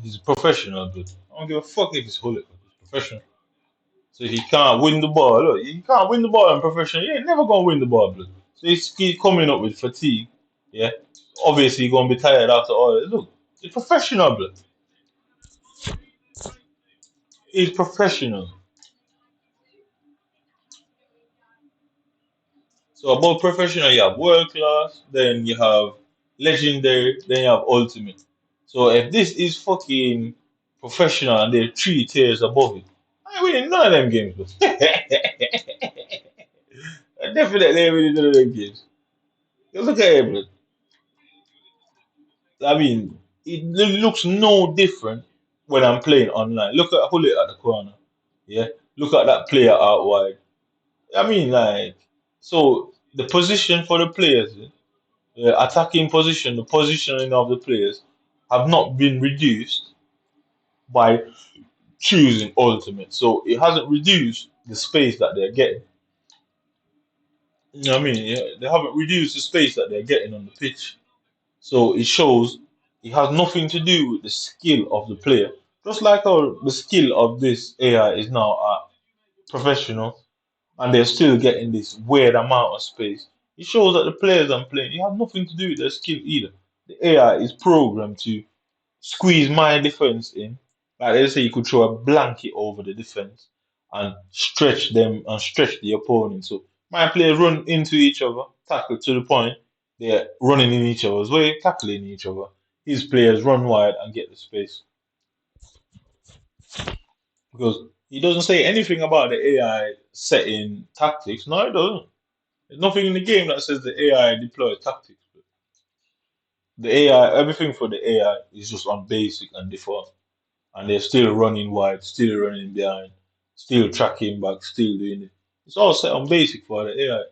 Speaker 1: He's a professional, dude. I don't give a fuck if it's hooligan. It's professional. So if you can't win the ball, look, you can't win the ball in professional. You ain't never gonna win the ball, blood. So he's keep coming up with fatigue. Yeah, obviously you're gonna be tired after all this. Look, it's professional, blood. He's professional. So above professional, you have world class, then you have legendary, then you have ultimate. So if this is fucking professional and they're 3 tiers above it, I ain't winning none of them games, bro. I definitely ain't winning none of them games. Look at it, bro. I mean, looks no different when I'm playing online. Look at Hullet at the corner. Yeah. Look at that player out wide. I mean, like, so the position for the players, the attacking position, the positioning of the players have not been reduced by choosing ultimate. So it hasn't reduced the space that they're getting. You know what I mean? Yeah, they haven't reduced the space that they're getting on the pitch. So it shows it has nothing to do with the skill of the player. Just like how the skill of this AI is now professional and they're still getting this weird amount of space. It shows that the players I'm playing, it has nothing to do with their skill either. The AI is programmed to squeeze my defense in. Like they say, you could throw a blanket over the defense and stretch them and stretch the opponent. So my players run into each other, tackle to the point. They're running in each other's way, tackling each other. His players run wide and get the space because he doesn't say anything about the AI setting tactics. No, it doesn't. There's nothing in the game that says the AI deploys tactics. The AI, everything for the AI is just on basic and default. And they're still running wide, still running behind, still tracking back, still doing it. It's all set on basic for the AI.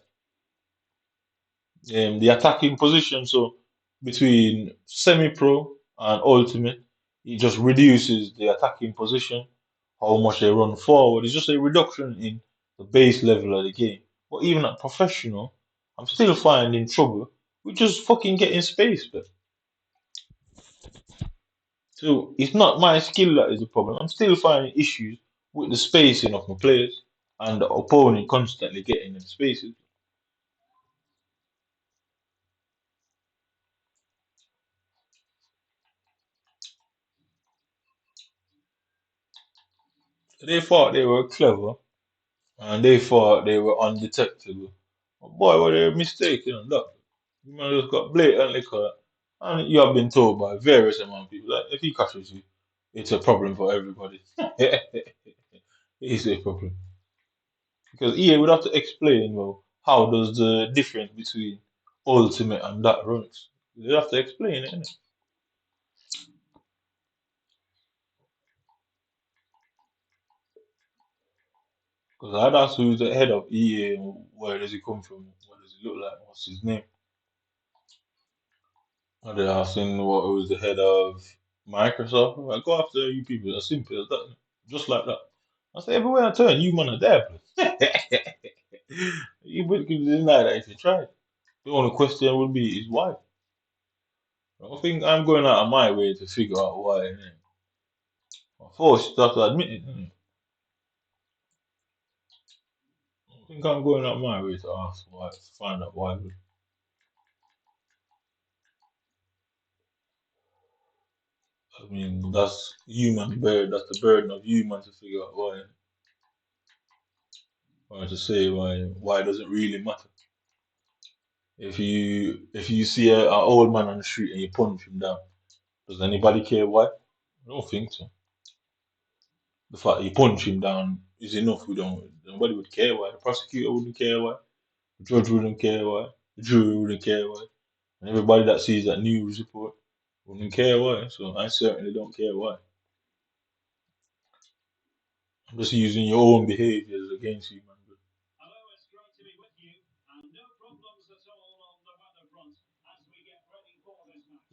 Speaker 1: The attacking position, so between semi-pro and ultimate, it just reduces the attacking position, how much they run forward. It's just a reduction in the base level of the game. But even at professional, I'm still finding trouble with just fucking getting space, but so it's not my skill that is the problem. I'm still finding issues with the spacing of my players and the opponent constantly getting in spaces. They thought they were clever and they thought they were undetectable. But boy, were they mistaken on that. You man just got blatantly caught. And you have been told by various amount of people that if he catches you, it's a problem for everybody. It's a problem. Because EA would have to explain, well, how does the difference between Ultimate and that runs? They have to explain it, innit? Because I'd ask who's the head of EA and where does he come from? What does he look like? What's his name? I'd ask him what who's the head of Microsoft. I'm like, go after you people. As simple as that. Just like that. I say everywhere I turn, you man are there. You would deny that if you tried. The only question would be is why. I don't think I'm going out of my way to figure out why. Innit? Of course, you have to admit it. Innit? I don't think I'm going out of my way to ask why, to find out why. I mean, that's human burden. That's the burden of human to figure out why, or to say why does it really matter? If you see an old man on the street and you punch him down, does anybody care why? I don't think so. The fact that you punch him down is enough. We don't. Nobody would care why. The prosecutor wouldn't care why. The judge wouldn't care why. The jury wouldn't care why. And everybody that sees that news report wouldn't care why. So I certainly don't care why. I'm just using your own behaviors against you, man.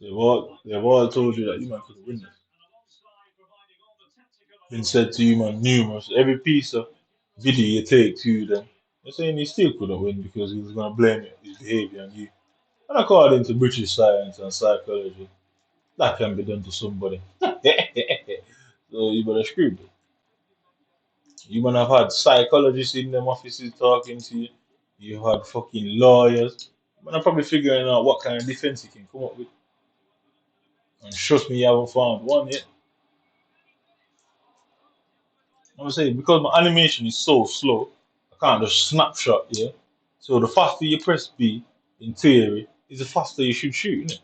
Speaker 1: They've all told you that you man could win this. Been said to you man numerous. Every piece of video you take to them, they're saying he still couldn't win because he was gonna blame his behavior on you. And according to British science and psychology, that can be done to somebody. So you better screw. You gonna have had psychologists in them offices talking to you. You had fucking lawyers. Man, I'm probably figuring out what kind of defense you can come up with. And trust me, you haven't found one yet. I'm saying because my animation is so slow, I can't just snapshot here. So the faster you press B, in theory, is the faster you should shoot, innit?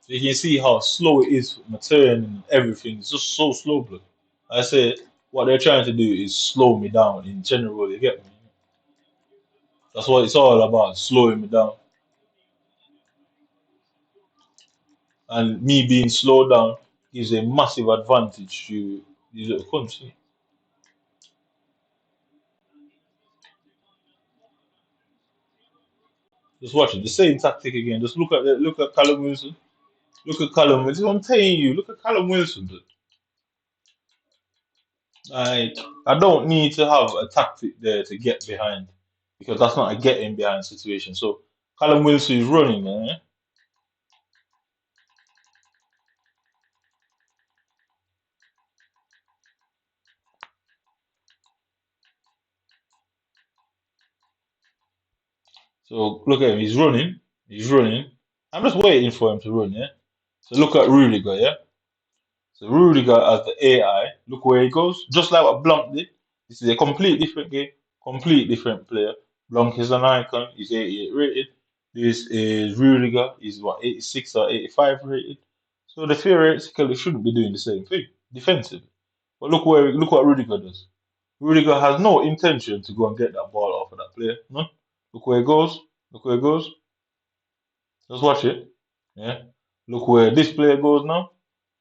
Speaker 1: So you can see how slow it is for my turn and everything. It's just so slow, bro. I said what they're trying to do is slow me down in general, you get me? That's what it's all about, slowing me down. And me being slowed down gives a massive advantage to these little countries. Just watch it. The same tactic again. Just look at Callum Wilson. Look at Callum Wilson. I'm telling you, look at Callum Wilson. Dude. Like I don't need to have a tactic there to get behind because that's not a getting behind situation. So Callum Wilson is running, eh? So look at him. He's running. He's running. I'm just waiting for him to run, yeah. So look at Rudiger, yeah. So Rudiger as the AI, look where he goes. Just like what Blanc did. This is a complete different game, complete different player. Blanc is an icon, he's 88 rated. This is Rudiger, he's what 86 or 85 rated. So the theoretically shouldn't be doing the same thing defensively. But look what Rudiger does. Rudiger has no intention to go and get that ball off of that player. No. Look where he goes. Look where he goes. Just watch it. Yeah. Look where this player goes now.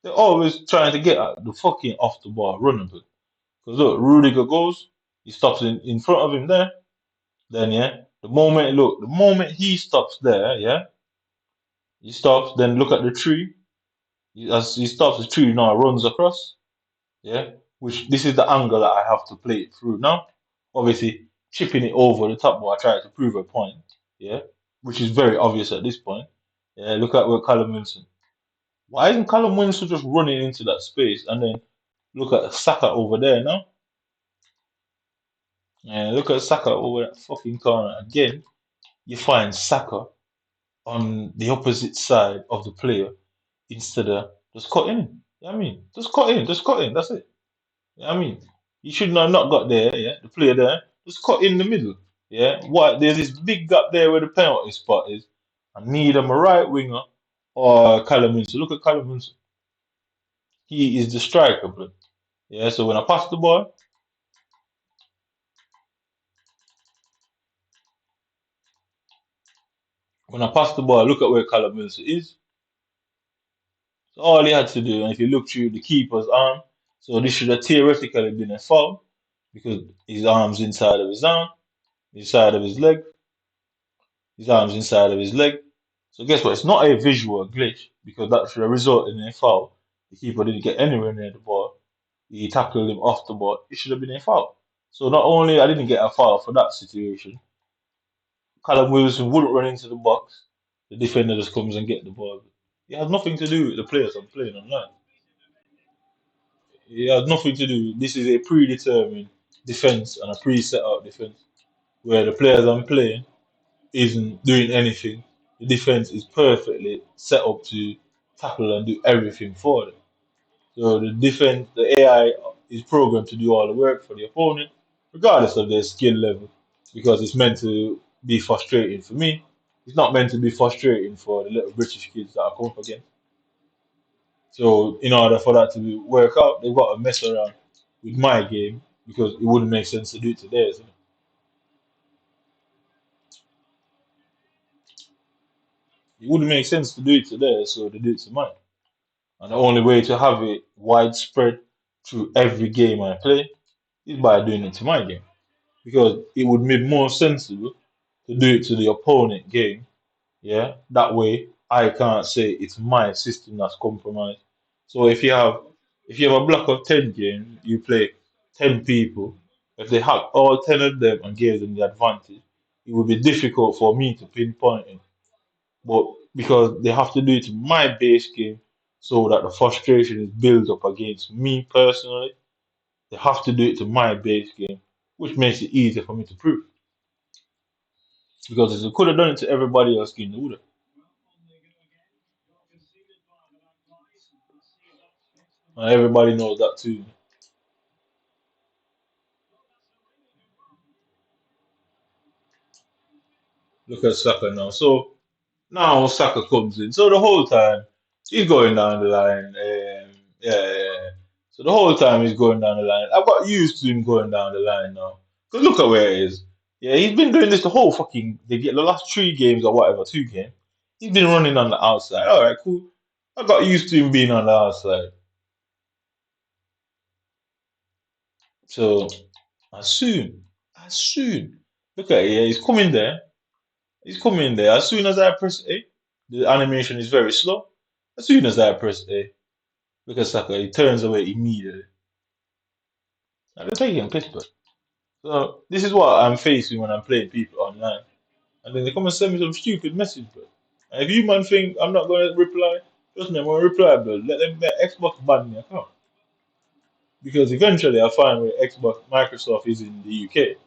Speaker 1: They're always trying to get at the fucking off the ball running bit. Because look, Rudiger goes, he stops in front of him there. Then yeah, the moment he stops there, yeah, he stops. Then look at the tree. As he stops the tree now, runs across. Yeah, which this is the angle that I have to play it through now. Obviously, chipping it over the top, but I try to prove a point. Yeah, which is very obvious at this point. Yeah, look at where Callum Wilson. Why isn't Callum Wilson just running into that space and then look at Saka over there now? And look at Saka over that fucking corner. Again, you find Saka on the opposite side of the player instead of just cutting in. You know what I mean? Just cut in, that's it. You know what I mean? You should not got there, yeah, the player there. Just cut in the middle. Yeah. What there's this big gap there where the penalty spot is. I need him a right winger or Callum Wilson. Look at Callum Wilson. He is the striker, bro. Yeah, so when I pass the ball, look at where Callum Wilson is. So all he had to do, and if you look through the keeper's arm, so this should have theoretically been a foul because his arm's inside of his arm, inside of his leg, his arm's inside of his leg. So guess what? It's not a visual glitch because that should have resulted in a foul. The keeper didn't get anywhere near the ball. He tackled him off the ball. It should have been a foul. So not only I didn't get a foul for that situation, Callum Wilson wouldn't run into the box. The defender just comes and get the ball. It has nothing to do with the players I'm playing online. It has nothing to do. This is a predetermined defense and a pre-set out defense where the players I'm playing isn't doing anything. The defense is perfectly set up to tackle and do everything for them. So the defense, the AI is programmed to do all the work for the opponent, regardless of their skill level, because it's meant to be frustrating for me. It's not meant to be frustrating for the little British kids that I come up against. So in order for that to work out, they've got to mess around with my game because it wouldn't make sense to do it to theirs. It wouldn't make sense to do it to theirs, so they do it to mine. And the only way to have it widespread through every game I play is by doing it to my game. Because it would make more sensible to do it to the opponent game. Yeah, that way I can't say it's my system that's compromised. So if you have a block of 10 games, you play 10 people. If they have all 10 of them and gave them the advantage, it would be difficult for me to pinpoint it. But because they have to do it in my base game so that the frustration is built up against me personally. They have to do it to my base game, which makes it easier for me to prove. Because if they could have done it to everybody else game, they would have. And everybody knows that too. Look at Saka now. So now Saka comes in. So the whole time he's going down the line. Yeah. So the whole time he's going down the line. I've got used to him going down the line now. Because look at where he is. Yeah, he's been doing this the whole fucking the last 3 games or whatever, 2 games. He's been running on the outside. Alright, cool. I got used to him being on the outside. So as soon, look at it, yeah, he's coming there. He's coming there. As soon as I press A, the animation is very slow. As soon as I press A, look at Saka, he turns away immediately. And they're taking piss, bro. So this is what I'm facing when I'm playing people online. And then they come and send me some stupid message, bro. And if you man think I'm not gonna reply, trust me, I'm gonna reply, bro. Let Xbox ban me account. Because eventually I find where Xbox Microsoft is in the UK.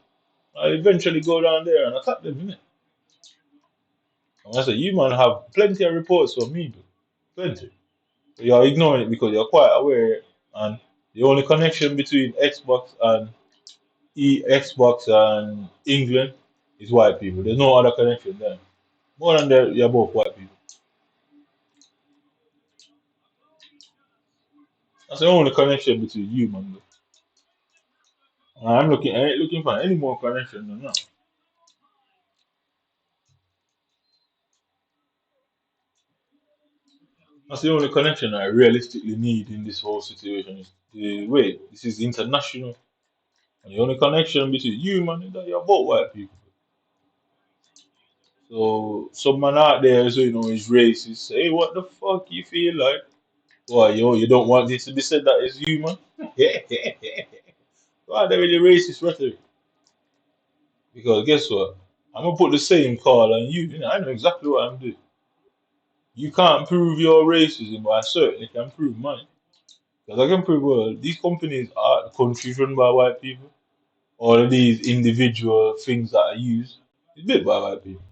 Speaker 1: I'll eventually go down there and attack them, innit? And I say, you man have plenty of reports for me, bro. Plenty. But you're ignoring it because you're quite aware and the only connection between Xbox and England is white people. There's no other connection there. More than that, you're both white people. That's the only connection between you, man. I ain't looking for any more connection than that. That's the only connection I realistically need in this whole situation. Is the wait, this is international. And the only connection between you, man, is that you're both white people. So some man out there, so you know, is racist. Say, what the fuck you feel like? Why, yo, you don't want this to be said that it's you, man? Why they really racist rhetoric? Because guess what? I'm gonna put the same call on you. You know, I know exactly what I'm doing. You can't prove your racism, but I certainly can prove mine. Because I can prove well, these companies are countries run by white people. All of these individual things that I use is built by white people.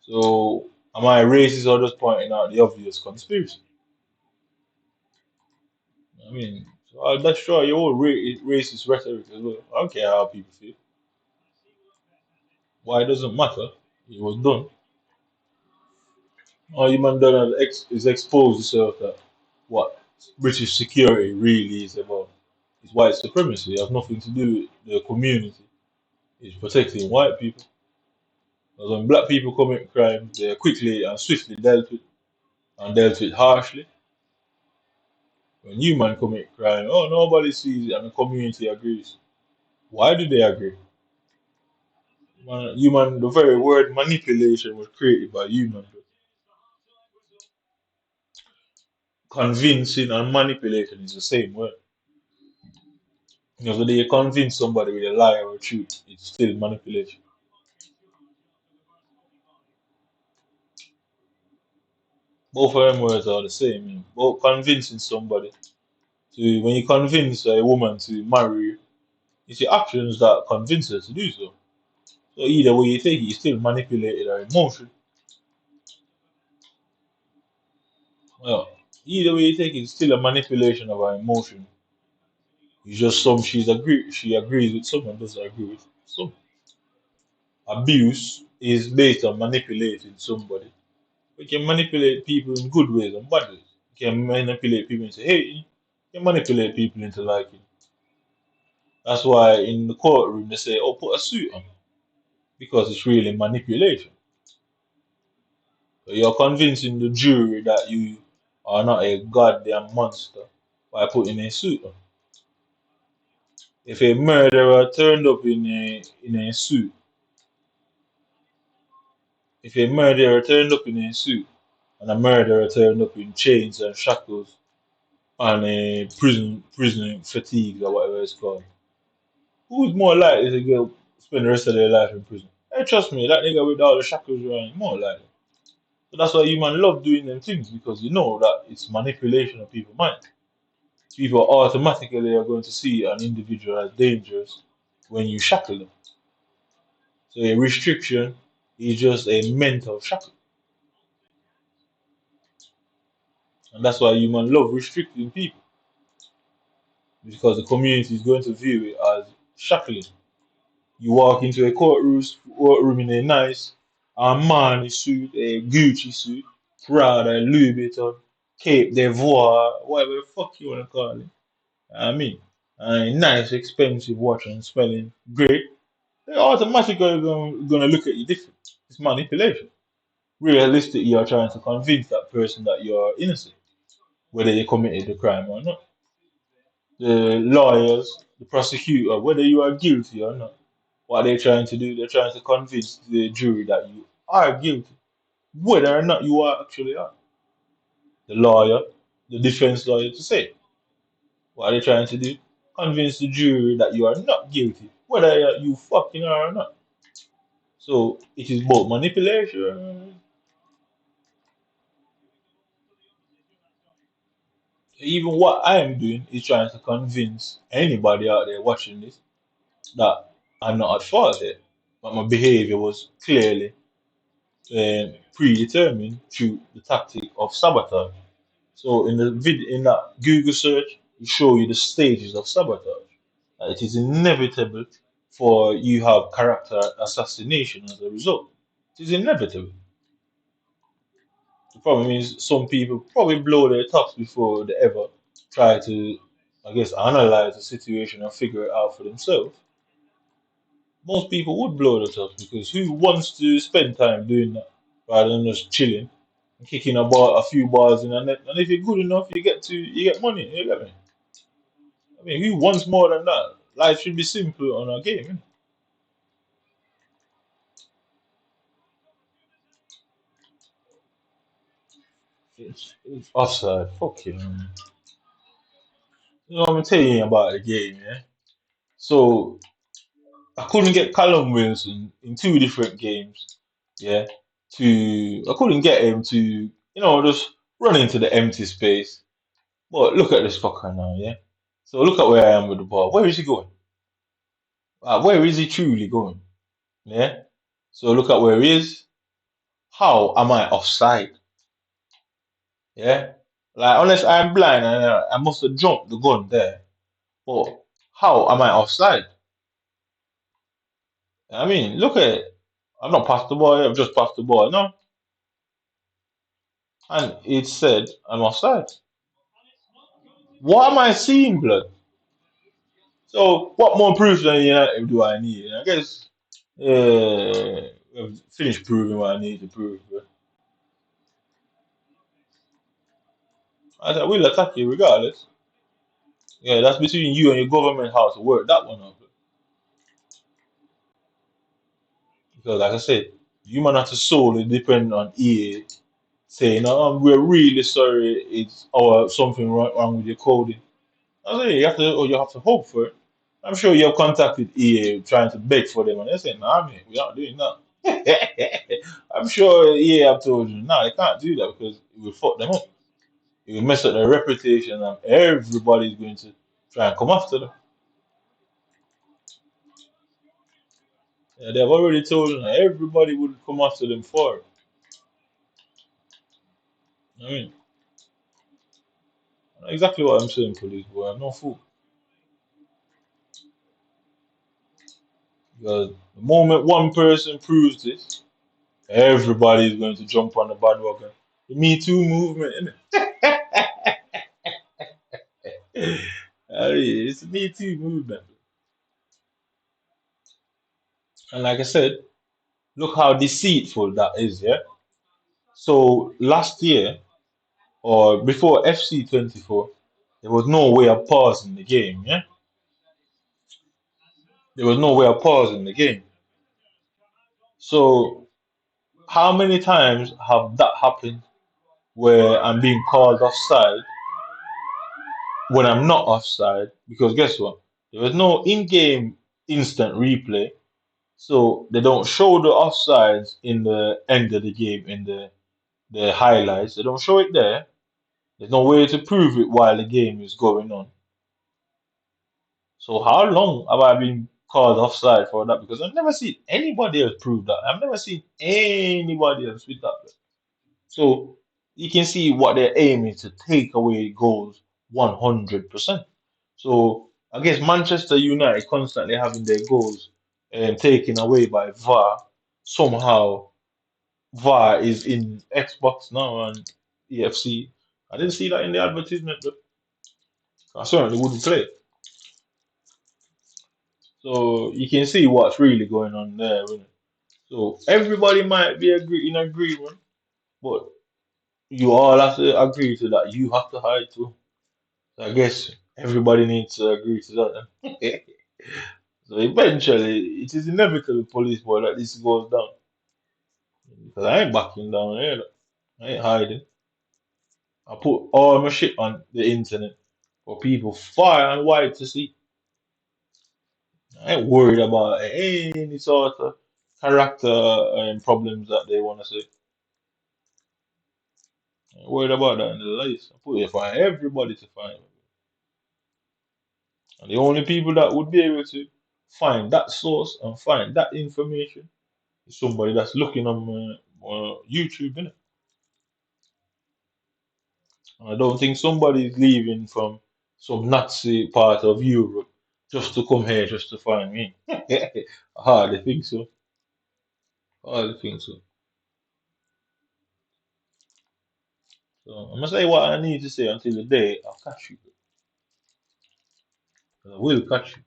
Speaker 1: So am I racist or just pointing out the obvious conspiracy? I mean, so I'll destroy your whole racist rhetoric as well. I don't care how people feel. Why it doesn't matter. It was done. All you man done is expose yourself that what British security really is about. It's white supremacy. It has nothing to do with the community. It's protecting white people. Because when black people commit crimes, they are quickly and swiftly dealt with and dealt with harshly. When you man commit crime, oh nobody sees it and the community agrees. Why do they agree? Man, human, the very word manipulation was created by human. Convincing and manipulation is the same word. Because whether you convince somebody with a lie or a truth, it's still manipulation. Both of them words are the same. Both convincing somebody to when you convince a woman to marry you, it's your actions that convince her to do so. So either way you take it, you still manipulated her emotion. Well, either way you take it, it's still a manipulation of her emotion. It's just she agrees with someone doesn't agree with some. Abuse is based on manipulating somebody. We can manipulate people in good ways and bad ways. You can manipulate people into hating. You can manipulate people into liking. That's why in the courtroom they say, "Oh, put a suit on," because it's really manipulation. So you're convincing the jury that you are not a goddamn monster by putting a suit on. If a murderer turned up in a suit, if a murderer turned up in a suit and a murderer turned up in chains and shackles and a prison fatigues or whatever it's called, who's more likely to go spend the rest of their life in prison? Hey, trust me, that nigga with all the shackles around, more like. So that's why human love doing them things because you know that it's manipulation of people's mind. People automatically are going to see an individual as dangerous when you shackle them. So a restriction is just a mental shackle. And that's why human love restricting people. Because the community is going to view it as shackling. You walk into a courtroom in a nice Armani suit, a Gucci suit, Prada, Louis Vuitton, Cape d'Ivoire, whatever the fuck you want to call it. I mean, a nice, expensive watch and smelling great. They're automatically going to look at you different. It's manipulation. Realistically, you're trying to convince that person that you're innocent, whether you committed the crime or not. The lawyers, the prosecutor, whether you are guilty or not. What they're trying to do, they're trying to convince the jury that you are guilty, whether or not you are actually are. The lawyer, the defense lawyer to say, what are they trying to do? Convince the jury that you are not guilty, whether you fucking are or not. So it is both manipulation. Even what I am doing is trying to convince anybody out there watching this that I'm not at fault here. But my behavior was clearly predetermined through the tactic of sabotage. So in that Google search, it show you the stages of sabotage. It is inevitable for you have character assassination as a result. It is inevitable. The problem is some people probably blow their tops before they ever try to, I guess, analyze the situation and figure it out for themselves. Most people would blow their tops because who wants to spend time doing that rather than just chilling and kicking a few balls in the net? And if you're good enough, you get money. You get me? I mean, who wants more than that? Life should be simple on a game. Innit? It's offside. Fucking. You know what I'm telling you about the game, yeah? So I couldn't get Callum Wilson in two different games. Yeah, I couldn't get him to just run into the empty space. But look at this fucker now. Yeah. So look at where I am with the ball. Where is he going? Where is he truly going? Yeah. So look at where he is. How am I offside? Yeah. Like unless I'm blind and I must have jumped the gun there. But how am I offside? I mean, look at it. I've not passed the ball. I've just passed the ball. No, and it said I'm offside. What am I seeing, blood? So, what more proof than United do I need? I guess I've finished proving what I need to prove. But I will attack you regardless. Yeah, that's between you and your government how to work that one out. Because, like I said, you might have to solely depend on EA saying, we're really sorry, it's or something wrong with your coding. I say you have to hope for it. I'm sure you have contacted EA trying to beg for them, and they say, "Nah, man, we're not doing that." I'm sure EA have told you, "Nah, they can't do that because it will fuck them up. It will mess up their reputation, and everybody's going to try and come after them." Yeah, they've already told them that everybody would come after them for it. I mean, exactly what I'm saying, police boy. I'm no fool. Because the moment one person proves this, everybody's going to jump on the bandwagon. The Me Too movement, it's a Me Too movement. And like I said, look how deceitful that is, yeah? So last year, or before FC 24, there was no way of pausing the game, yeah? There was no way of pausing the game. So how many times have that happened where I'm being called offside when I'm not offside? Because guess what? There was no in-game instant replay. So they don't show the offsides in the end of the game in the highlights. They don't show it there. There's no way to prove it while the game is going on. So how long have I been called offside for that? Because I've never seen anybody else prove that. I've never seen anybody else with that. So you can see what they're aiming to take away goals 100%. So I guess Manchester United constantly having their goals taken away by VAR. Somehow VAR is in Xbox now and EFC. I didn't see that in the advertisement, but I certainly wouldn't play it. So you can see what's really going on there, innit? So everybody might be in agreement, but you all have to agree to that. You have to hide too. So I guess everybody needs to agree to that. Then. So eventually, it is inevitable, police boy, that this goes down. Because I ain't backing down here. I ain't hiding. I put all my shit on the internet for people far and wide to see. I ain't worried about any sort of character problems that they want to say. I ain't worried about that in the least. I put it for everybody to find. And the only people that would be able to find that source and find that information is somebody that's looking on YouTube, innit? And I don't think somebody is leaving from some Nazi part of Europe just to come here just to find me. I hardly think so. I hardly think so. So I'm gonna say what I need to say until the day I catch you. 'Cause I will catch you.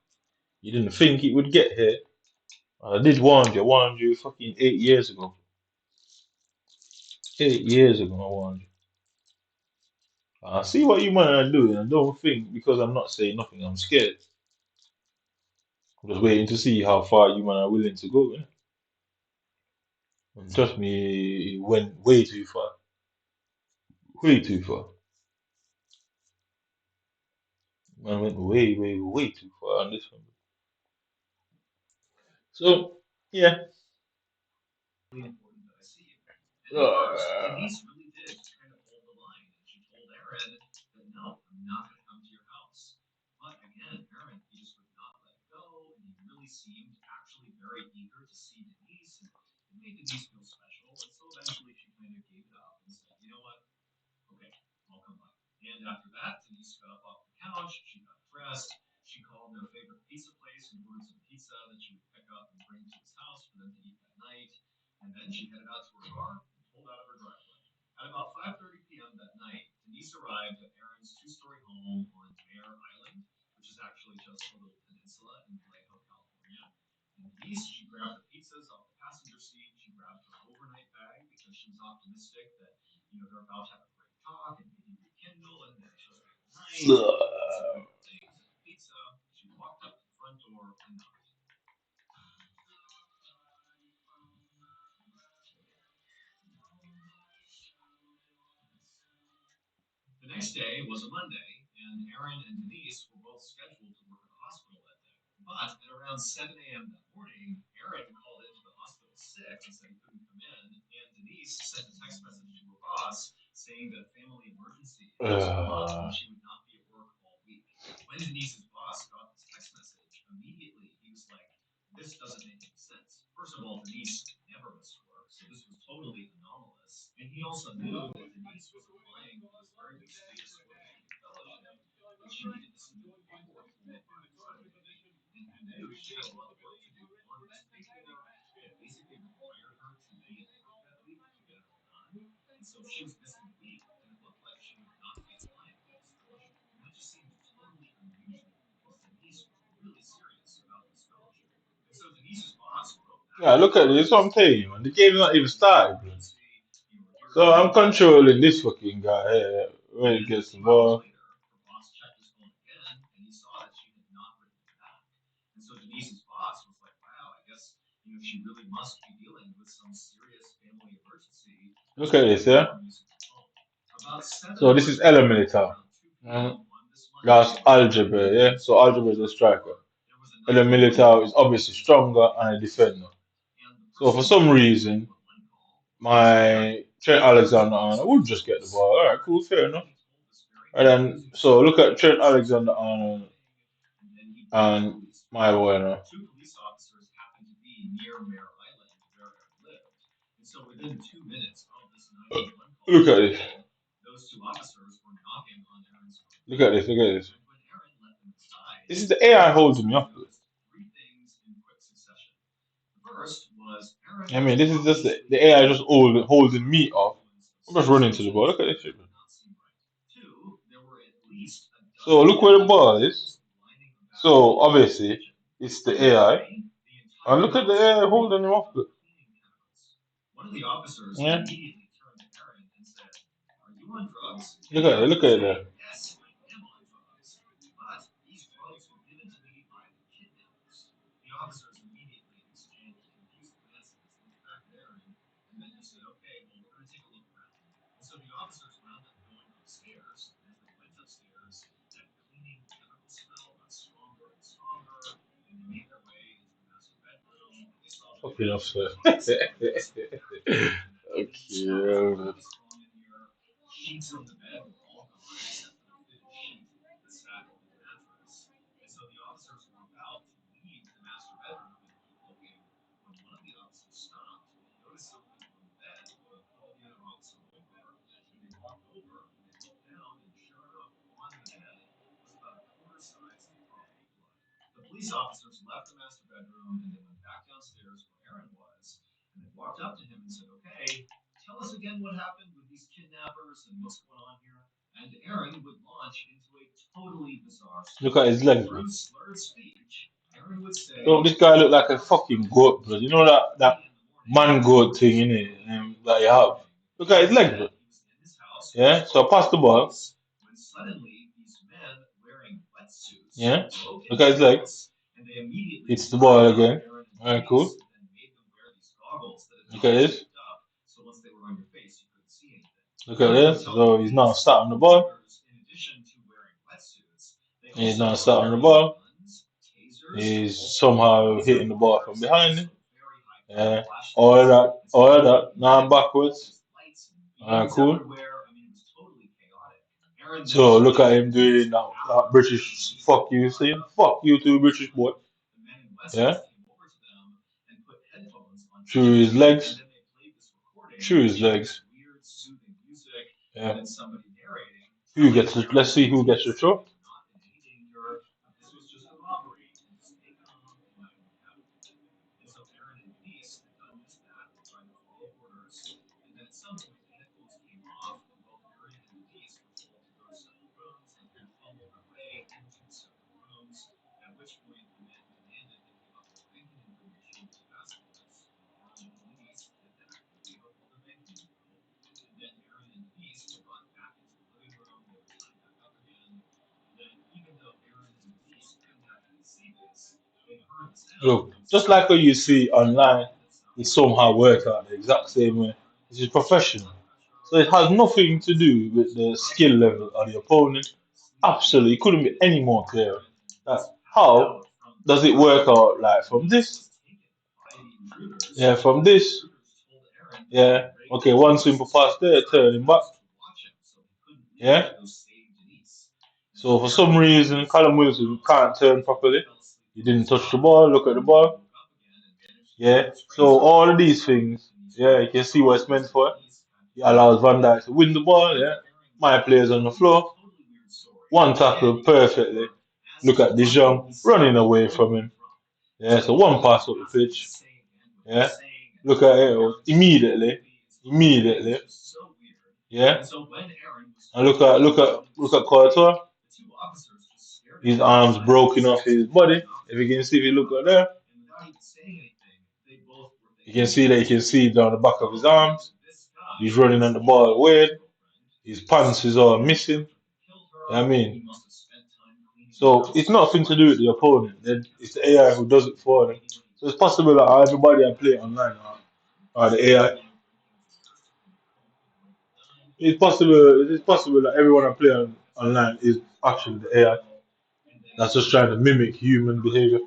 Speaker 1: You didn't think it would get here. I did warn you fucking 8 years ago. 8 years ago I warned you. I see what you man are doing and don't think because I'm not saying nothing, I'm scared. I'm just waiting to see how far you man are willing to go, innit? And trust me, it went way too far. Way too far. Man went way, way, way too far on this one. So, yeah. Uh, uh, yeah, look at this. What I'm telling you, man. The game's not even started, man. So I'm controlling this fucking guy here when it gets involved. Look at this, yeah. So this is Eliminator. Mm. That's algebra, yeah. So algebra is a striker. and the Militao is obviously stronger and a defender. So for some reason, my Trent Alexander-Arnold would just get the ball. All right, cool, fair enough. And then so look at Trent Alexander-Arnold and my boy. Look at this. Look at this. Look at this. This is the AI holding me up. I mean, this is just the AI just holding me up. I'm just running to the ball. Look at this shit, man. So look where the ball is. So obviously it's the AI. And look at the AI holding him up. Yeah. Look at it. Look at it there. Okay, enough, sir. Okay. Look at his legs, bro. Don't this guy look like a fucking goat, bro? You know that man goat thing in it that you have. Look at his legs, bro. Yeah. So I pass the ball. Yeah. Look at his legs. It's the ball again. Alright, cool. Look at this. Look at this. So he's now starting the ball. He's now starting the ball. He's somehow hitting the ball from behind him. Yeah. All of that. Now I'm backwards. Alright, cool. So look at him doing that British fuck you saying. Fuck you to British boy. Yeah. Through his legs. Through his legs. Yeah. Who gets it? Let's see who gets the shot. Look, just like what you see online, it somehow works out the exact same way. This is professional. So it has nothing to do with the skill level of the opponent. Absolutely, it couldn't be any more clear. How does it work out like from this? Yeah, from this. Yeah. Okay, one simple pass there, turning back. Yeah. So for some reason, Callum Wilson can't turn properly. He didn't touch the ball. Look at the ball. Yeah. So all of these things, yeah, you can see what it's meant for. It allows Van Dijk to win the ball. Yeah. My players on the floor. One tackle perfectly. Look at De Jong running away from him. Yeah. So one pass up the pitch. Yeah. Look at it immediately. Immediately. Yeah. And look at Courtois. His arms broken off his body. If you can see, if you look at there, you can see that you can see down the back of his arms. He's running on the ball weird. His pants is all missing. You know what I mean? So it's nothing to do with the opponent. It's the AI who does it for them. So it's possible that everybody I play online are the AI. It's possible that everyone I play online is actually the AI. That's just trying to mimic human behavior.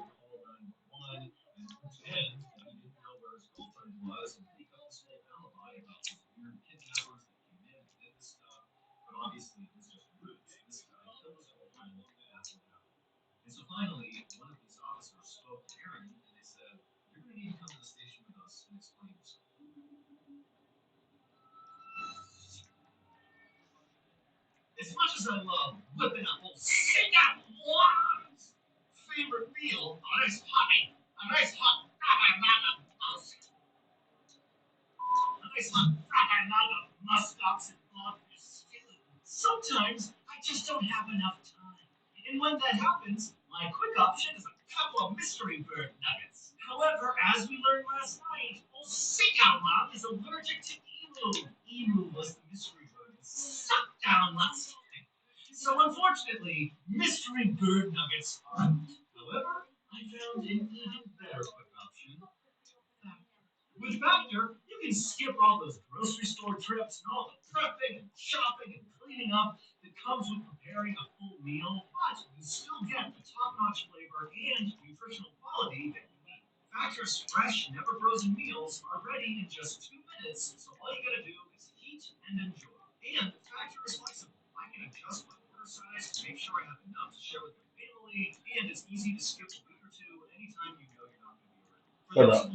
Speaker 1: For that.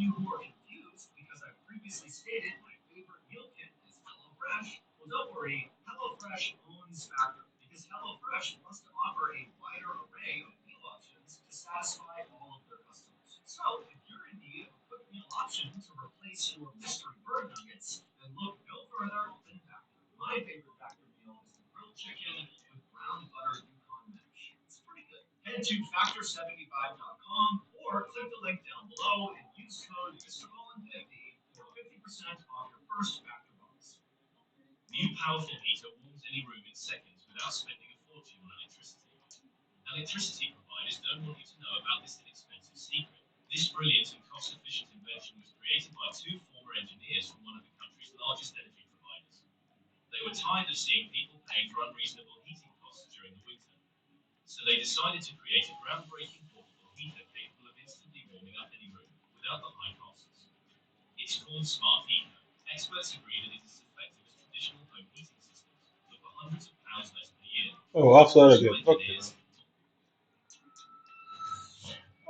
Speaker 1: Oh, outside again. Okay.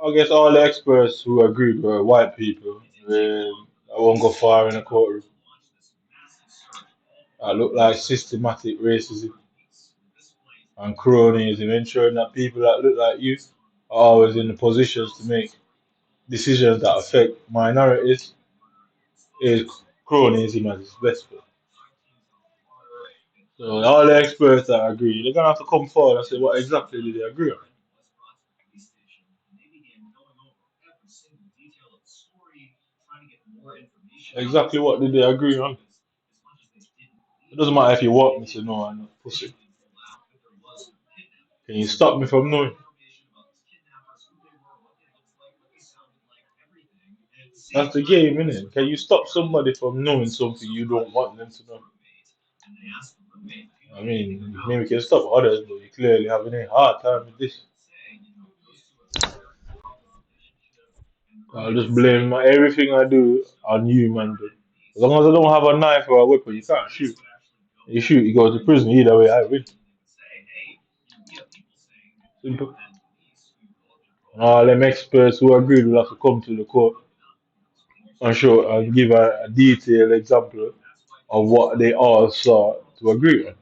Speaker 1: I guess all the experts who agreed were white people. I won't go far in the courtroom. I look like systematic racism and cronyism, ensuring that people that look like you are always in the positions to make decisions that affect minorities is cronyism at its best. So all the experts that agree, they're gonna have to come forward and say what exactly did they agree on. Exactly what did they agree on? It doesn't matter if you want me to know I'm not pussy. Can you stop me from knowing? That's the game, innit? Can you stop somebody from knowing something you don't want them to know? I mean, maybe you can stop others, but you clearly having a hard time with this. I'll just blame everything I do on you, man. Bro. As long as I don't have a knife or a weapon, you can't shoot. You shoot, you go to prison. Either way, I win. Simple. And all them experts who agreed will have to come to the court and show and give a detailed example of what they all saw to agree on.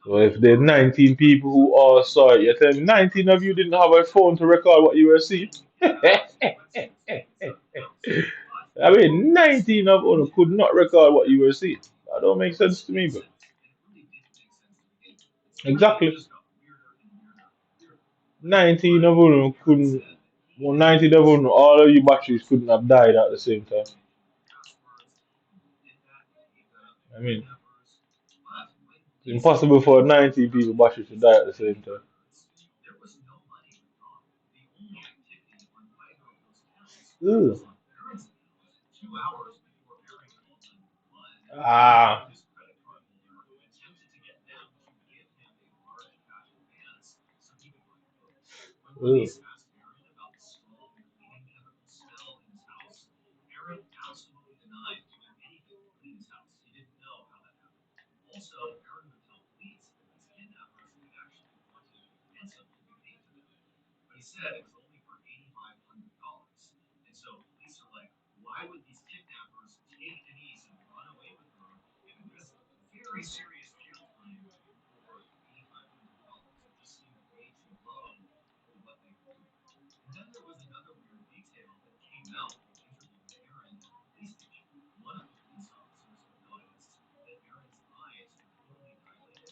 Speaker 1: So if there's 19 people who all saw it, you're telling me 19 of you didn't have a phone to record what you were seeing? I mean, 19 of them could not record what you were seeing. That don't make sense to me, but exactly. 19 of them couldn't, well, 19 of them, all of you batteries couldn't have died at the same time. I mean, it's impossible for 19 people batteries to die at the same time. Ugh. Ah. Ugh.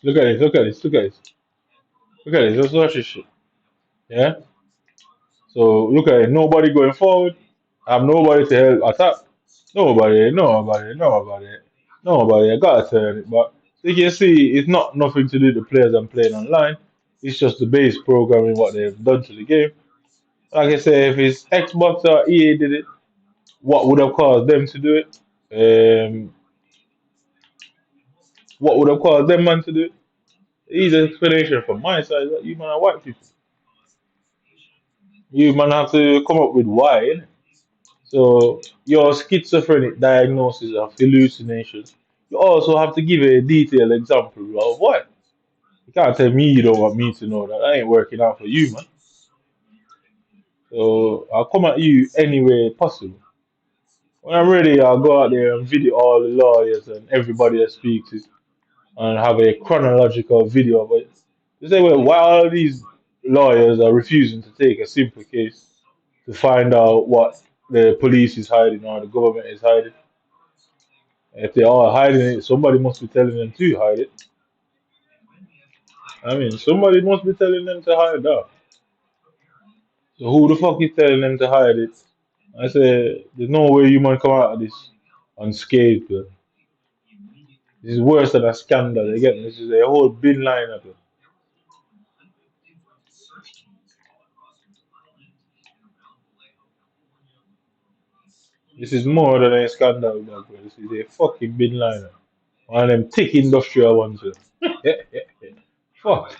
Speaker 1: Look at this, look at this, look at this. Look at this, just watch this shit. Yeah? So look at it, nobody going forward. I have nobody to help attack. Nobody. I gotta turn it. But you can see it's not nothing to do with the players I'm playing online. It's just the base programming what they've done to the game. Like I say, if it's Xbox or EA did it, what would have caused them to do it? What would have caused them man to do it? Easy explanation from my side is that you man are white people. You man have to come up with why, innit? So your schizophrenic diagnosis of hallucinations, you also have to give a detailed example of what. You can't tell me you don't want me to know that. That ain't working out for you, man. So I'll come at you any way possible. When I'm ready, I'll go out there and video all the lawyers and everybody I speak to and have a chronological video of it. They say, well, why all these lawyers are refusing to take a simple case to find out what the police is hiding or the government is hiding? If they're all hiding it, somebody must be telling them to hide it. I mean, somebody must be telling them to hide that. So who the fuck is telling them to hide it? I say, there's no way you man come out of this unscathed, bro. This is worse than a scandal. Again, this is a whole bin line of it. This is more than a scandal, bro. This is a fucking bin liner. One of them thick industrial ones. Fuck.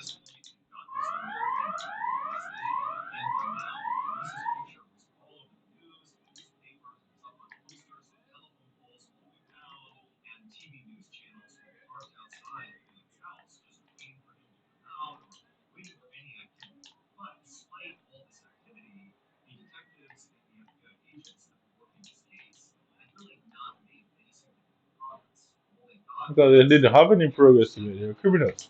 Speaker 1: Because they didn't have any progress to make. They're criminals.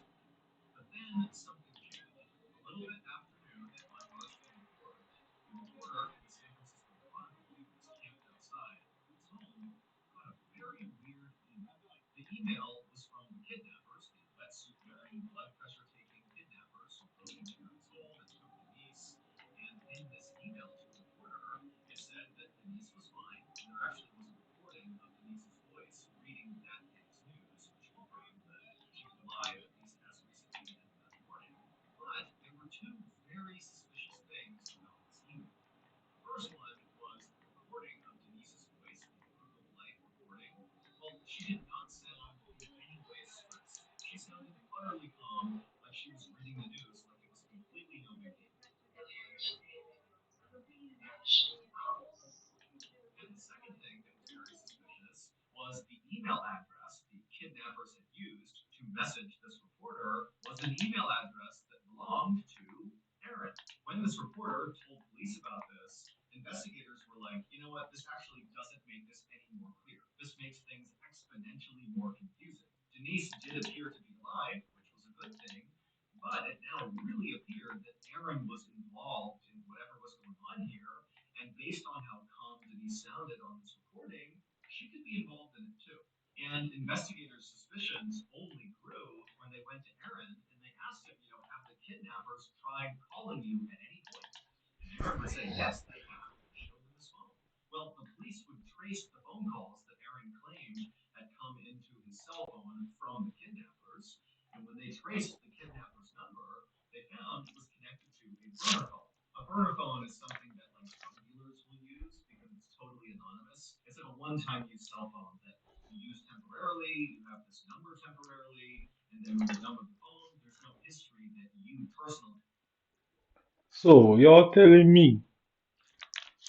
Speaker 1: So you're telling me,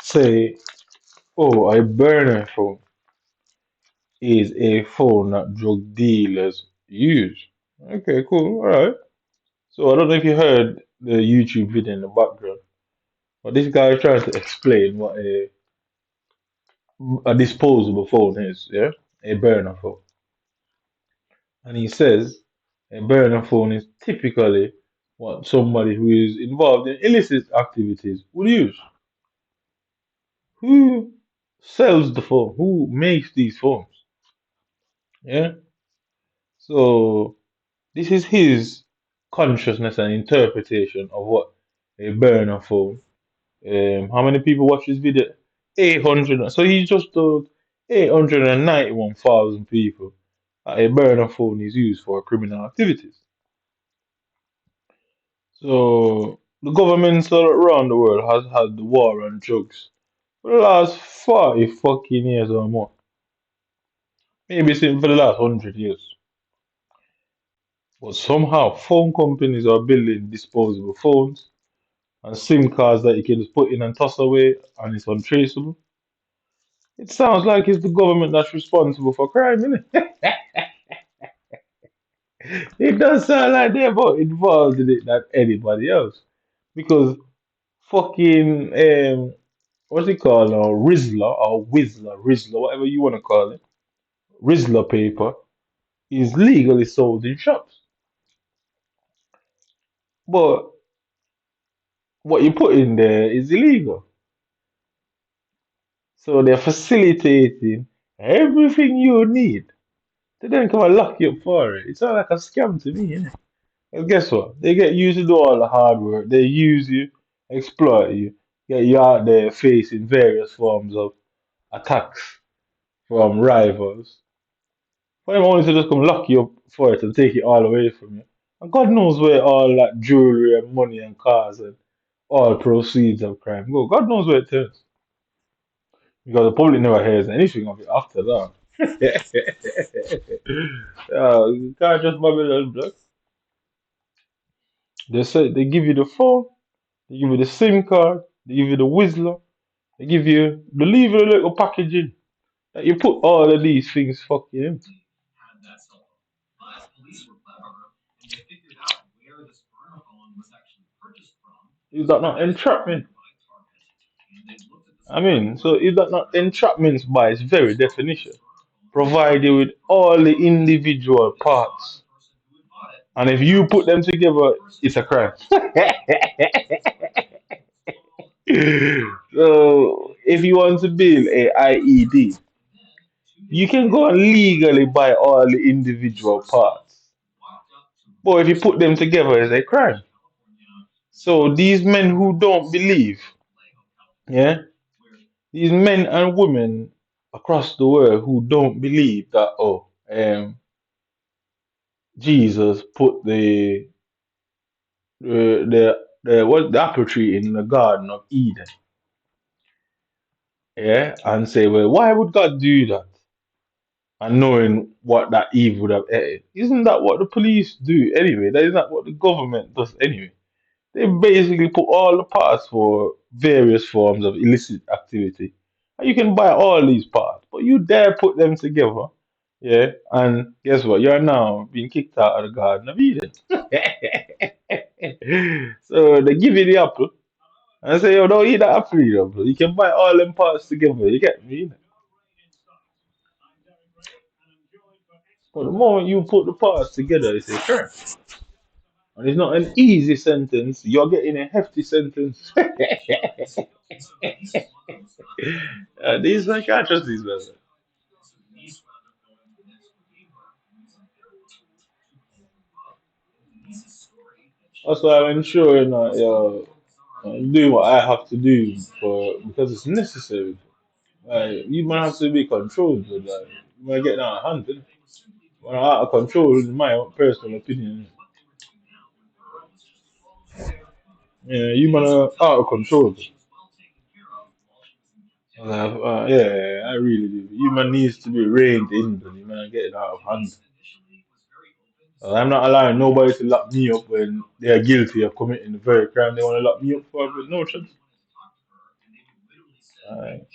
Speaker 1: say, oh, a burner phone is a phone that drug dealers use. Okay, cool, alright. So I don't know if you heard the YouTube video in the background. But this guy is trying to explain what a disposable phone is, yeah? A burner phone. And he says a burner phone is typically what somebody who is involved in illicit activities would use. Who sells the phone? Who makes these phones? Yeah. So this is his consciousness and interpretation of what a burner phone. How many people watch this video? 800. So he just told 891,000 people that a burner phone is used for criminal activities. So the governments all around the world has had the war on drugs for the last 40 fucking years or more. Maybe since for the last 100 years. But somehow phone companies are building disposable phones and SIM cards that you can just put in and toss away and it's untraceable. It sounds like it's the government that's responsible for crime, innit? It does sound like they're more involved in it than anybody else. Because fucking what's it called now? Rizzler or Rizzler, whatever you want to call it. Rizzler paper is legally sold in shops. But what you put in there is illegal. So they're facilitating everything you need to then come and lock you up for it. It's all like a scam to me, innit? And guess what? They get you to do all the hard work. They use you, exploit you, get you out there facing various forms of attacks from rivals. For them only to just come lock you up for it and take it all away from you. And God knows where all that jewelry and money and cars and all proceeds of crime go. God knows where it turns. Because the public never hears anything of it after that. You can't just Babylon blood. They say they give you the phone, they give you the SIM card, they give you the Whistler, they leave you a little packaging that you put all of these things fucking in. Is that not entrapment? I mean, so is that not entrapment by its very definition? Provide you with all the individual parts. And if you put them together, it's a crime. So if you want to build a IED, you can go and legally buy all the individual parts. But if you put them together, it's a crime. So these men who don't believe, yeah, these men and women across the world who don't believe that Jesus put the apple tree in the Garden of Eden, yeah, and say, well, why would God do that? And knowing what that Eve would have ate. Isn't that what the police do anyway? That is not what the government does anyway. They basically put all the parts for various forms of illicit activity. And you can buy all these parts, but you dare put them together, yeah, and guess what? You're now being kicked out of the Garden of Eden. So they give you the apple and say, yo, don't eat that apple, you know. You can buy all them parts together, you get me? But the moment you put the parts together, it's a crime. And it's not an easy sentence. You're getting a hefty sentence. These I can't trust these men. That's why I'm ensuring that I'm doing what I have to do for because it's necessary. Like you might have to be controlled, but like you might get out of hand. Innit? When I'm out of control, in my own personal opinion, yeah, you might out of control. Yeah, I really do. Human needs to be reined in, but you man get it out of hand. I'm not allowing nobody to lock me up when they are guilty of committing the very crime they want to lock me up for, but no chance. Alright.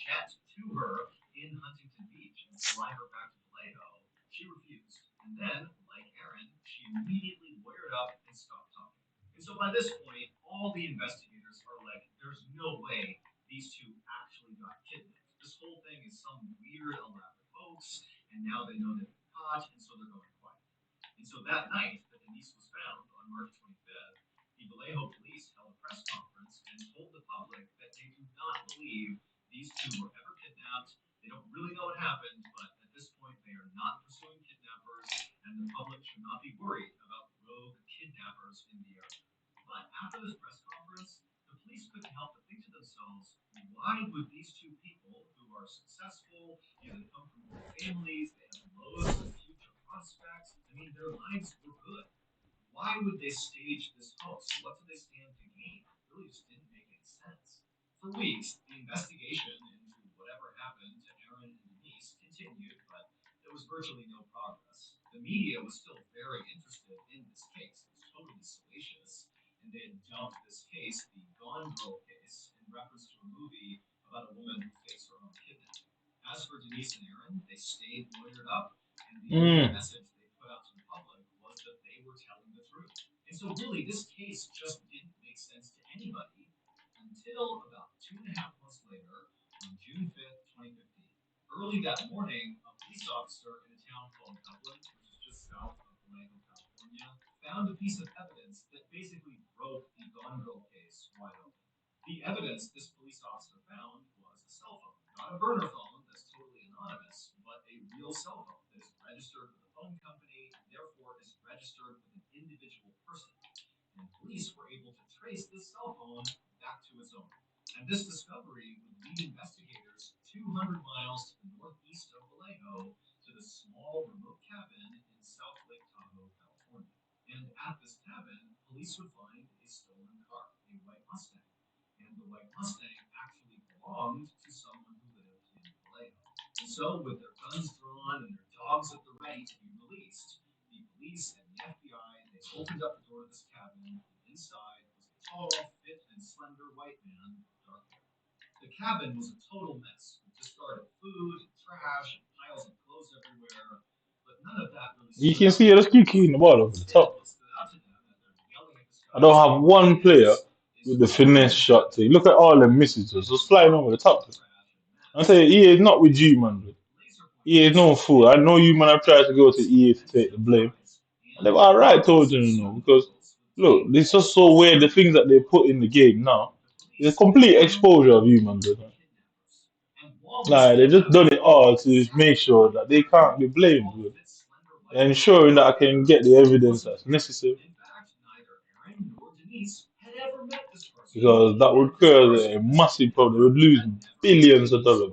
Speaker 1: Mm. You can see I just keep kicking the ball over the top. I don't have one player with the finesse shot thing. Look at all the misses just flying over the top. I say EA is not with you, man. EA is no fool. I know you man have tried to go to EA to take the blame. And they've alright told you, because look, it's just so weird the things that they put in the game now. It's a complete exposure of you, man. Like they just done it all to make sure that they can't be blamed, dude. Ensuring that I can get the evidence that's necessary. Because that would cause a massive problem. They would lose billions of dollars.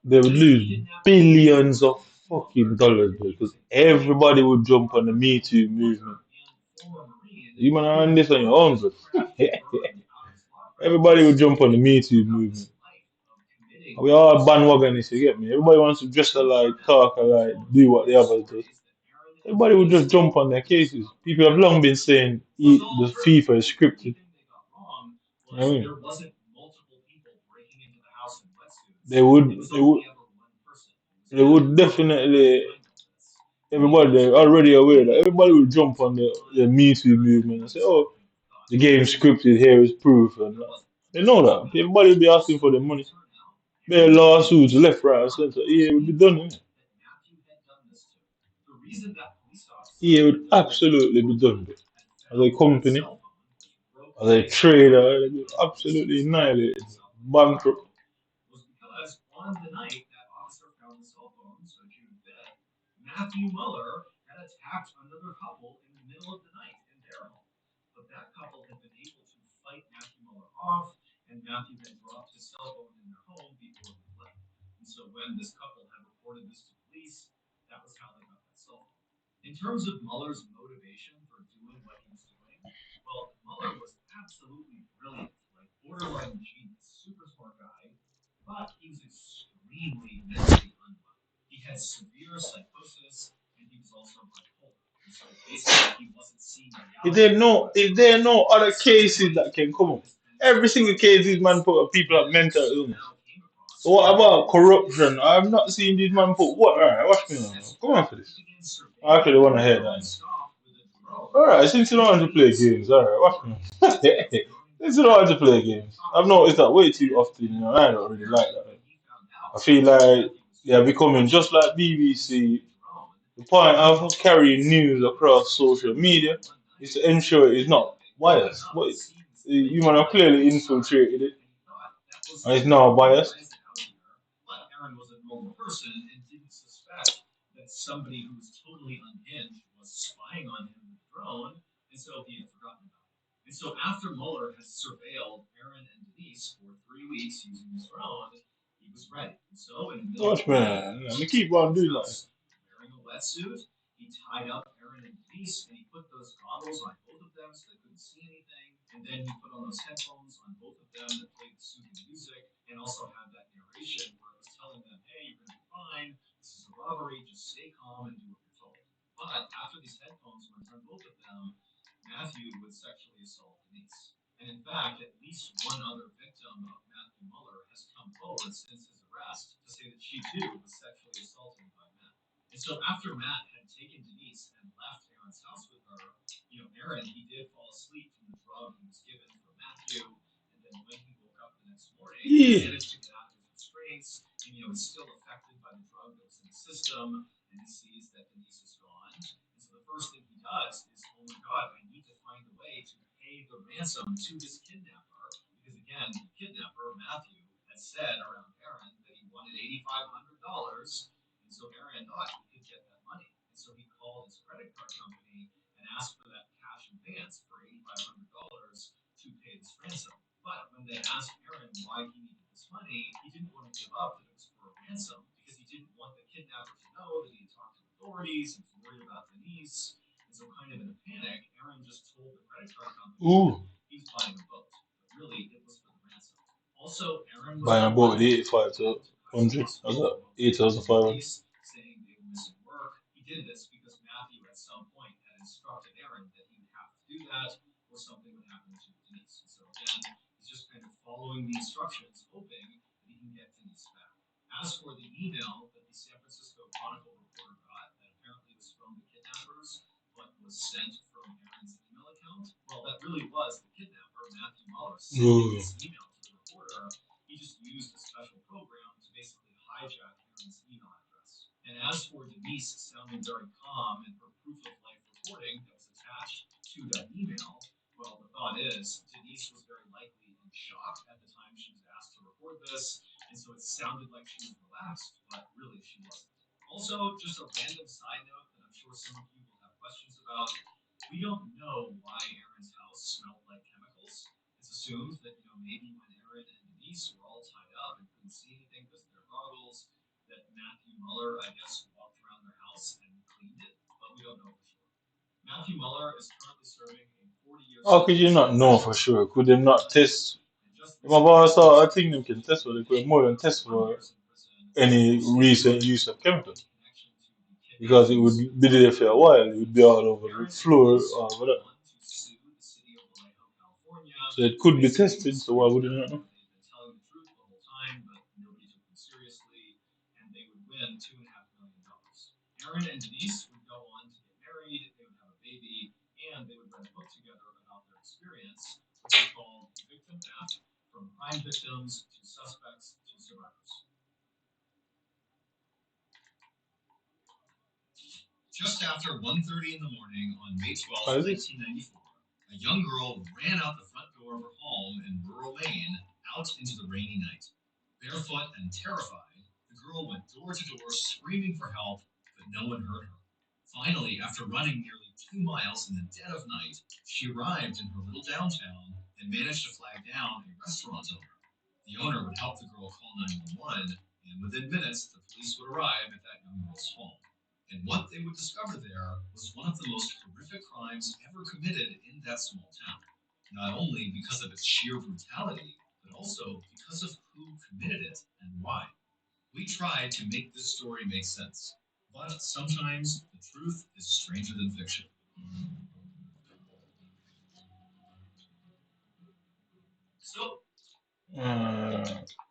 Speaker 1: They would lose billions of fucking dollars, bro, because everybody would jump on the Me Too movement. You man run this on your own, bro. Everybody would jump on the Me Too movement. We all bandwagonists, you get me? Everybody wants to dress alike, talk alike, do what the others do. Everybody would just jump on their cases. People have long been saying the FIFA is scripted. You know what I mean? They would definitely. Everybody they're already aware that everybody will jump on the Me Too movement and say, "Oh, the game's scripted. Here is proof." And they know that. Everybody will be asking for the money. There are lawsuits left, right, and center. Yeah, it would be done. Innit? Yeah, it would absolutely be done. Bro. As a company, as a trader, they would absolutely annihilate it. Bankrupt. If there are no other cases that can come up, every single case these man put people have mental illness. So what about corruption? I've not seen these man put what? Alright, watch me now. Come on for this. I actually want to hear that. Alright, since you don't want to play games, alright, watch me. Since you don't want to play games, I've noticed that way too often, and I don't really like that. I feel like they're becoming just like BBC. The point of carrying news across social media is to ensure it's not biased. But you man have clearly infiltrated it, and it's not biased. Watch man, let me keep on doing that. Yeah. Ooh. Buying a boat with 85 to 100. Was that 8,500? Ooh. How could you not know for sure? Could they not test? My boss saw I think they can test for they could more than test for any recent use of chemicals. Because it would be there for a while, it would be all over the floor or whatever. So it could be tested, so why would it not know? How is it?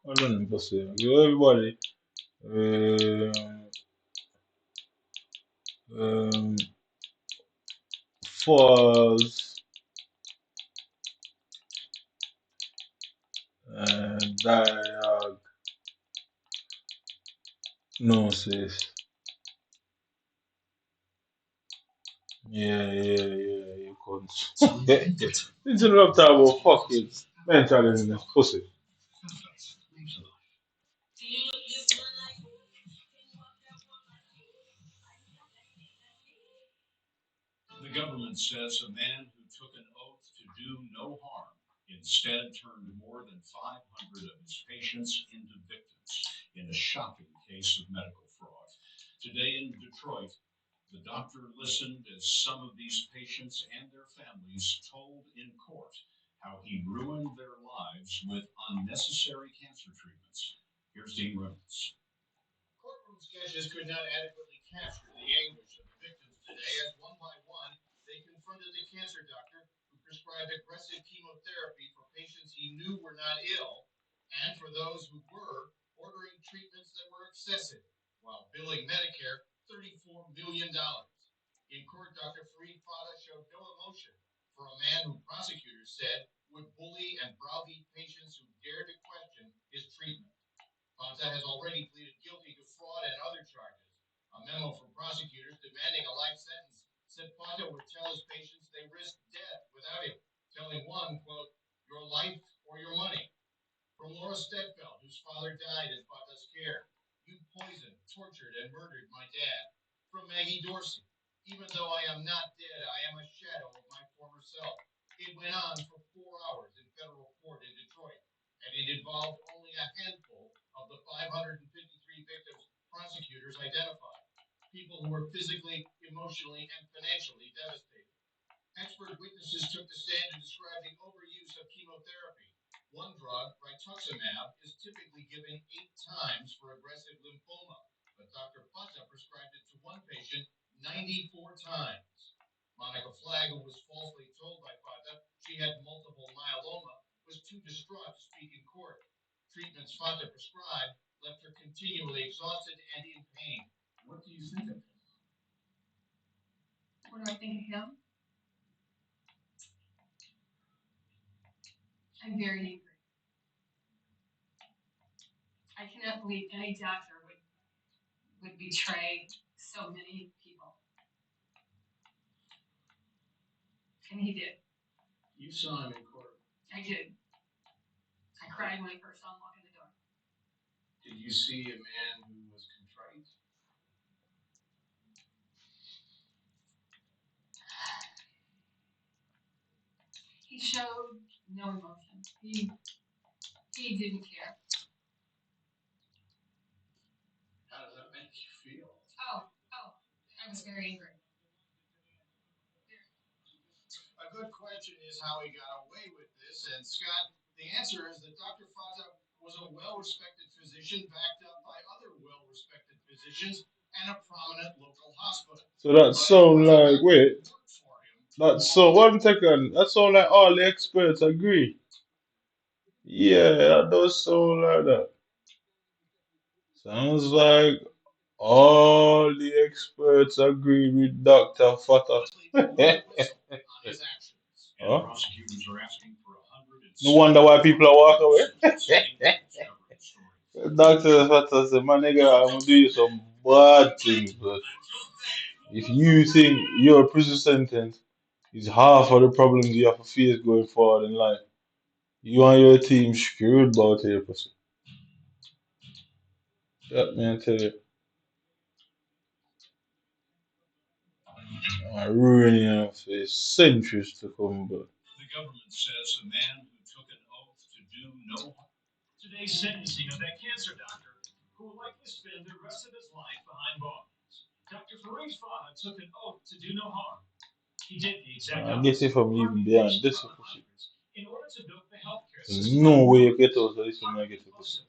Speaker 1: I don't know, say. Give everybody um, um, false diagnosis. Yeah, you can't. It's a lot about fucking mental illness, pussy. So that sound like wait. That's so 1 second. That sound like all the experts agree. Yeah, that does sound like that. Sounds like all the experts agree with Dr. Fata. Huh? No wonder why people are walking away. Dr. Fata said, my nigga, I'm gonna do you some bad things, but if you think your prison sentence is half of the problems you have to face going forward in life, you and your team screwed about here, pussy. That man tell you, I ruin you for centuries to come, but I guess if I'm even beyond this pussy. There's no way you get out of this when I get to pussy.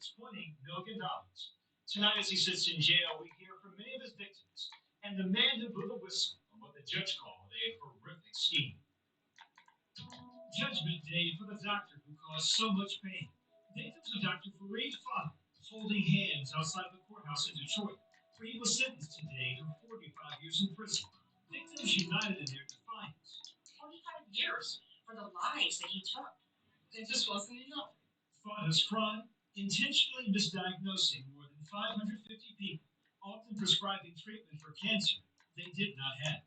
Speaker 2: years for the lives that he took. It just wasn't enough. Fada's crime, intentionally misdiagnosing more than 550 people, often prescribing treatment for cancer they did not have.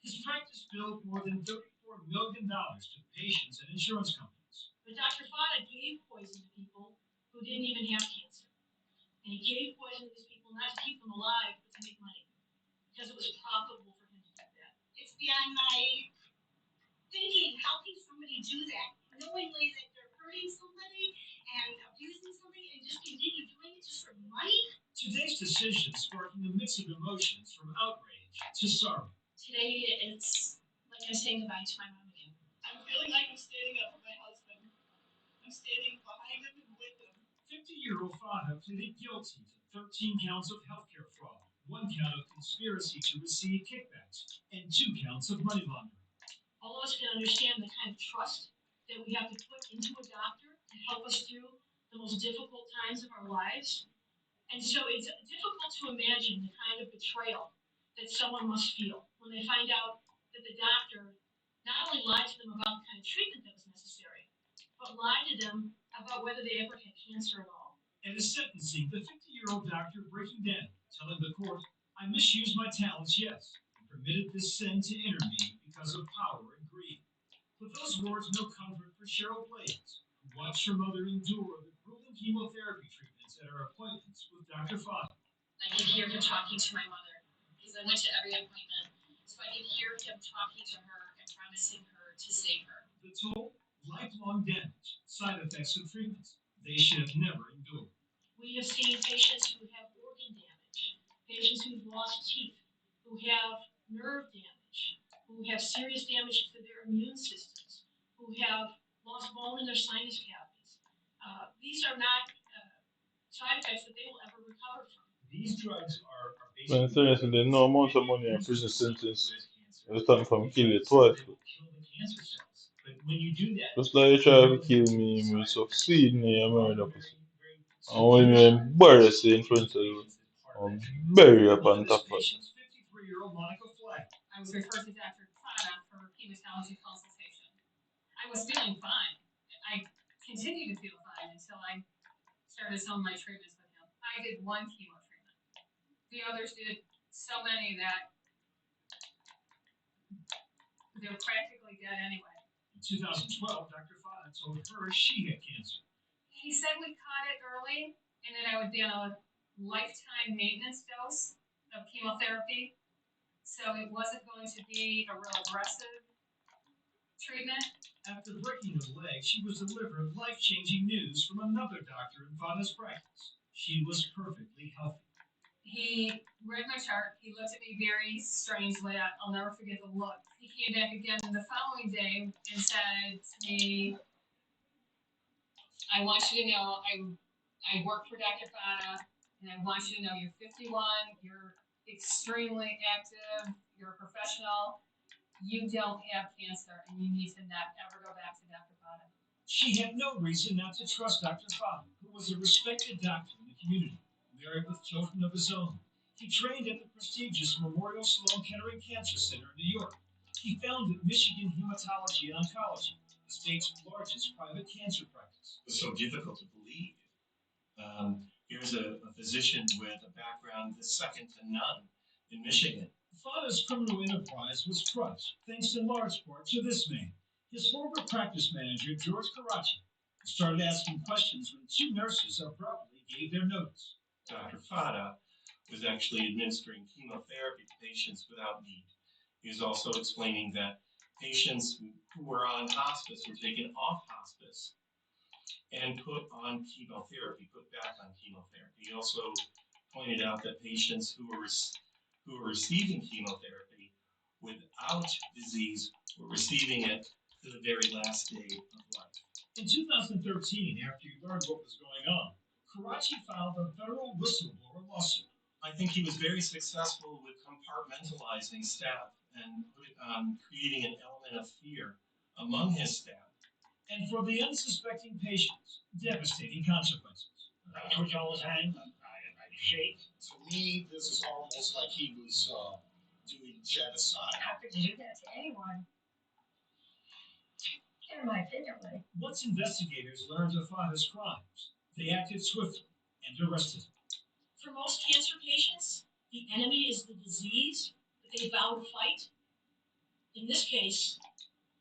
Speaker 2: His practice billed more than $34 million to patients and insurance companies. But Dr. Fada gave poison to people who didn't even have cancer. And he gave poison to these people not to keep them alive, but to make money. Because it was profitable for him to do that. It's beyond my thinking, how can somebody do that, knowingly that they're hurting somebody and abusing somebody and just continue doing it just for money? Today's decision sparking a mix of emotions from outrage to sorrow. Today it's like I'm saying goodbye to my mom again. I'm feeling like I'm standing up for my husband. I'm standing behind him and with him. 50-year-old Fada pleaded guilty to 13 counts of healthcare fraud, 1 count of conspiracy to receive kickbacks, and 2 counts of money laundering. All of us can understand the kind of trust that we have to put into a doctor to help us through the most difficult times of our lives. And so it's difficult to imagine the kind of betrayal that someone must feel when they find out that the doctor not only lied to them about the kind of treatment that was necessary, but lied to them about whether they ever had cancer at all. At his sentencing, the 50-year-old doctor breaking down, telling the court, "I misused my talents, yes, and permitted this sin to enter me because of power and greed." With those words, no comfort for Cheryl Blades, who watched her mother endure the grueling chemotherapy treatments at her appointments with Dr. Fada. I could hear him talking to my mother, because I went to every appointment, so I could hear him talking to her and promising her to save her. The toll? Lifelong damage, side effects of treatments they should have never endured. We have seen patients who have organ damage, patients who've lost teeth, who have nerve damage, who have serious damage to their immune systems, who have lost bone in their sinus cavities. These are not side effects that they will ever recover from. These drugs are
Speaker 1: Man,
Speaker 2: basically
Speaker 1: seriously, there's no amount of money in prison sentence. It's time for me to kill you twice.
Speaker 2: kill the cancer cells. But when you do that,
Speaker 1: Just like you try to kill me, you succeed in your murder pussy. And when you're embarrassed in front of you, I'll bury you up on top of it.
Speaker 2: 53-year-old Monica Fleck. I was referred to Dr. Fada for hematology consultation. I was feeling fine. I continued to feel fine until I started some of my treatments with him. I did 1 chemo treatment. The others did so many that they're practically dead anyway. In 2012, Dr. Fada told her she had cancer.
Speaker 3: He said we caught it early, and then I would be on a lifetime maintenance dose of chemotherapy. So it wasn't going to be a real aggressive treatment.
Speaker 2: After breaking her leg, she was delivered life-changing news from another doctor in Fada's practice. She was perfectly healthy.
Speaker 3: He read my chart. He looked at me very strangely. I'll never forget the look. He came back again the following day and said to me, "I want you to know I work for Dr. Fada, and I want you to know you're 51, you're extremely active, you're a professional, you don't have cancer, and you need to not ever go back to Dr. Fada."
Speaker 2: She had no reason not to trust Dr. Fada, who was a respected doctor in the community, married with children of his own. He trained at the prestigious Memorial Sloan Kettering Cancer Center in New York. He founded Michigan Hematology and Oncology, the state's largest private cancer practice.
Speaker 4: It's so difficult to believe. Here's a physician with a background that's second to none in Michigan.
Speaker 2: Fada's criminal enterprise was crushed, thanks in large part to this man, his former practice manager, George Karachi, who started asking questions when 2 nurses abruptly gave their notice.
Speaker 4: Dr. Fada was actually administering chemotherapy to patients without need. He was also explaining that patients who were on hospice were taken off hospice and put on chemotherapy, put back on chemotherapy. He also pointed out that patients who were receiving chemotherapy without disease were receiving it to the very last day of life.
Speaker 2: In 2013, after he learned what was going on, Karachi filed a federal whistleblower lawsuit.
Speaker 4: I think he was very successful with compartmentalizing staff and creating an element of fear among his staff.
Speaker 2: And for the unsuspecting patients, devastating consequences.
Speaker 5: I twitch all his hand, I shake. To me, this is almost like he was doing genocide.
Speaker 3: How could you do that to anyone? In my opinion, way.
Speaker 2: Once investigators learned of Fahad's crimes, they acted swiftly and arrested him. For most cancer patients, the enemy is the disease that they vow to fight. In this case,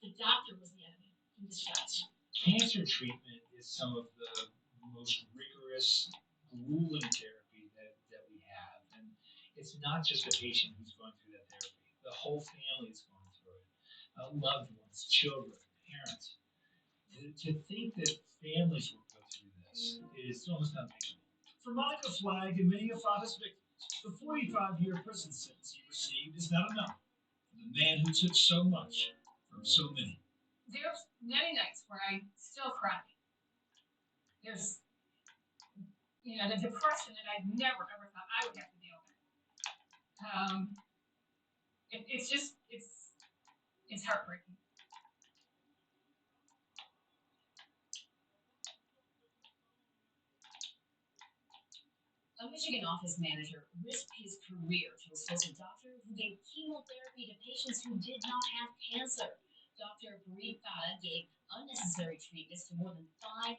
Speaker 2: the doctor was the enemy in disguise. Cancer treatment is some of the most rigorous, grueling therapy that we have. And it's not just the patient who's going through that therapy. The whole family is going through it. Loved ones, children, parents. To think that families will go through this is almost unthinkable. For Monica Flagg and many of Fahad's victims, the 45-year prison sentence he received is not enough. The man who took so much from so many.
Speaker 3: There's many nights where I still cry. There's, the depression that I never ever thought I would have to deal with. It's heartbreaking. A Michigan office manager risked his career to assist a doctor who gave chemotherapy to patients who did not have cancer. Dr. Fada gave unnecessary treatments to more than 500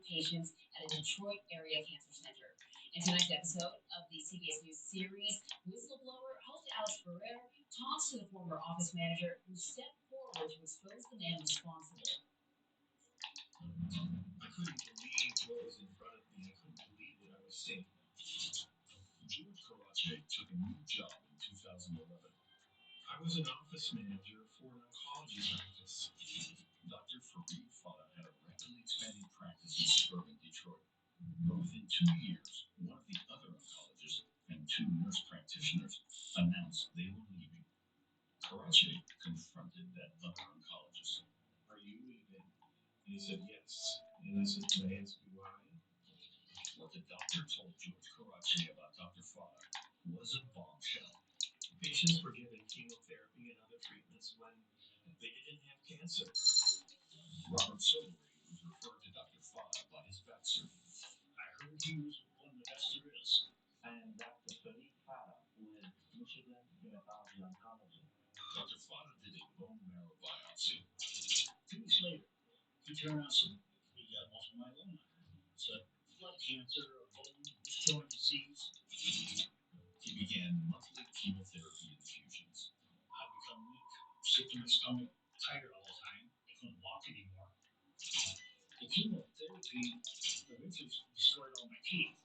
Speaker 3: patients at a Detroit area cancer center. In tonight's episode of the CBS News series, Whistleblower, host Alex Ferrer talks to the former office manager who stepped forward to expose the man responsible.
Speaker 2: I couldn't believe what was in front of me. I couldn't believe what I was seeing. George Karache took a new job in 2011. I was an office manager for an oncology practice. Dr. Fareed Fada had a rapidly expanding practice in suburban Detroit. But within 2 years, one of the other oncologists and 2 nurse practitioners announced they were leaving. Karache confronted that other oncologist. Are you leaving? And he said, yes. And I said, can I ask you why? What the doctor told George Karache about Dr. Fada was a bombshell. Patients were given chemotherapy and other treatments when they didn't have cancer. Robert Silvery was referred to Dr. Fada by his back surgeon. I heard he was one of the best there is. And Dr. Fareed Fada with Michigan Hematology Oncology. Dr. Fada did a bone marrow biopsy. 2 weeks later, he turned around and said, he got multiple myeloma. So blood cancer, a bone destroying disease. He began monthly chemotherapy infusions. I'd become weak, sick to my stomach, tired all the time. I couldn't walk anymore. The chemotherapy eventually destroyed all my teeth.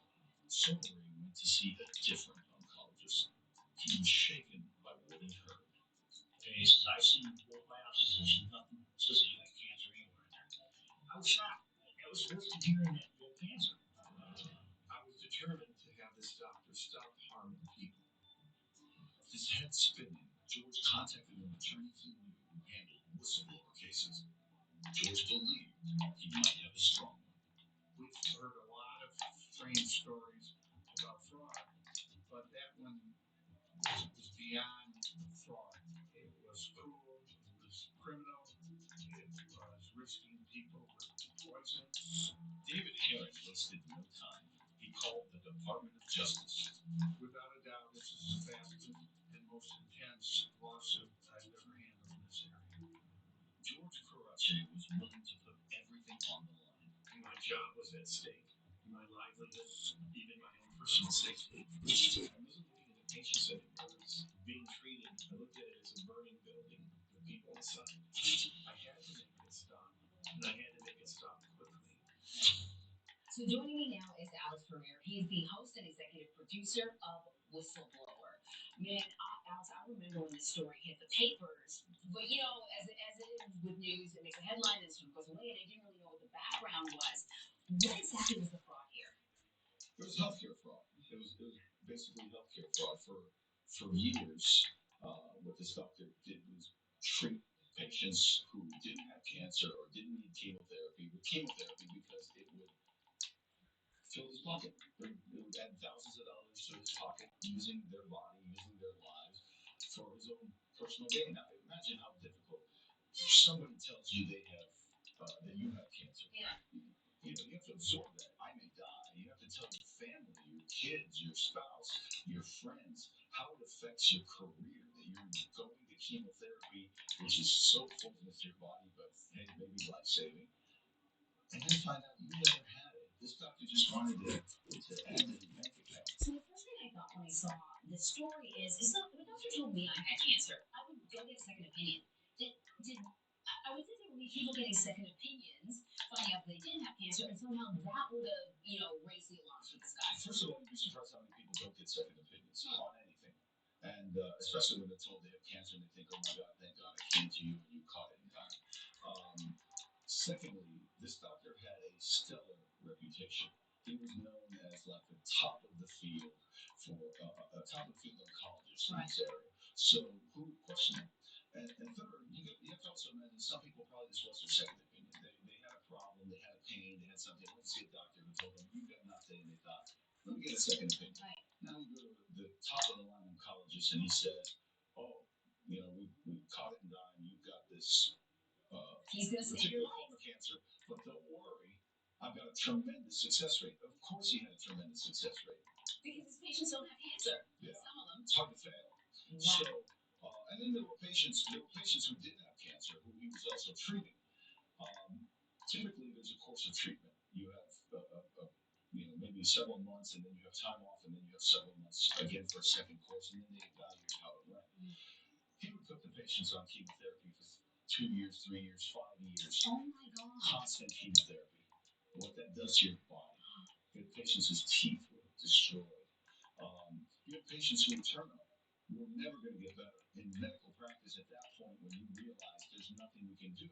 Speaker 2: Silvery went to see a different oncologist. He was shaken by what he heard. Okay, he says, I've seen both biopsies, there's nothing that says that you got cancer anywhere in there. I was shocked. I was first to hearing that you had cancer. I was determined to have this doctor stop harming people. His head spinning, George contacted an attorney he knew who handled whistleblower cases. George believed he might have a strong one. We've heard a lot of strange stories about fraud, but that one was beyond fraud. It was cruel, it was criminal, it was risking people with poison. David Herring wasted no time. He called the Department of Justice. Without a doubt, this is the fastest and most intense lawsuit I've ever handled in this area. George Karache was willing to put everything on the line. My job was at stake. My livelihood, even my own personal safety. I wasn't looking at the patient setting. I was being treated. I looked at it as a burning building with people inside. I had to make it stop. And I had to make it stop quickly.
Speaker 3: So joining me now is Alex Ferrer. He is the host and executive producer of Whistleblower. Man, Alex, I remember when this story hit the papers, but as it is with news, it makes a headline and it sort of goes away, and I didn't really know what the background was. What exactly was the fraud here?
Speaker 2: It was healthcare fraud. It was basically healthcare fraud for years. What this doctor did was treat patients who didn't have cancer or didn't need chemotherapy with chemotherapy because it would fill his pocket. It would add thousands of dollars to his pocket using their body, using their lives for his own personal gain. Now, imagine how difficult. If somebody tells you they have that you have cancer,
Speaker 3: Yeah.
Speaker 2: You have to absorb that. I may die. You have to tell your family, your kids, your spouse, your friends how it affects your career that you're going to chemotherapy, which is so poisonous to your body, but it maybe life saving, and then find out you never had it. This doctor just wanted to add to his bank account. So the first thing I thought when I saw the story is not the doctor told me I had cancer. I would go get a second opinion. Did I would think there would be people getting second opinions, finding out they didn't have cancer, and somehow that would have, raised the alarms with this guy. First of all, you'd be surprised how many people don't get second opinions on anything. And especially when they're told they have cancer and they think, oh my God, thank God I came to you and you caught it in time. Secondly, this doctor had a stellar reputation. He was known as like the top of the field for a top of the field oncologist in this area. So who would question him? And third, you have to also imagine some people probably this was their second opinion. They had a problem, they had a pain, they had something. They went to see a doctor who told them, you've got nothing, and they thought, let me get a second opinion. Right. Now you go to the top of the line oncologist and he said, oh, we caught it in time, you've got this he's going to save your life. Cancer, but don't worry, I've got a tremendous success rate. Of course, he had a tremendous success rate because his patients don't have cancer. Yeah, some of them. It's hard to fail. Wow. So, and then there were patients. Who did have cancer who he was also treating. Typically, there's a course of treatment. You have, maybe several months, and then you have time off, and then you have several months again for a second course, and then they evaluate how it went. He would put the patients on chemotherapy for 2 years, 3 years, 5 years. Oh my God. Constant chemotherapy. What that does to your body. You have patients' teeth were destroyed. You have patients who are terminal. We're never going to get better. In medical practice, at that point, when you realize there's nothing we can do,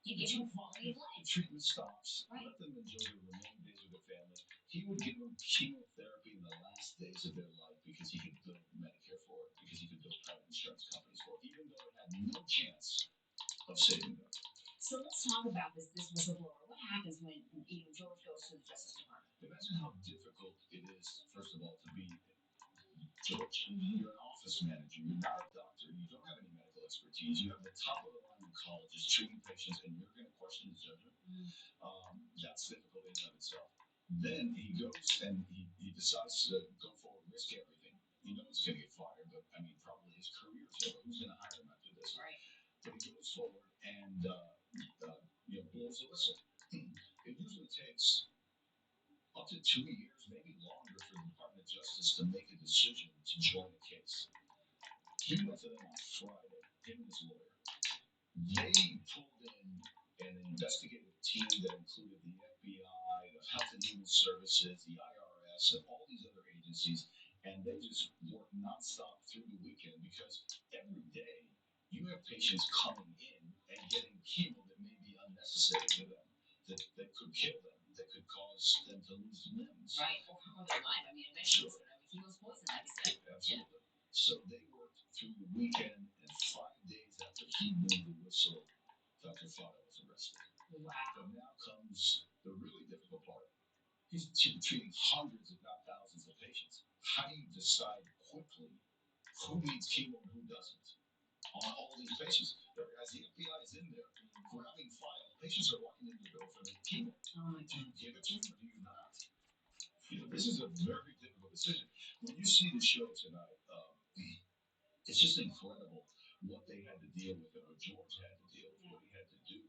Speaker 2: you give them quality of life. Treatment stops. Right. Let them enjoy their remaining days with their family. He would give them chemotherapy in the last days of their life because he could bill Medicare for it, because he could bill private insurance companies for it, even though it had no chance of saving them. So let's talk about this whistleblower. What happens when George goes to the Justice Department? Imagine how difficult it is, first of all, to be George. Mm-hmm. You're an office manager. You're not a doctor. You don't have any medical expertise. You have the top of the line oncologist treating patients, and you're going to question his judgment. Mm-hmm. That's difficult in and of itself. Then he goes and he decides to go forward, risk everything. He knows he's going to get fired, but I mean, probably his career is over. Who's going to hire him after this? Right. But he goes forward and blows the whistle. It usually takes up to 2 years, maybe longer, for the Department of Justice to make a decision to join a case. He went to them on Friday, him and his lawyer. They pulled in an investigative team that included the FBI, the Health and Human Services, the IRS, and all these other agencies, and they just worked nonstop through the weekend because every day you have patients coming in and getting chemo that may be unnecessary to them, that could kill them, that could cause them to lose limbs. Right, or their life. I mean, eventually, sure. Chemo's poison, like you said. Absolutely. Yeah. So they worked through the weekend, and 5 days after he blew the whistle, Dr. Fada was arrested. Wow. But now comes the really difficult part. He's treating hundreds, if not thousands, of patients. How do you decide quickly who needs chemo and who doesn't on all these patients? As the FBI is in there grabbing files, patients are walking in the door for the chemo. Do you give it to them or do you not? This is a very difficult decision. When you see the show tonight, it's just incredible what they had to deal with, and what George had to deal with, what he had to do.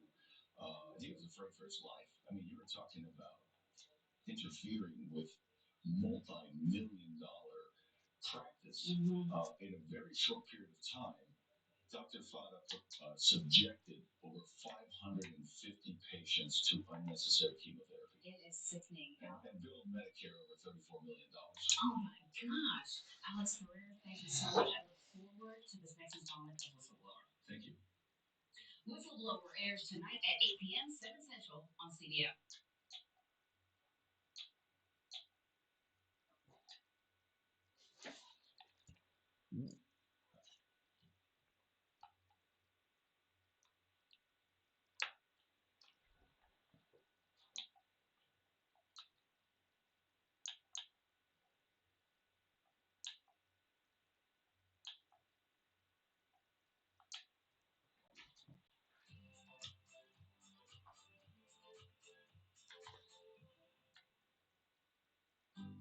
Speaker 2: He was afraid for his life. I mean, you were talking about interfering with multi-million-dollar practice in a very short period of time. Dr. Fada subjected over 550 patients to unnecessary chemotherapy. It is sickening. And billed Medicare over $34 million. Oh my gosh. Alex Ferrer, thank you so much. I look forward to this next installment of Whistleblower. Thank you. Whistleblower airs tonight at 8 p.m. 7 Central on CBS.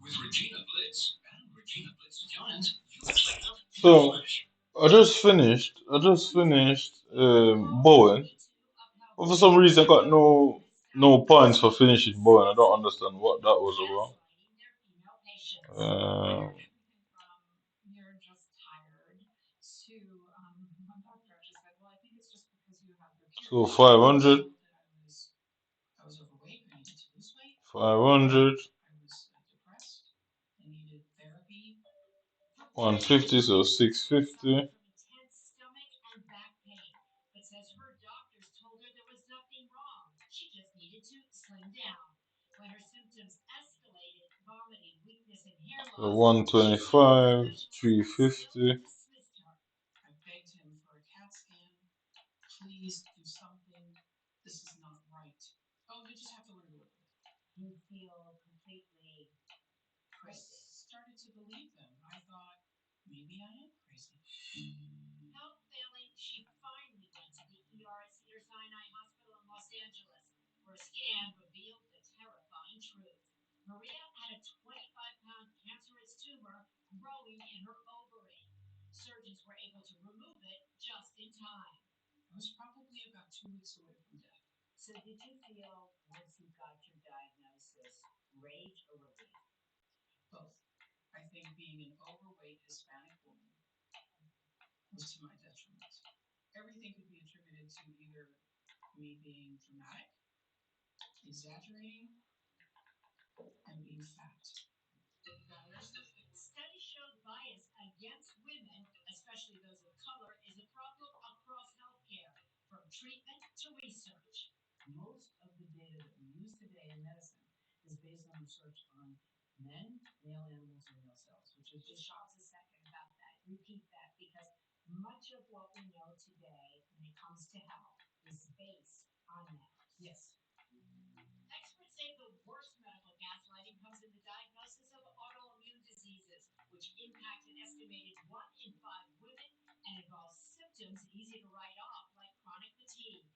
Speaker 2: With Regina Blitz and Regina Blitz Giants, you play up.
Speaker 1: So I just finished bowen. But for some reason, I got no points for finishing bowen. I don't understand what that was about.
Speaker 3: Everything from you're just tired to one doctor actually said, well, I think it's just because you have your
Speaker 1: So
Speaker 3: period.
Speaker 1: 500,
Speaker 3: I was overweight. I needed to lose weight.
Speaker 1: 500,
Speaker 3: I was depressed. I needed therapy.
Speaker 1: 150, so 650.
Speaker 3: From intense stomach and back pain, but says her doctors told her there was nothing wrong. She just needed to slim down. When her symptoms escalated, vomiting, weakness, and hair
Speaker 1: So
Speaker 3: loss,
Speaker 1: 125, 350.
Speaker 3: dismissed her. I begged him for a CAT scan. Please do something. This is not right. Oh, you just have to learn to live with it. You feel completely crazy. I started to believe them. I thought maybe I am crazy. Health failing, she finally went to the ER at Cedars-Sinai Hospital in Los Angeles, where a scan revealed the terrifying truth. Maria had a 25-pound cancerous tumor growing in her ovary. Surgeons were able to remove it just in time. I was probably about 2 weeks away from death. So did you feel, once you got your diagnosis, rage or relief? Both. I think being an overweight Hispanic woman was to my detriment. Everything could be attributed to either me being dramatic, exaggerating, and being fat. Studies showed bias against women, especially those of color, is a problem across healthcare, from treatment to research. Most of the data that we use today in medicine is based on research on men, male animals, or male cells, which is just pause a second about that. Repeat that, because much of what we know today when it comes to health is based on that. Yes. Experts say the worst medical gaslighting comes in the diagnosis of autoimmune diseases, which impact an estimated 1 in 5 women and involve symptoms easy to write off, like chronic fatigue.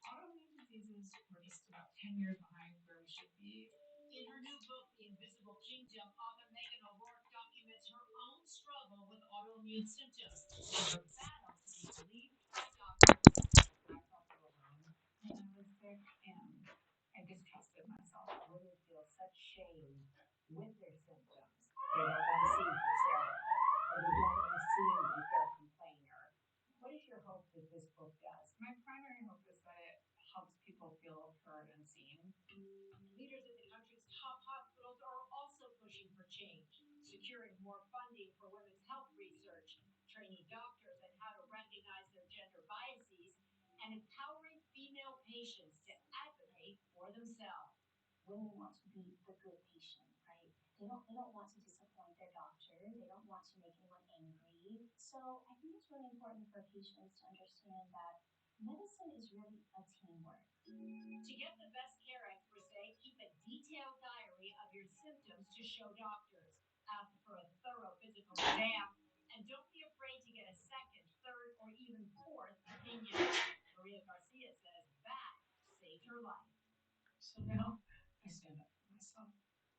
Speaker 3: Autoimmune diseases are just about 10 years behind where we should be. In her new book, The Invisible Kingdom, author Megan O'Rourke documents her own struggle with autoimmune symptoms and her battle to be believed by doctors. I felt so alone when I was sick, and I distrusted myself. Women feel such shame with their symptoms. They don't want to seem hysterical, or they don't want to seem like they're a complainer. What is your hope that this book does? My primary hope is that it helps people feel heard and seen. Leaders at the country's top hospitals are also pushing for change, securing more funding for women's health research, training doctors on how to recognize their gender biases, and empowering female patients to advocate for themselves. Women want to be the good patient, right? They don't want to disappoint their doctor. They don't want to make anyone angry. So I think it's really important for patients to understand that medicine is really a teamwork. To get the best care, experts say, keep a detailed diary of your symptoms to show doctors. Ask for a thorough physical exam, and don't be afraid to get a second, third, or even fourth opinion. Maria Garcia says that saved her life. So now I stand up for myself.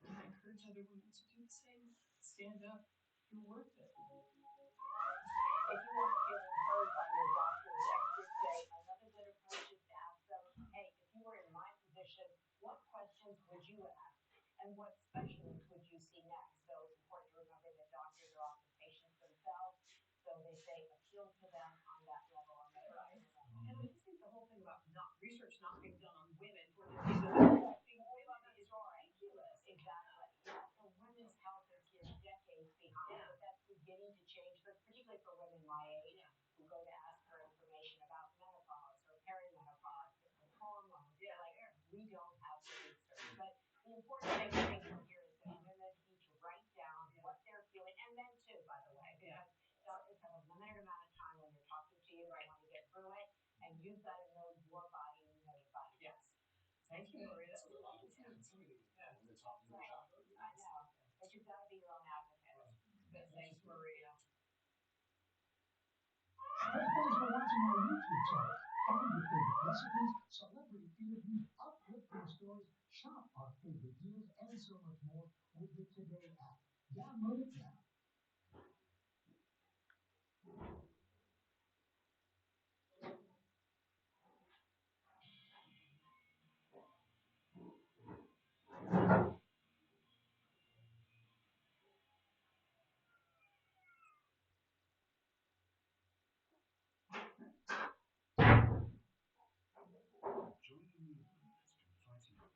Speaker 3: And I encourage other women to do the same. Stand up. You're worth it. If you aren't feeling heard by your doctors, experts say another good approach is to ask them, hey, if you were in my position, what questions would you ask? And what specialist would you see next? So it's important to remember that doctors are often patients themselves. So they say appeal to them on that level, on that diet level. And I just think the whole thing about not research not being done on women for diseases that are affecting women is ridiculous. Exactly. Yeah. So women's health is here decades behind, but that's beginning to change, but particularly for women my age who go to ask for information about menopause or perimenopause or hormones. Yeah. Like we don't have the research. But the important thing from here is that women each write down what they're feeling, and men too, by the way, because doctors have a limited amount of time when they're talking to you. They want to get through it, and you've got to know your body and you know your body. Yes. Thank you, Maria. That's a lot. Yeah. When they're talking to the doctor. I know, but you've got to be your own advocate. But thanks, Maria.
Speaker 5: Hey, thanks for watching our YouTube channel. Find your favorite recipes, celebrity interviews, uplifting stories, shop our favorite deals, and so much more with the Today app. Download it now.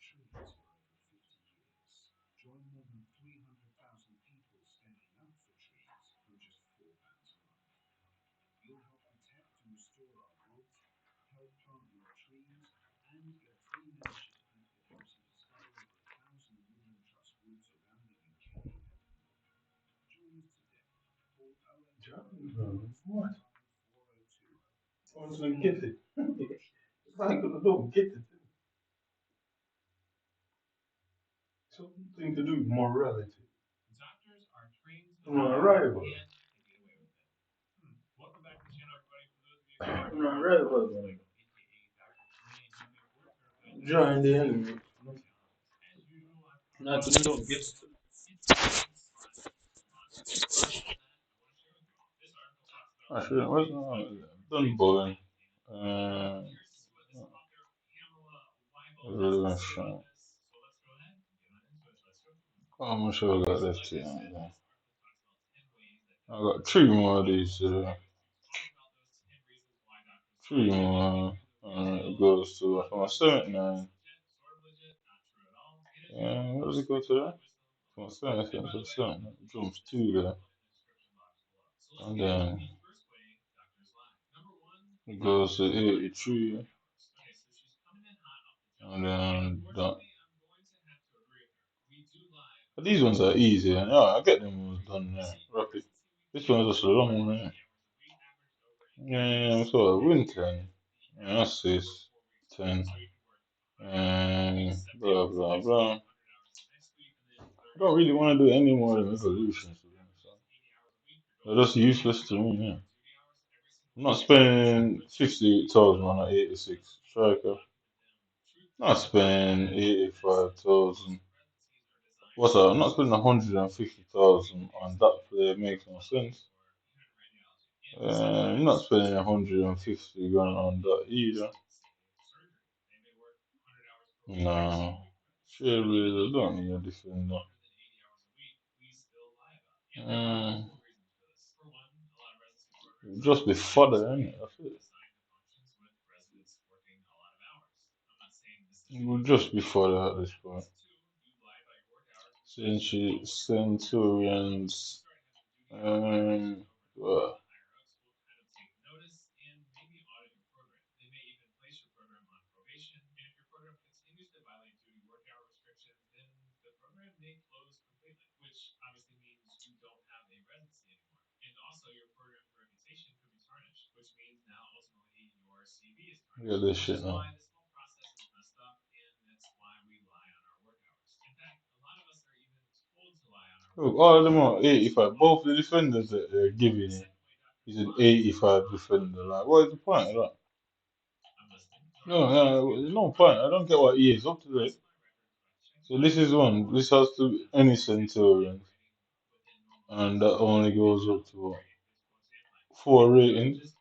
Speaker 5: trees for over 50 years. Join more than 300,000 people standing up for trees from just £4 a month. You'll help protect and restore our woods, help plant more trees, and get a free membership pack that helps you discover over 1,000 Woodland Trust woods around the UK and more. Join us today. Call 0800
Speaker 1: What?
Speaker 5: 402.
Speaker 1: I was gonna get it. It's like I don't get it. Something to do with morality.
Speaker 4: Doctors are trained to
Speaker 1: On
Speaker 4: lie
Speaker 1: arrival.
Speaker 4: and they get away with it. Welcome back to the channel, everybody. For those of you who are
Speaker 1: On
Speaker 4: new,
Speaker 1: arrival.
Speaker 4: aka Dr. Tony, and you may work or
Speaker 1: Join the enemy.
Speaker 4: as usual, I've
Speaker 1: Not
Speaker 4: brought
Speaker 1: to
Speaker 4: a
Speaker 1: don't get it.
Speaker 4: interesting article that I want to share with you all. This article talks
Speaker 1: I
Speaker 4: about
Speaker 1: should what's done bowen.
Speaker 4: here's to this author Pamela Weibel has to say about this. So let's go ahead and get on into it. Let's go.
Speaker 1: I'm sure I got left here.
Speaker 4: This article talks about 10 ways that
Speaker 1: I got three more of these.
Speaker 4: talk about those 10 reasons why doctors
Speaker 1: Three more. It goes to from a 79.
Speaker 4: sort of legit, not true at all.
Speaker 1: What does it go to that? From a 77 to a 7. It jumps two there. And then it goes to 83. And then done. But these ones are easy. And I get them ones done rapid. This one's just a long one. Yeah, so I win 10. Yeah, that's 6. 10. And blah, blah, blah. I don't really want to do any more than evolutions. They're just useless to me, yeah. I'm not spending 58,000 on an 86 striker. Not spending 85,000. What's that? I'm not spending 150,000 on that player. Makes no sense. I'm not spending 150 grand on that either. No. Surely I don't need a defender. Um, just be fodder, innit? That's it. It will just be fodder at this point. Centurions. Well, yeah, this shit now. Look, all of them are 85. Both the defenders that they're giving it is an 85 defender. Like, what is the point of that? No, there's no point. I don't get what he is up to date. So this is one. This has to be any Centurion, and that only goes up to what? 4 ratings.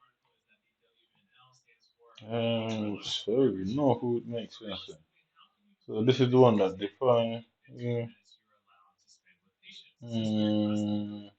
Speaker 1: So you know who it makes sense. So this is the one that define. Yeah. Mm,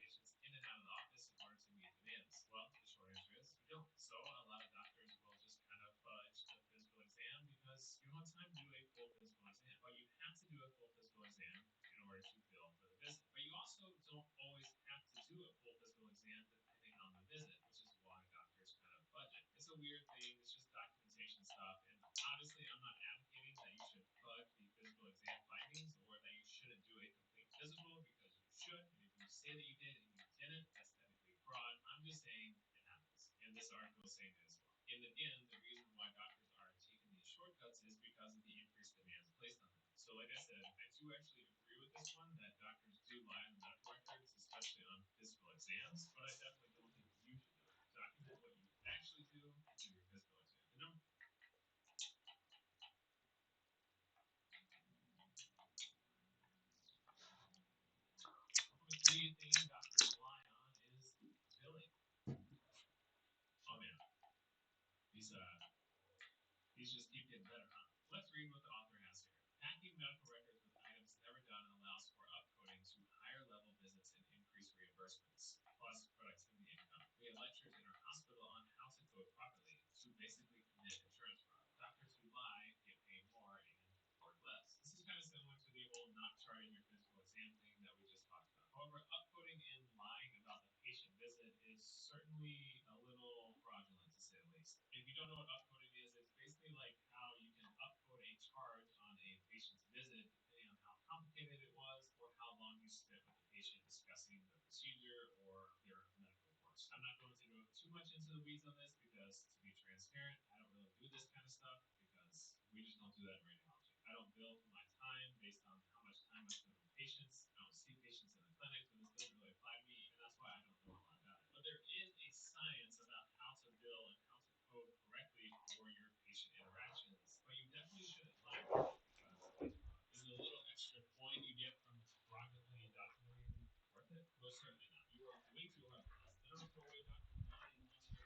Speaker 2: procedure or their medical course. I'm not going to go too much into the weeds on this because, to be transparent, I don't really do this kind of stuff because we just don't do that in radiology. I don't bill for my time based on how much time I spend with patients. I don't see patients in the clinic, so this doesn't really apply to me, and that's why I don't know a lot about it. But there is a science about how to bill and how to code correctly for your patient interactions. But you definitely shouldn't lie about it because is it a little extra coin you get from fraudulently documenting worth it? Most certainly not. You are way too hard pressed. They don't throw away doctor money on their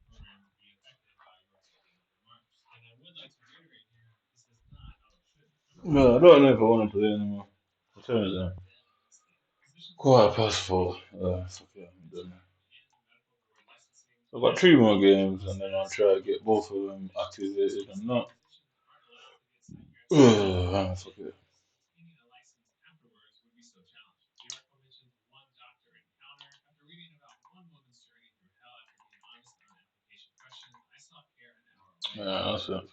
Speaker 2: program to be affected by your stating remarks. And I would like to reiterate here, this is not, oh, it should.
Speaker 1: Well, I don't know if I want to play anymore. What time is it? Quarter past four. Fuck yeah, I'm done. I've got three more games and then I'll try to get both of them activated and not. Fuck it.
Speaker 2: Obtaining a license afterwards would be so challenging. The article mentions one doctor encounter. After reading about one woman's journey through hell after being honest on an application question, I sought care an hour away.
Speaker 1: Yeah, that's it.